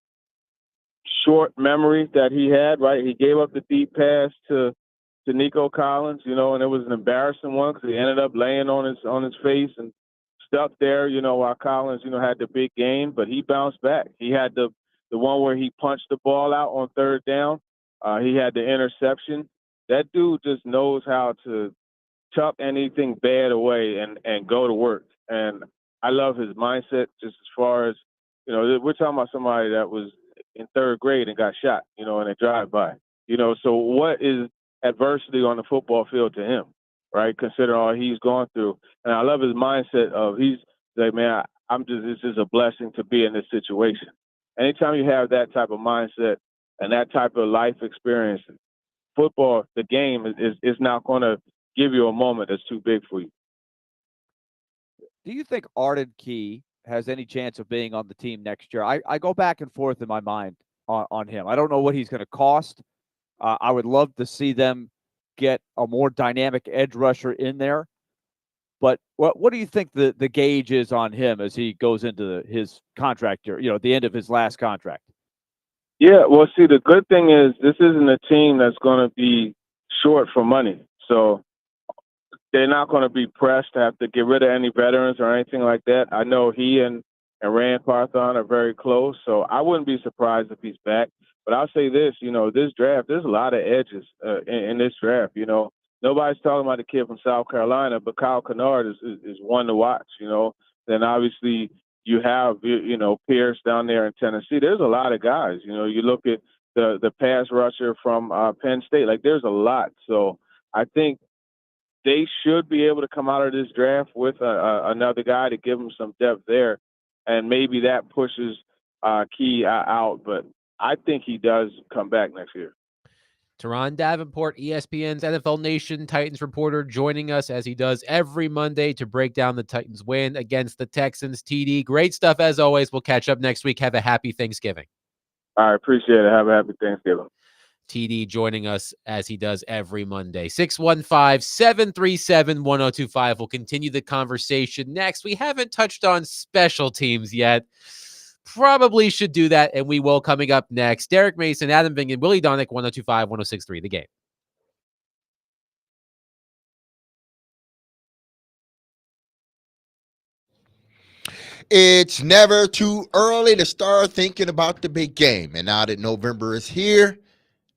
short memory that he had, right? He gave up the deep pass to Nico Collins, and it was an embarrassing one because he ended up laying on his face and stuck there, while Collins, had the big gain, but he bounced back. He had the one where he punched the ball out on third down. He had the interception. That dude just knows how to tuck anything bad away and go to work. And I love his mindset just as far as, we're talking about somebody that was in third grade and got shot, in a drive-by. So what is adversity on the football field to him, right? Consider all he's gone through. And I love his mindset of he's like, man, this is a blessing to be in this situation. Anytime you have that type of mindset and that type of life experience, football, the game is not going to give you a moment that's too big for you. Do you think Arden Key has any chance of being on the team next year? I go back and forth in my mind on him. I don't know what he's going to cost. I would love to see them get a more dynamic edge rusher in there. But what do you think the gauge is on him as he goes into his contract year, the end of his last contract? Yeah, well, see, the good thing is this isn't a team that's going to be short for money. So they're not going to be pressed to have to get rid of any veterans or anything like that. I know he and Rand Carthon are very close, so I wouldn't be surprised if he's back. But I'll say this, this draft, there's a lot of edges in this draft. Nobody's talking about the kid from South Carolina, but Kyle Kennard is one to watch. Then obviously you have Pierce down there in Tennessee. There's a lot of guys. You look at the pass rusher from Penn State. Like there's a lot. So I think they should be able to come out of this draft with another guy to give them some depth there, and maybe that pushes Key out. But I think he does come back next year. Teron Davenport, ESPN's NFL Nation Titans reporter, joining us as he does every Monday to break down the Titans' win against the Texans. TD, great stuff as always. We'll catch up next week. Have a happy Thanksgiving. I appreciate it. Have a happy Thanksgiving. TD joining us as he does every Monday. 615-737-1025. We'll continue the conversation next. We haven't touched on special teams yet. Probably should do that, and we will coming up next. Derek Mason, Adam Vingan, Willie Donick, 102.5, 106.3, The Game. It's never too early to start thinking about the big game. And now that November is here,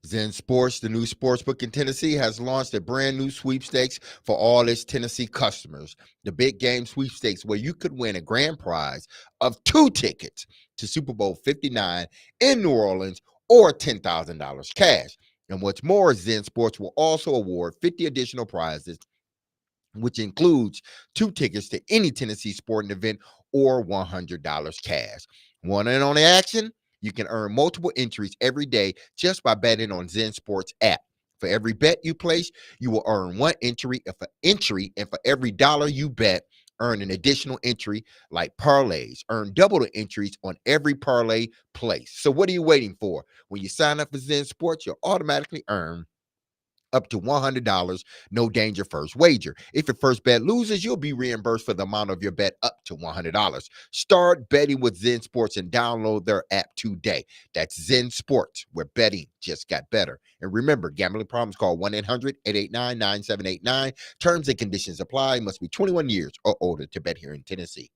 Zen Sports, the new sportsbook in Tennessee, has launched a brand new sweepstakes for all its Tennessee customers. The Big Game Sweepstakes, where you could win a grand prize of 2 tickets to Super Bowl 59 in New Orleans or $10,000 cash. And what's more, Zen Sports will also award 50 additional prizes, which includes 2 tickets to any Tennessee sporting event or $100 cash. Want in on the action? You can earn multiple entries every day just by betting on Zen Sports app. For every bet you place, you will earn 1 entry. And for every dollar you bet, earn an additional entry like parlays. Earn double the entries on every parlay placed. So what are you waiting for? When you sign up for Zen Sports, you'll automatically earn up to $100, no danger first wager. If your first bet loses, you'll be reimbursed for the amount of your bet up to $100. Start betting with Zen Sports and download their app today. That's Zen Sports, where betting just got better. And remember, gambling problems, call 1-800-889-9789. Terms and conditions apply. Must be 21 years or older to bet here in Tennessee.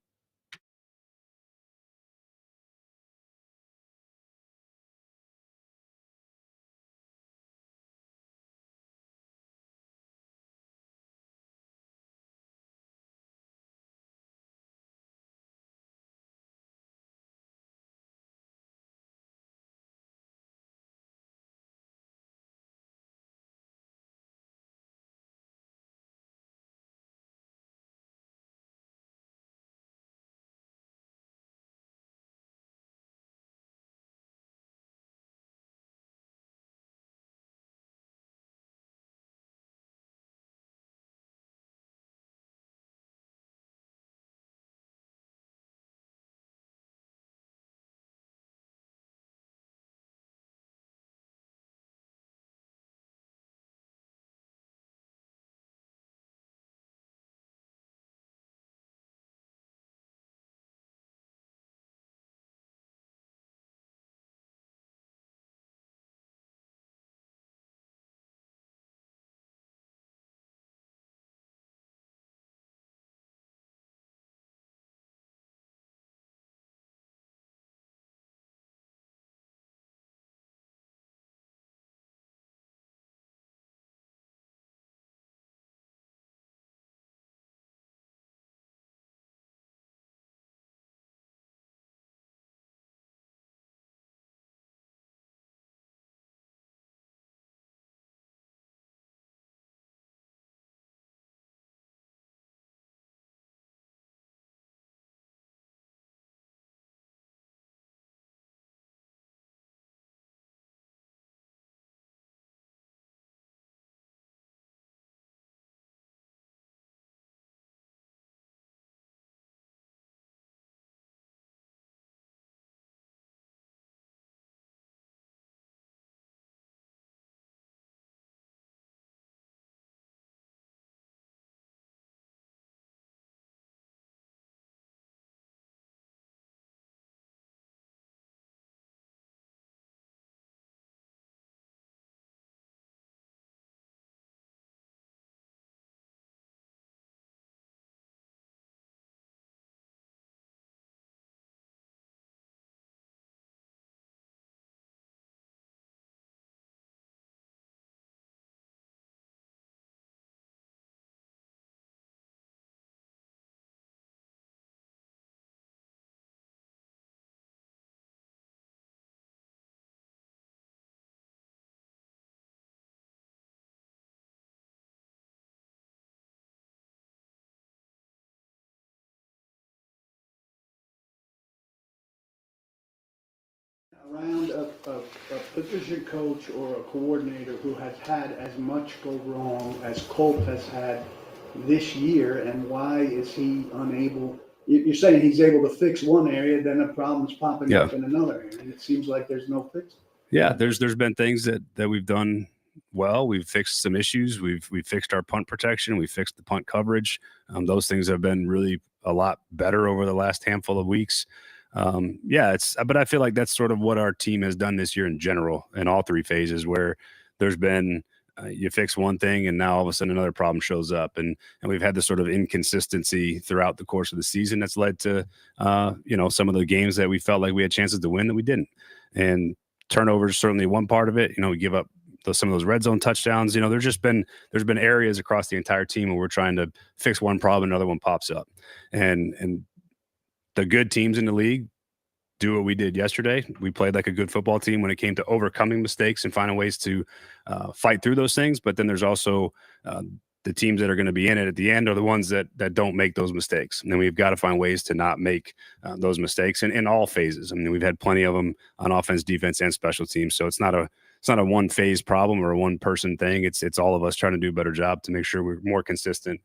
Around a position coach or a coordinator who has had as much go wrong as Colt has had this year, and why is he unable? You're saying he's able to fix one area, then a problem's popping up in another area, and it seems like there's no fix. Yeah, there's been things that we've done well. We've fixed some issues. We've fixed our punt protection. We fixed the punt coverage. Those things have been really a lot better over the last handful of weeks. But I feel like that's sort of what our team has done this year in general in all 3 phases, where there's been you fix one thing and now all of a sudden another problem shows up, and we've had this sort of inconsistency throughout the course of the season that's led to some of the games that we felt like we had chances to win that we didn't. And turnovers certainly one part of it. We give up some of those red zone touchdowns. There's been areas across the entire team where we're trying to fix one problem, another one pops up, and the good teams in the league do what we did yesterday. We played like a good football team when it came to overcoming mistakes and finding ways to fight through those things. But then there's also the teams that are going to be in it at the end are the ones that don't make those mistakes. And then we've got to find ways to not make those mistakes in all phases. I mean, we've had plenty of them on offense, defense, and special teams. So it's not a one phase problem or a one person thing. It's all of us trying to do a better job to make sure we're more consistent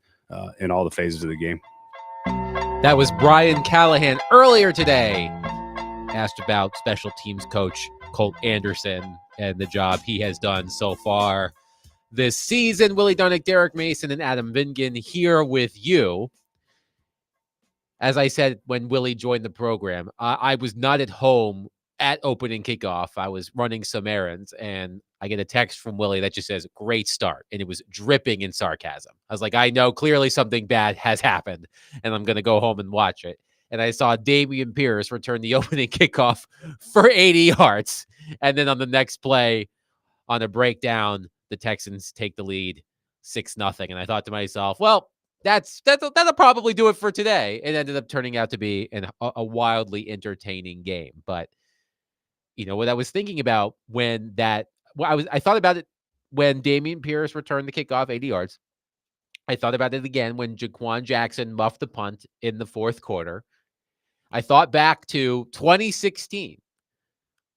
in all the phases of the game. That was Brian Callahan earlier today, asked about special teams coach Colt Anderson and the job he has done so far this season. Willie Dunnick, Derek Mason, and Adam Vingan here with you. As I said when Willie joined the program, I was not at home at opening kickoff. I was running some errands, and I get a text from Willie that just says, "Great start," and it was dripping in sarcasm. I was like, I know clearly something bad has happened, and I'm going to go home and watch it. And I saw Dameon Pierce return the opening kickoff for 80 yards. And then on the next play, on a breakdown, the Texans take the lead 6-0. And I thought to myself, well, that'll probably do it for today. It ended up turning out to be a wildly entertaining game. But what I was thinking about I thought about it when Dameon Pierce returned the kickoff 80 yards. I thought about it again when Jaquan Jackson muffed the punt in the fourth quarter. I thought back to 2016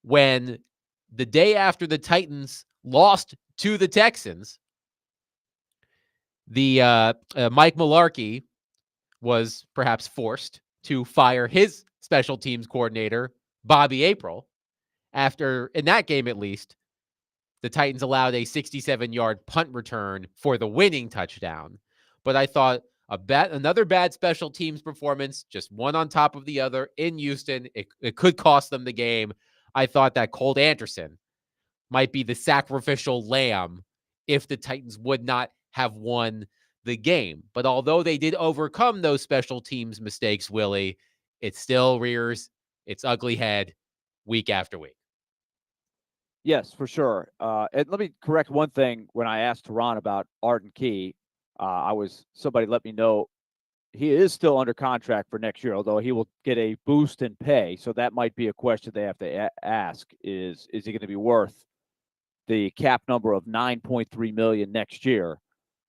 when the day after the Titans lost to the Texans, the Mike Mularkey was perhaps forced to fire his special teams coordinator, Bobby April, after, in that game at least, the Titans allowed a 67-yard punt return for the winning touchdown. But I thought another bad special teams performance, just one on top of the other in Houston. It could cost them the game. I thought that Colt Anderson might be the sacrificial lamb if the Titans would not have won the game. But although they did overcome those special teams mistakes, Willie, it still rears its ugly head week after week. Yes, for sure. And let me correct one thing. When I asked Teron about Arden Key, somebody let me know he is still under contract for next year, although he will get a boost in pay. So that might be a question they have to ask: is he going to be worth the cap number of $9.3 million next year?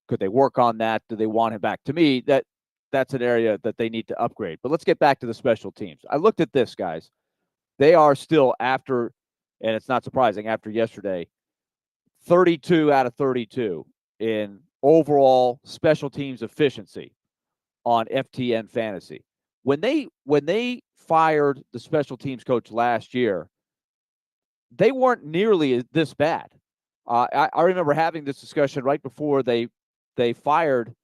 Could they work on that? Do they want him back? To me, that's an area that they need to upgrade. But let's get back to the special teams. I looked at this, guys. They are still after, and it's not surprising after yesterday, 32 out of 32 in overall special teams efficiency on FTN Fantasy. When they fired the special teams coach last year, they weren't nearly this bad. I remember having this discussion right before they fired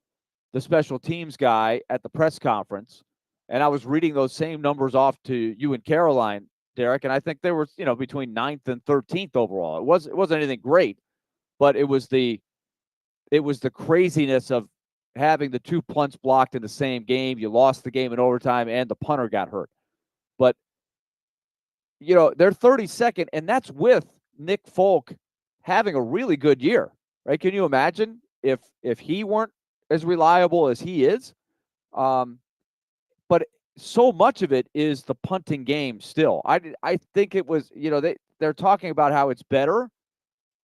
the special teams guy at the press conference, and I was reading those same numbers off to you and Caroline, Derek, and I think they were between 9th and 13th overall. It wasn't anything great, but it was the craziness of having the two punts blocked in the same game. You lost the game in overtime, and the punter got hurt. But they're 32nd, and that's with Nick Folk having a really good year, right? Can you imagine if he weren't as reliable as he is? But so much of it is the punting game still. I think it was, they're talking about how it's better.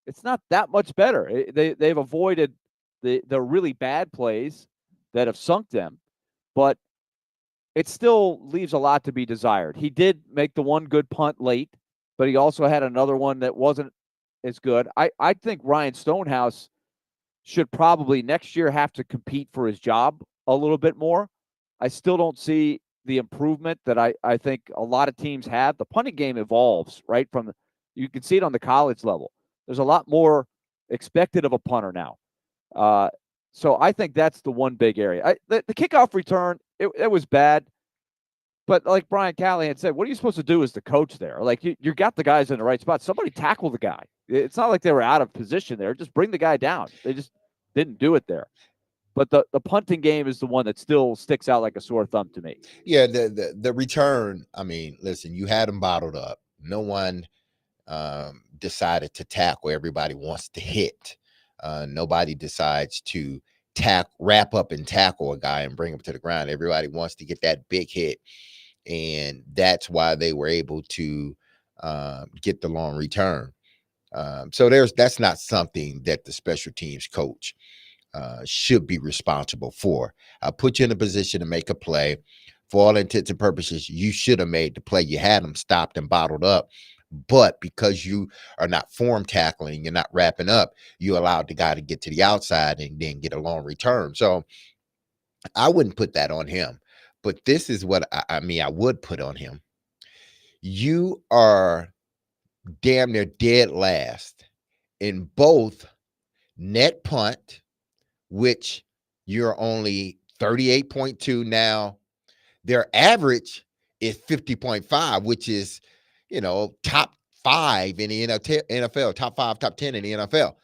It's not that much better. They've avoided the really bad plays that have sunk them, but it still leaves a lot to be desired. He did make the one good punt late, but he also had another one that wasn't as good. I think Ryan Stonehouse should probably next year have to compete for his job a little bit more. I still don't see the improvement that I think a lot of teams have. The punting game evolves, right? You can see it on the college level. There's a lot more expected of a punter now. So I think that's the one big area. The kickoff return, it was bad. But like Brian Callahan said, what are you supposed to do as the coach there? Like, you got the guys in the right spot. Somebody tackle the guy. It's not like they were out of position there. Just bring the guy down. They just didn't do it there. But the punting game is the one that still sticks out like a sore thumb to me. Yeah, the return, I mean, listen, you had them bottled up. No one decided to tackle. Everybody wants to hit. Nobody decides to wrap up and tackle a guy and bring him to the ground. Everybody wants to get that big hit, and that's why they were able to get the long return. So that's not something that the special teams coach should be responsible for. I put you in a position to make a play. For all intents and purposes, you should have made the play. You had them stopped and bottled up. But because you are not form tackling, you're not wrapping up, you allowed the guy to get to the outside and then get a long return. So I wouldn't put that on him. But this is what I would put on him. You are damn near dead last in both net punt, which you're only 38.2 now. Their average is 50.5, which is, top 5 in the NFL, top 5, top 10 in the NFL.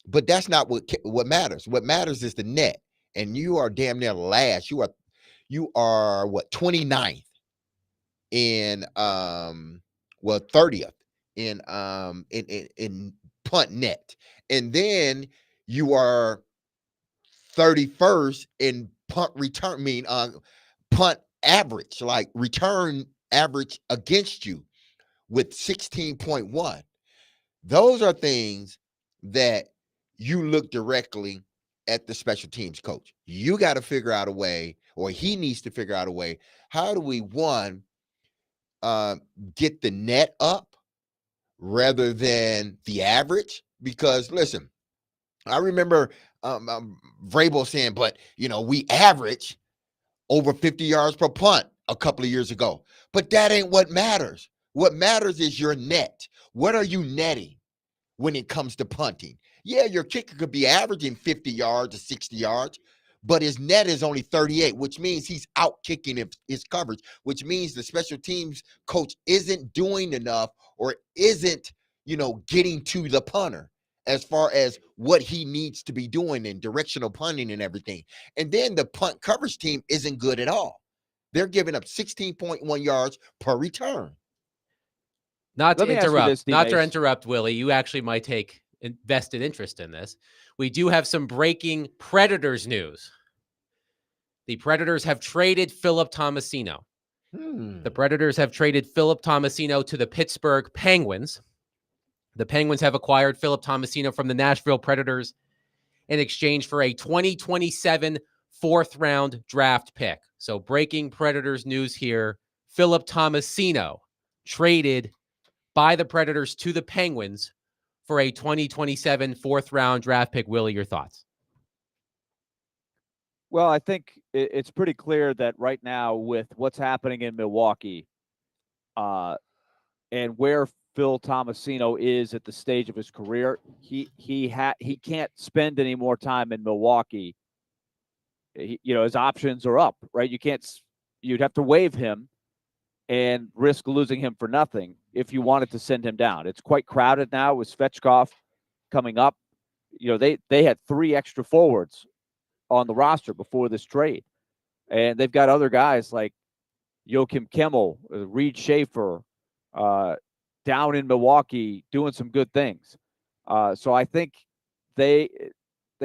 But that's not what matters. What matters is the net, and you are damn near last. You are what, 29th in 30th in punt net, and then you are 31st in punt return. Punt average, like return average against you, with 16.1. Those are things that you look directly at the special teams coach. You got to figure out a way, or he needs to figure out a way. How do we, one, get the net up rather than the average? Because listen, I remember Vrabel saying, but we average over 50 yards per punt a couple of years ago. But that ain't what matters. What matters is your net. What are you netting when it comes to punting? Yeah, your kicker could be averaging 50 yards or 60 yards, but his net is only 38, which means he's out kicking his coverage, which means the special teams coach isn't doing enough, or isn't, getting to the punter as far as what he needs to be doing in directional punting and everything. And then the punt coverage team isn't good at all. They're giving up 16.1 yards per return. Not to Mace. interrupt, Willie. You actually might take vested interest in this. We do have some breaking Predators news. The Predators have traded Philip Tomasino. The Predators have traded Philip Tomasino to the Pittsburgh Penguins. The Penguins have acquired Philip Tomasino from the Nashville Predators in exchange for a 2027 4th-round draft pick. So breaking Predators news here. Philip Tomasino traded by the Predators to the Penguins for a 2027 4th-round draft pick. Willie, your thoughts? Well, I think it's pretty clear that right now, with what's happening in Milwaukee, and where Phil Tomasino is at the stage of his career, he can't spend any more time in Milwaukee. His options are up, right? You'd have to waive him and risk losing him for nothing if you wanted to send him down. It's quite crowded now with Svechkov coming up. They had 3 extra forwards on the roster before this trade, and they've got other guys like Joachim Kemmel, Reed Schaefer, down in Milwaukee doing some good things. So I think they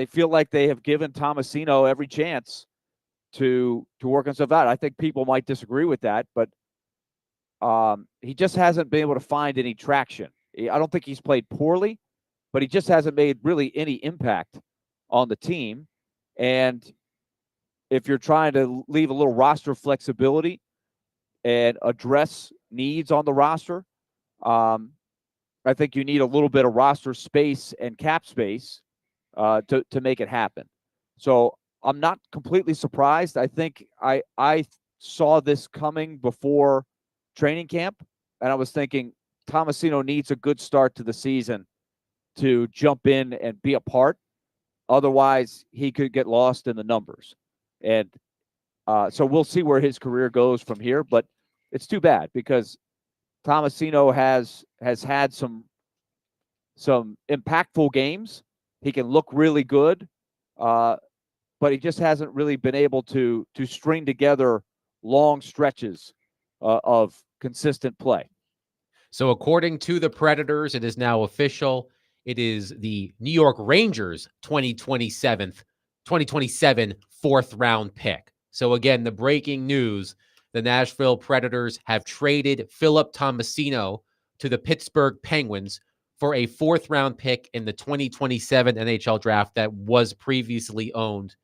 feel like they have given Tomasino every chance to work himself out. I think people might disagree with that, but he just hasn't been able to find any traction. I don't think he's played poorly, but he just hasn't made really any impact on the team. And if you're trying to leave a little roster flexibility and address needs on the roster, I think you need a little bit of roster space and cap space to make it happen. So I'm not completely surprised. I think I saw this coming before training camp, and I was thinking Tomasino needs a good start to the season to jump in and be a part. Otherwise, he could get lost in the numbers. And so we'll see where his career goes from here. But it's too bad because Tomasino has had some impactful games. He can look really good, but he just hasn't really been able to string together long stretches of consistent play. So according to the Predators, it is now official. It is the New York Rangers 2027 fourth round pick. So again, the breaking news, the Nashville Predators have traded Philip Tomasino to the Pittsburgh Penguins for a fourth round pick in the 2027 NHL draft that was previously owned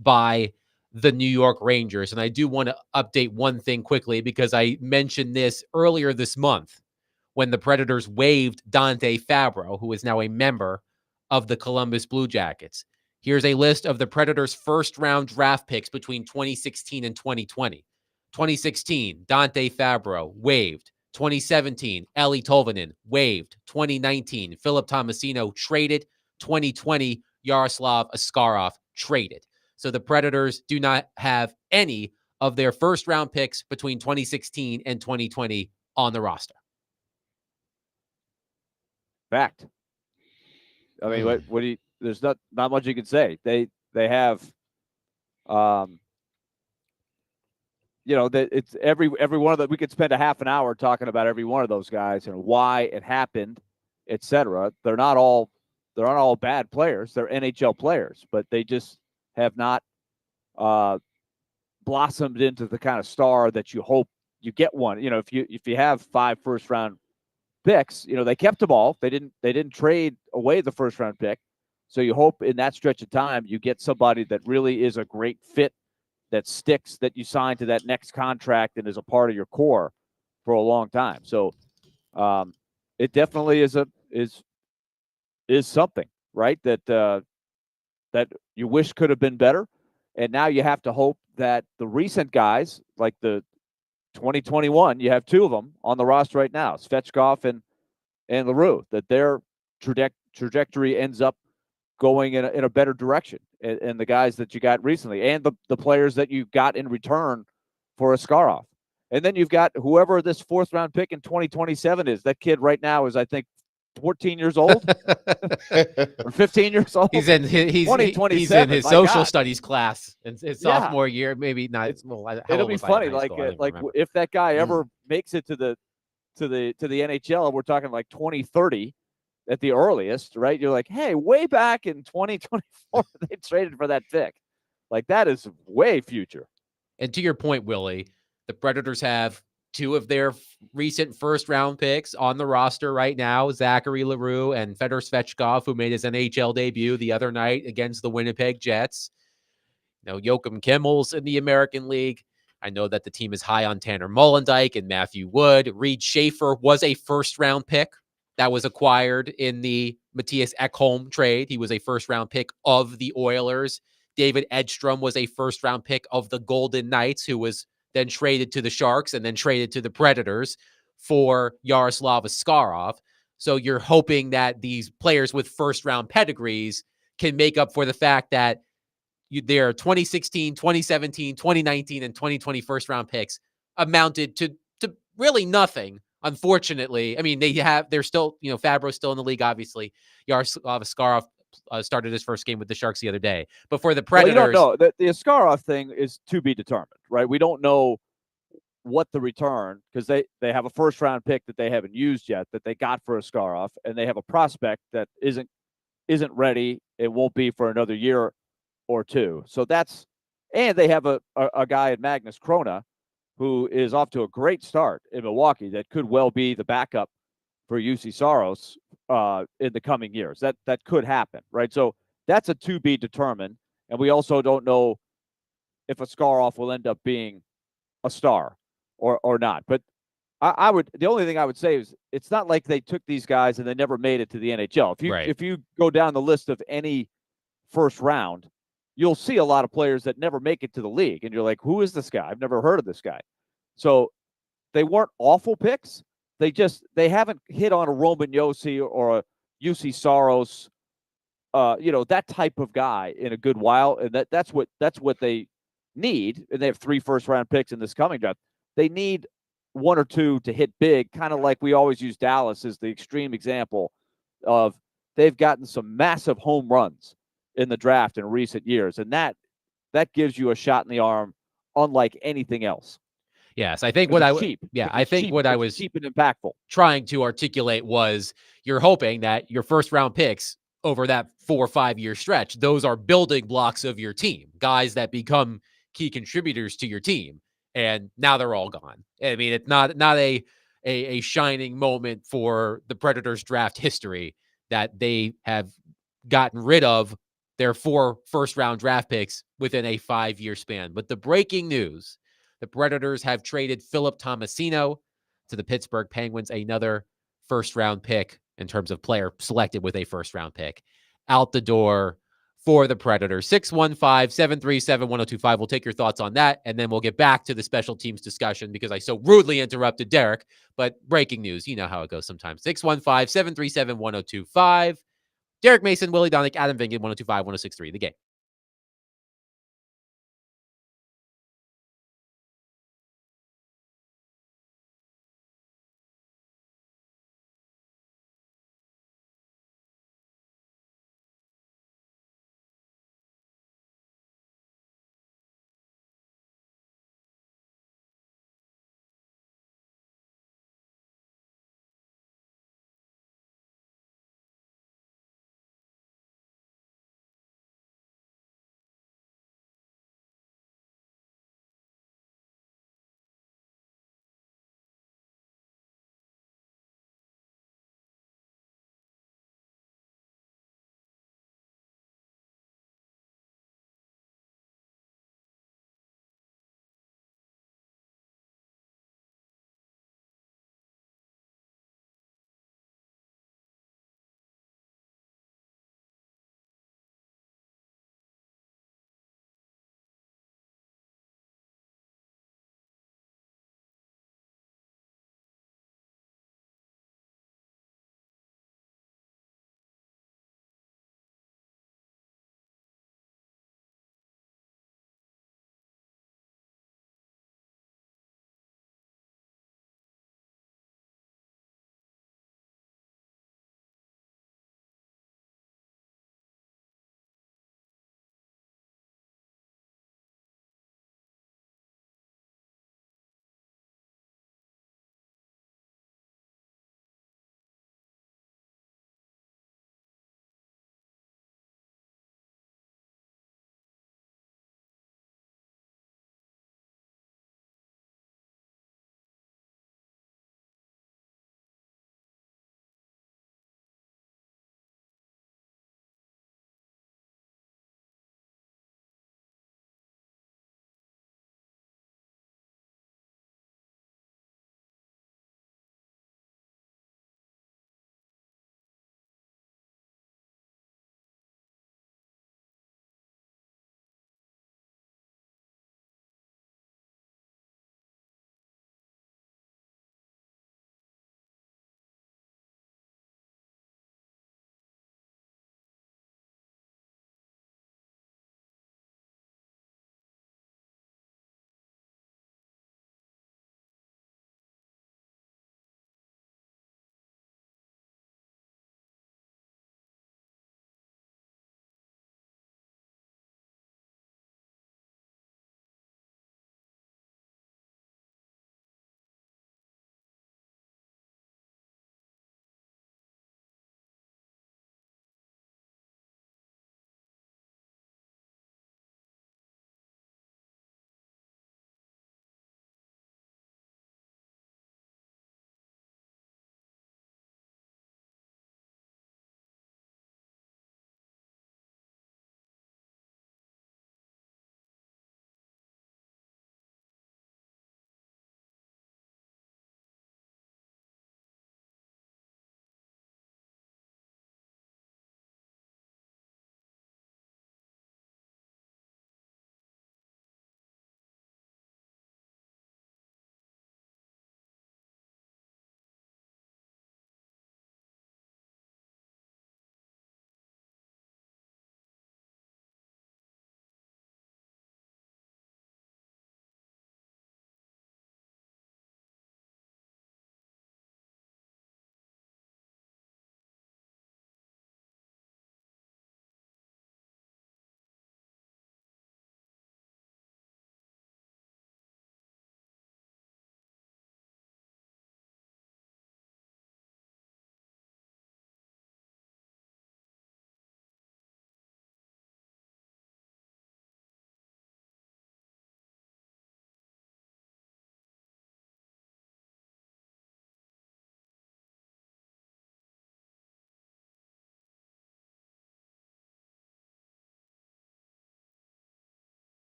by the New York Rangers. And I do want to update one thing quickly because I mentioned this earlier this month when the Predators waived Dante Fabro, who is now a member of the Columbus Blue Jackets. Here's a list of the Predators' first-round draft picks between 2016 and 2020. 2016, Dante Fabro, waived. 2017, Eeli Tolvanen, waived. 2019, Philip Tomasino, traded. 2020, Yaroslav Askarov, traded. So the Predators do not have any of their first-round picks between 2016 and 2020 on the roster. Fact. I mean, what do you? There's not much you can say. They have, that it's every one of them. We could spend a half an hour talking about every one of those guys and why it happened, etc. They're not all bad players. They're NHL players, but they just have not blossomed into the kind of star that you hope you get one. If you have 5 first round picks, they kept them all. They didn't trade away the first round pick. So you hope in that stretch of time you get somebody that really is a great fit, that sticks, that you sign to that next contract and is a part of your core for a long time. So it definitely is something, right? That you wish could have been better. And now you have to hope that the recent guys, like the 2021, you have 2 of them on the roster right now, Svechkov and Leroux, that their trajectory ends up going in a better direction. And the guys that you got recently and the players that you got in return for Askarov. And then you've got whoever this fourth round pick in 2027 is. That kid right now is, I think, 14 years old or 15 years old. He's in his social studies class in his sophomore year. Maybe not. Well, it'll be funny. Like if that guy ever makes it to the NHL, we're talking like 2030 at the earliest, right? You're like, hey, way back in 2024, they traded for that pick. Like, that is way future. And to your point, Willie, the Predators have 2 of their recent first-round picks on the roster right now, Zachary Leroux and Fedor Svechkov, who made his NHL debut the other night against the Winnipeg Jets. Joachim Kimmel's in the American League. I know that the team is high on Tanner Molendyk and Matthew Wood. Reed Schaefer was a first-round pick that was acquired in the Matthias Ekholm trade. He was a first-round pick of the Oilers. David Edstrom was a first-round pick of the Golden Knights, who was then traded to the Sharks and then traded to the Predators for Yaroslav Askarov. So you're hoping that these players with first-round pedigrees can make up for the fact that their 2016, 2017, 2019, and 2020 first-round picks amounted to really nothing. Unfortunately, I mean, they're still, Fabro's still in the league, obviously. Yaroslav Askarov started his first game with the Sharks the other day. But for the Predators... Well, you don't know. The Askarov thing is to be determined, right? We don't know what the return, because they have a first-round pick that they haven't used yet that they got for Askarov, and they have a prospect that isn't ready. It won't be for another year or 2. So and they have a guy at Magnus Krona who is off to a great start in Milwaukee that could well be the backup for UC Saros in the coming years. That could happen, right? So that's a to be determined. And we also don't know if Askarov will end up being a star or not. But the only thing I would say is it's not like they took these guys and they never made it to the NHL. If you go down the list of any first round, you'll see a lot of players that never make it to the league. And you're like, who is this guy? I've never heard of this guy. So they weren't awful picks. They haven't hit on a Roman Josi or a UC Saros, that type of guy in a good while. And that's what they need. And they have 3 first-round picks in this coming draft. They need 1 or 2 to hit big, kind of like we always use Dallas as the extreme example of they've gotten some massive home runs in the draft in recent years. And that gives you a shot in the arm unlike anything else. Yes, I think 'Cause what it's I cheap. yeah, If I it's think cheap, what I it's was cheap and impactful. trying to articulate was you're hoping that your first round picks over that 4 or 5 year stretch, those are building blocks of your team, guys that become key contributors to your team. And now they're all gone. I mean, it's not a shining moment for the Predators draft history that they have gotten rid of their 4 first round draft picks within a 5-year span. But the breaking news, the Predators have traded Philip Tomasino to the Pittsburgh Penguins, another first round pick in terms of player selected with a first round pick out the door for the Predators. 615-737-1025. We'll take your thoughts on that, and then we'll get back to the special teams discussion because I so rudely interrupted Derek. But breaking news, you know how it goes sometimes. 615-737-1025. Derek Mason, Willie Donick, Adam Vingan, 1025-1063. The Game.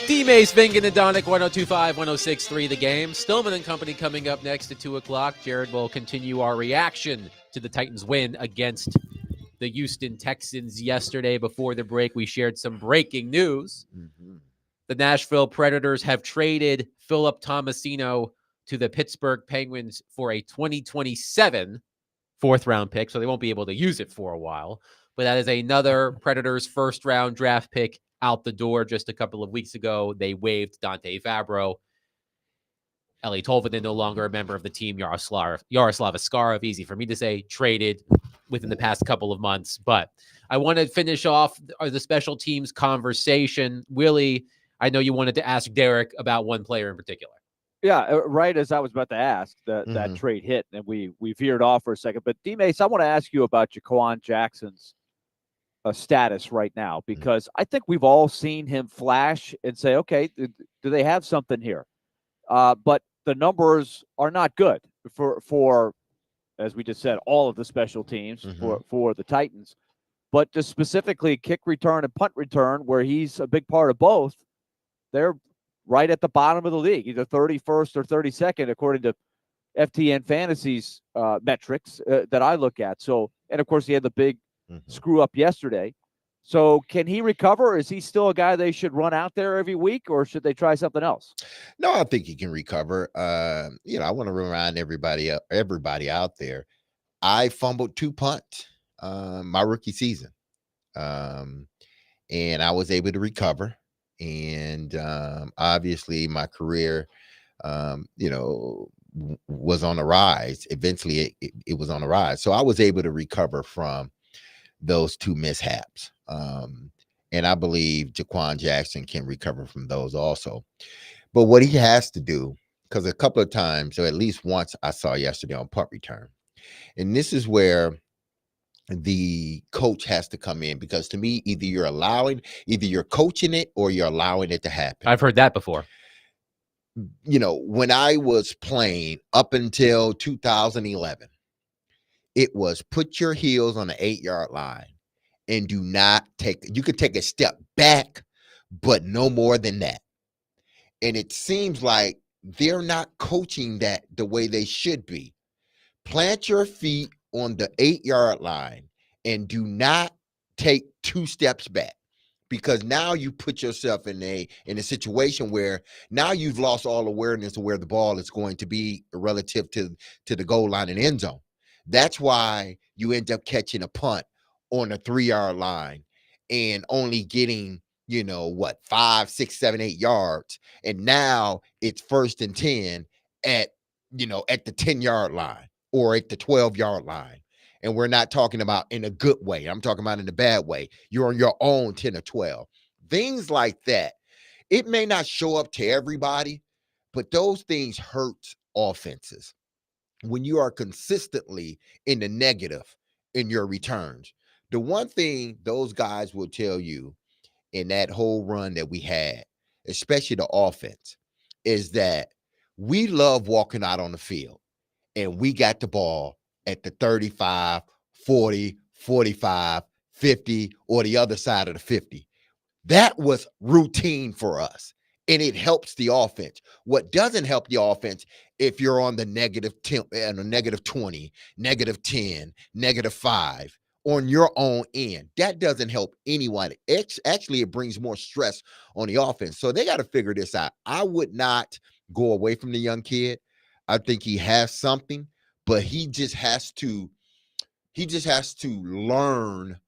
D-Mace, Vingen, and Donick, 102.5, 106.3 The Game. Stillman and Company coming up next at 2 o'clock. Jared will continue our reaction to the Titans' win against the Houston Texans yesterday. Before the break, we shared some breaking news. The Nashville Predators have traded Philip Tomasino to the Pittsburgh Penguins for a 2027 fourth-round pick, so they won't be able to use it for a while. But that is another Predators first-round draft pick out the door. Just a couple of weeks ago, they waived Dante Fabro. Eli Tolvanen no longer a member of the team. Yaroslav Askarov, easy for me to say, traded within the past couple of months. But I want to finish off the special teams conversation. Willie, I know you wanted to ask Derek about one player in particular. Yeah, right as I was about to ask, that trade hit, and we veered off for a second. But D-Mace, I want to ask you about Jaquan Jackson's status right now, because I think we've all seen him flash and say, okay, do they have something here? But the numbers are not good for, as we just said, all of the special teams for the Titans. But just specifically kick return and punt return, where he's a big part of both, they're right at the bottom of the league, either 31st or 32nd, according to FTN Fantasy's metrics that I look at. So, and of course, he had the big screw up yesterday. So can he recover? Is he still a guy they should run out there every week, or should they try something else? No, I think he can recover. I want to remind everybody out there, I fumbled 2 punts my rookie season. And I was able to recover. And obviously my career, was on a rise. Eventually it was on a rise. So I was able to recover from those 2 mishaps. And I believe Jaquan Jackson can recover from those also. But what he has to do, because a couple of times, or at least once I saw yesterday on punt return, and this is where the coach has to come in, because to me, either you're coaching it or you're allowing it to happen. I've heard that before. When I was playing up until 2011, it was put your heels on the 8-yard line and do not you could take a step back, but no more than that. And it seems like they're not coaching that the way they should be. Plant your feet on the 8-yard line and do not take 2 steps back, because now you put yourself in a situation where now you've lost all awareness of where the ball is going to be relative to the goal line and end zone. That's why you end up catching a punt on a 3-yard line and only getting, 5, 6, 7, 8 yards. And now it's 1st and 10 at the 10-yard line or at the 12-yard line. And we're not talking about in a good way. I'm talking about in a bad way. You're on your own 10 or 12. Things like that. It may not show up to everybody, but those things hurt offenses when you are consistently in the negative in your returns. The one thing those guys will tell you in that whole run that we had, especially the offense, is that we love walking out on the field and we got the ball at the 35, 40, 45, 50, or the other side of the 50. That was routine for us, and it helps the offense. What doesn't help the offense, if you're on the negative 10, negative 20, negative 10, negative 5 on your own end, that doesn't help anyone. Actually, it brings more stress on the offense. So they got to figure this out. I would not go away from the young kid. I think he has something, but he just has to learn,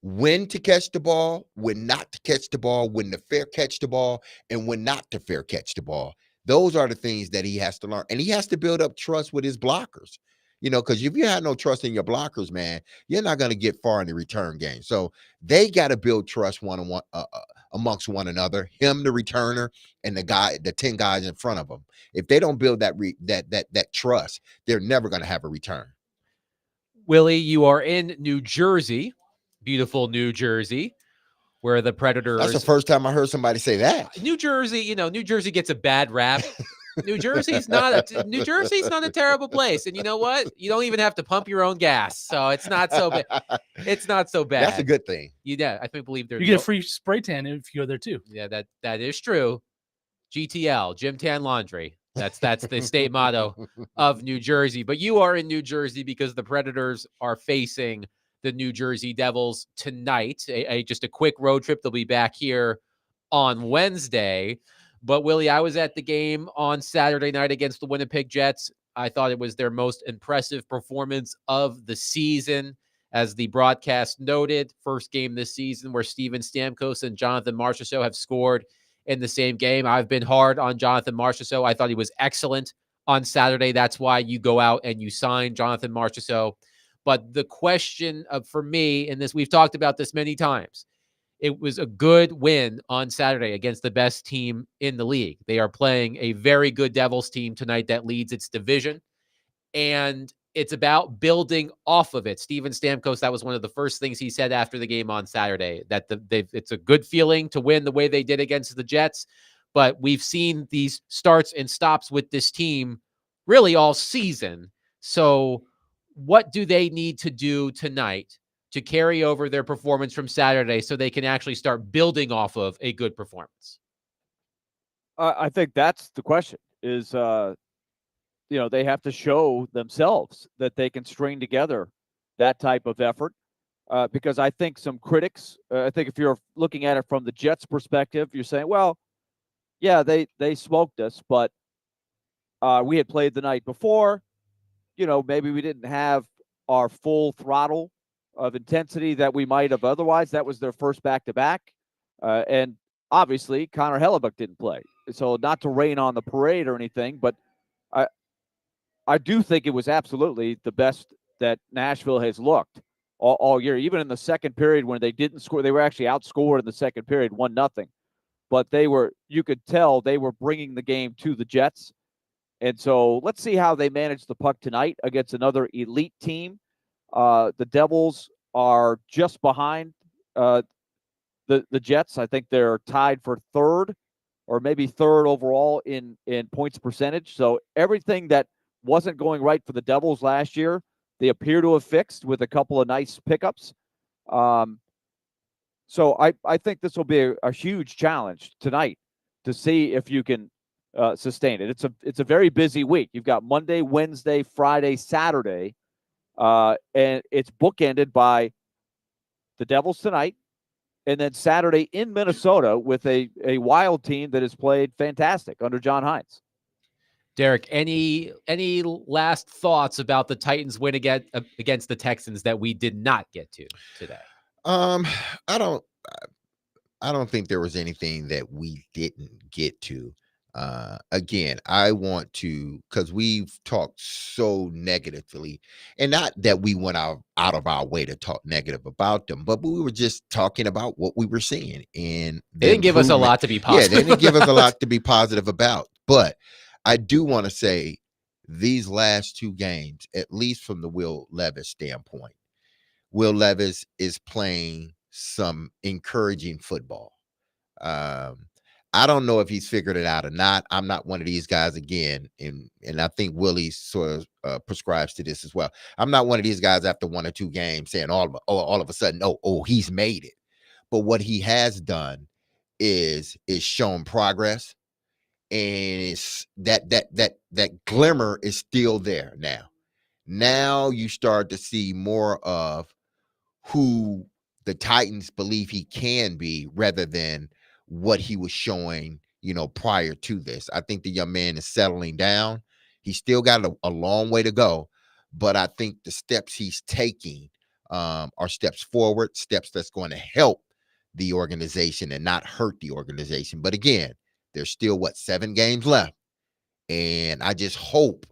when to catch the ball, when not to catch the ball, when to fair catch the ball, and when not to fair catch the ball. Those are the things that he has to learn. And he has to build up trust with his blockers, because if you have no trust in your blockers, man, you're not going to get far in the return game. So they got to build trust one-on-one amongst one another, him, the returner, and the 10 guys in front of him. If they don't build that trust, they're never going to have a return. Willie, you are in New Jersey, beautiful New Jersey, where the Predators. That's the first time I heard somebody say that. New Jersey, New Jersey gets a bad rap New Jersey's not a terrible place. And you know what? You don't even have to pump your own gas. So it's not so bad. It's not so bad. That's a good thing. Yeah, I believe they're You get a free spray tan if you go there too. Yeah, that is true. GTL, Gym Tan Laundry. That's the state motto of New Jersey. But you are in New Jersey because the Predators are facing the New Jersey Devils tonight. Just a quick road trip. They'll be back here on Wednesday. But Willie, I was at the game on Saturday night against the Winnipeg Jets. I thought it was their most impressive performance of the season. As the broadcast noted, first game this season where Steven Stamkos and Jonathan Marchessault have scored in the same game. I've been hard on Jonathan Marchessault. I thought he was excellent on Saturday. That's why you go out and you sign Jonathan Marchessault. But the question for me, and this, we've talked about this many times, it was a good win on Saturday against the best team in the league. They are playing a very good Devils team tonight that leads its division. And it's about building off of it. Steven Stamkos, that was one of the first things he said after the game on Saturday, that it's a good feeling to win the way they did against the Jets. But we've seen these starts and stops with this team really all season. So what do they need to do tonight to carry over their performance from Saturday so they can actually start building off of a good performance? I think that's the question is, they have to show themselves that they can string together that type of effort. Because I think some critics, I think if you're looking at it from the Jets' perspective, you're saying, well, yeah, they smoked us, but we had played the night before. Maybe we didn't have our full throttle of intensity that we might have otherwise. That was their first back-to-back. And obviously, Connor Hellebuck didn't play. So not to rain on the parade or anything, but I do think it was absolutely the best that Nashville has looked all year. Even in the second period when they didn't score, they were actually outscored in the second period, 1-0. But you could tell they were bringing the game to the Jets. And so let's see how they manage the puck tonight against another elite team. The Devils are just behind the Jets. I think they're tied for third or maybe third overall in points percentage. So everything that wasn't going right for the Devils last year, they appear to have fixed with a couple of nice pickups. So I think this will be a huge challenge tonight to see if you can sustain it. It's a very busy week. You've got Monday, Wednesday, Friday, Saturday, and it's bookended by the Devils tonight, and then Saturday in Minnesota with a Wild team that has played fantastic under John Hines. Derek, any last thoughts about the Titans win against the Texans that we did not get to today? I don't think there was anything that we didn't get to. Again, I want to, because we've talked so negatively, and not that we went out of our way to talk negative about them, but we were just talking about what we were seeing. And they didn't give us a lot to be positive. Yeah, they didn't give us a lot to be positive about. But I do want to say these last two games, at least from the Will Levis standpoint, Will Levis is playing some encouraging football. I don't know if he's figured it out or not. I'm not one of these guys again, and I think Willie sort of prescribes to this as well. I'm not one of these guys after one or two games saying all of a sudden, oh, he's made it. But what he has done is shown progress, and it's that glimmer is still there now. Now you start to see more of who the Titans believe he can be rather than what he was showing, prior to this. I think the young man is settling down. He's still got a long way to go, but I think the steps he's taking are steps forward, steps that's going to help the organization and not hurt the organization. But again, there's still 7 games left. And I just hope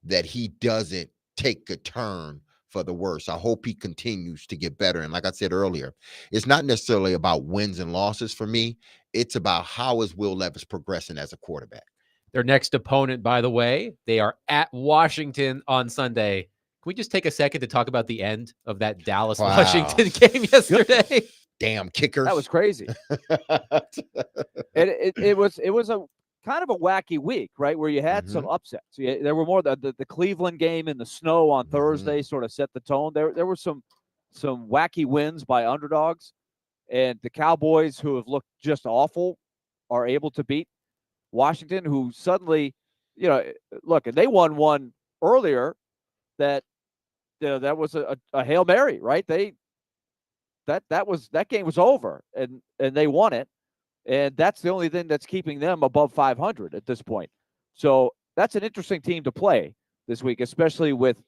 that he doesn't take a turn for the worse. I hope he continues to get better. And like I said earlier, it's not necessarily about wins and losses for me. It's about how is Will Levis progressing as a quarterback. Their next opponent, by the way, they are at Washington on Sunday. Can we just take a second to talk about the end of that Dallas-Washington game yesterday? Damn kickers. That was crazy. It was kind of a wacky week, right? Where you had some upsets. There were more the Cleveland game in the snow on Thursday sort of set the tone. There were some wacky wins by underdogs, and the Cowboys, who have looked just awful, are able to beat Washington, who suddenly, look, and they won one earlier that that was a Hail Mary, right? That game was over, and they won it. And that's the only thing that's keeping them above 500 at this point. So that's an interesting team to play this week, especially with,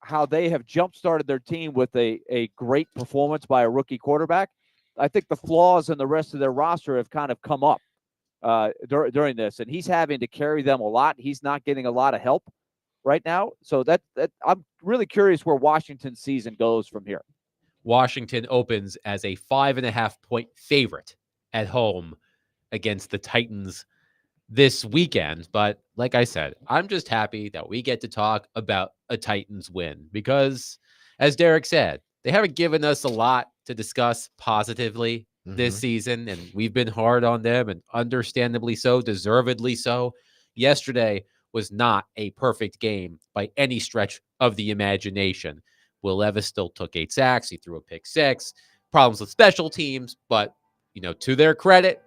how they have jump-started their team with a great performance by a rookie quarterback. I think the flaws in the rest of their roster have kind of come up during this, and he's having to carry them a lot. He's not getting a lot of help right now. So that I'm really curious where Washington's season goes from here. Washington opens as a 5.5-point favorite at home against the Titans this weekend. But like I said, I'm just happy that we get to talk about a Titans win because, as Derek said, they haven't given us a lot to discuss positively this season, and we've been hard on them, and understandably so, deservedly so. Yesterday was not a perfect game by any stretch of the imagination. Will Levis still took 8 sacks. He threw a pick 6. Problems with special teams, but to their credit,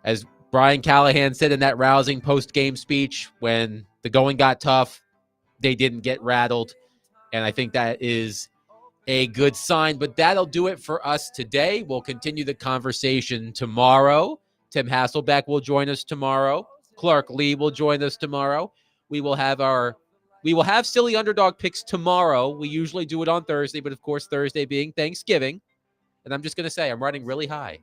as Brian Callahan said in that rousing post-game speech, when the going got tough, they didn't get rattled. And I think that is a good sign. But that'll do it for us today. We'll continue the conversation tomorrow. Tim Hasselbeck will join us tomorrow. Clark Lee will join us tomorrow. We will have silly underdog picks tomorrow. We usually do it on Thursday, but of course, Thursday being Thanksgiving. And I'm just going to say, I'm running really high.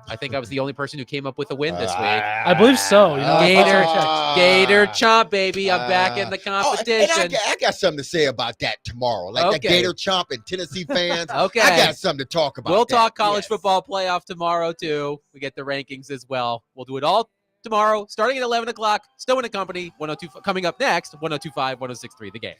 I think I was the only person who came up with a win this week. I believe so. Gator Chomp, baby. I'm back in the competition. And I got something to say about that tomorrow. Like that Gator Chomp and Tennessee fans. Okay. I got something to talk about. We'll talk college football playoff tomorrow, too. We get the rankings as well. We'll do it all tomorrow, starting at 11 o'clock. Stowe and Company, 102, coming up next, 102.5, 106.3, The Game.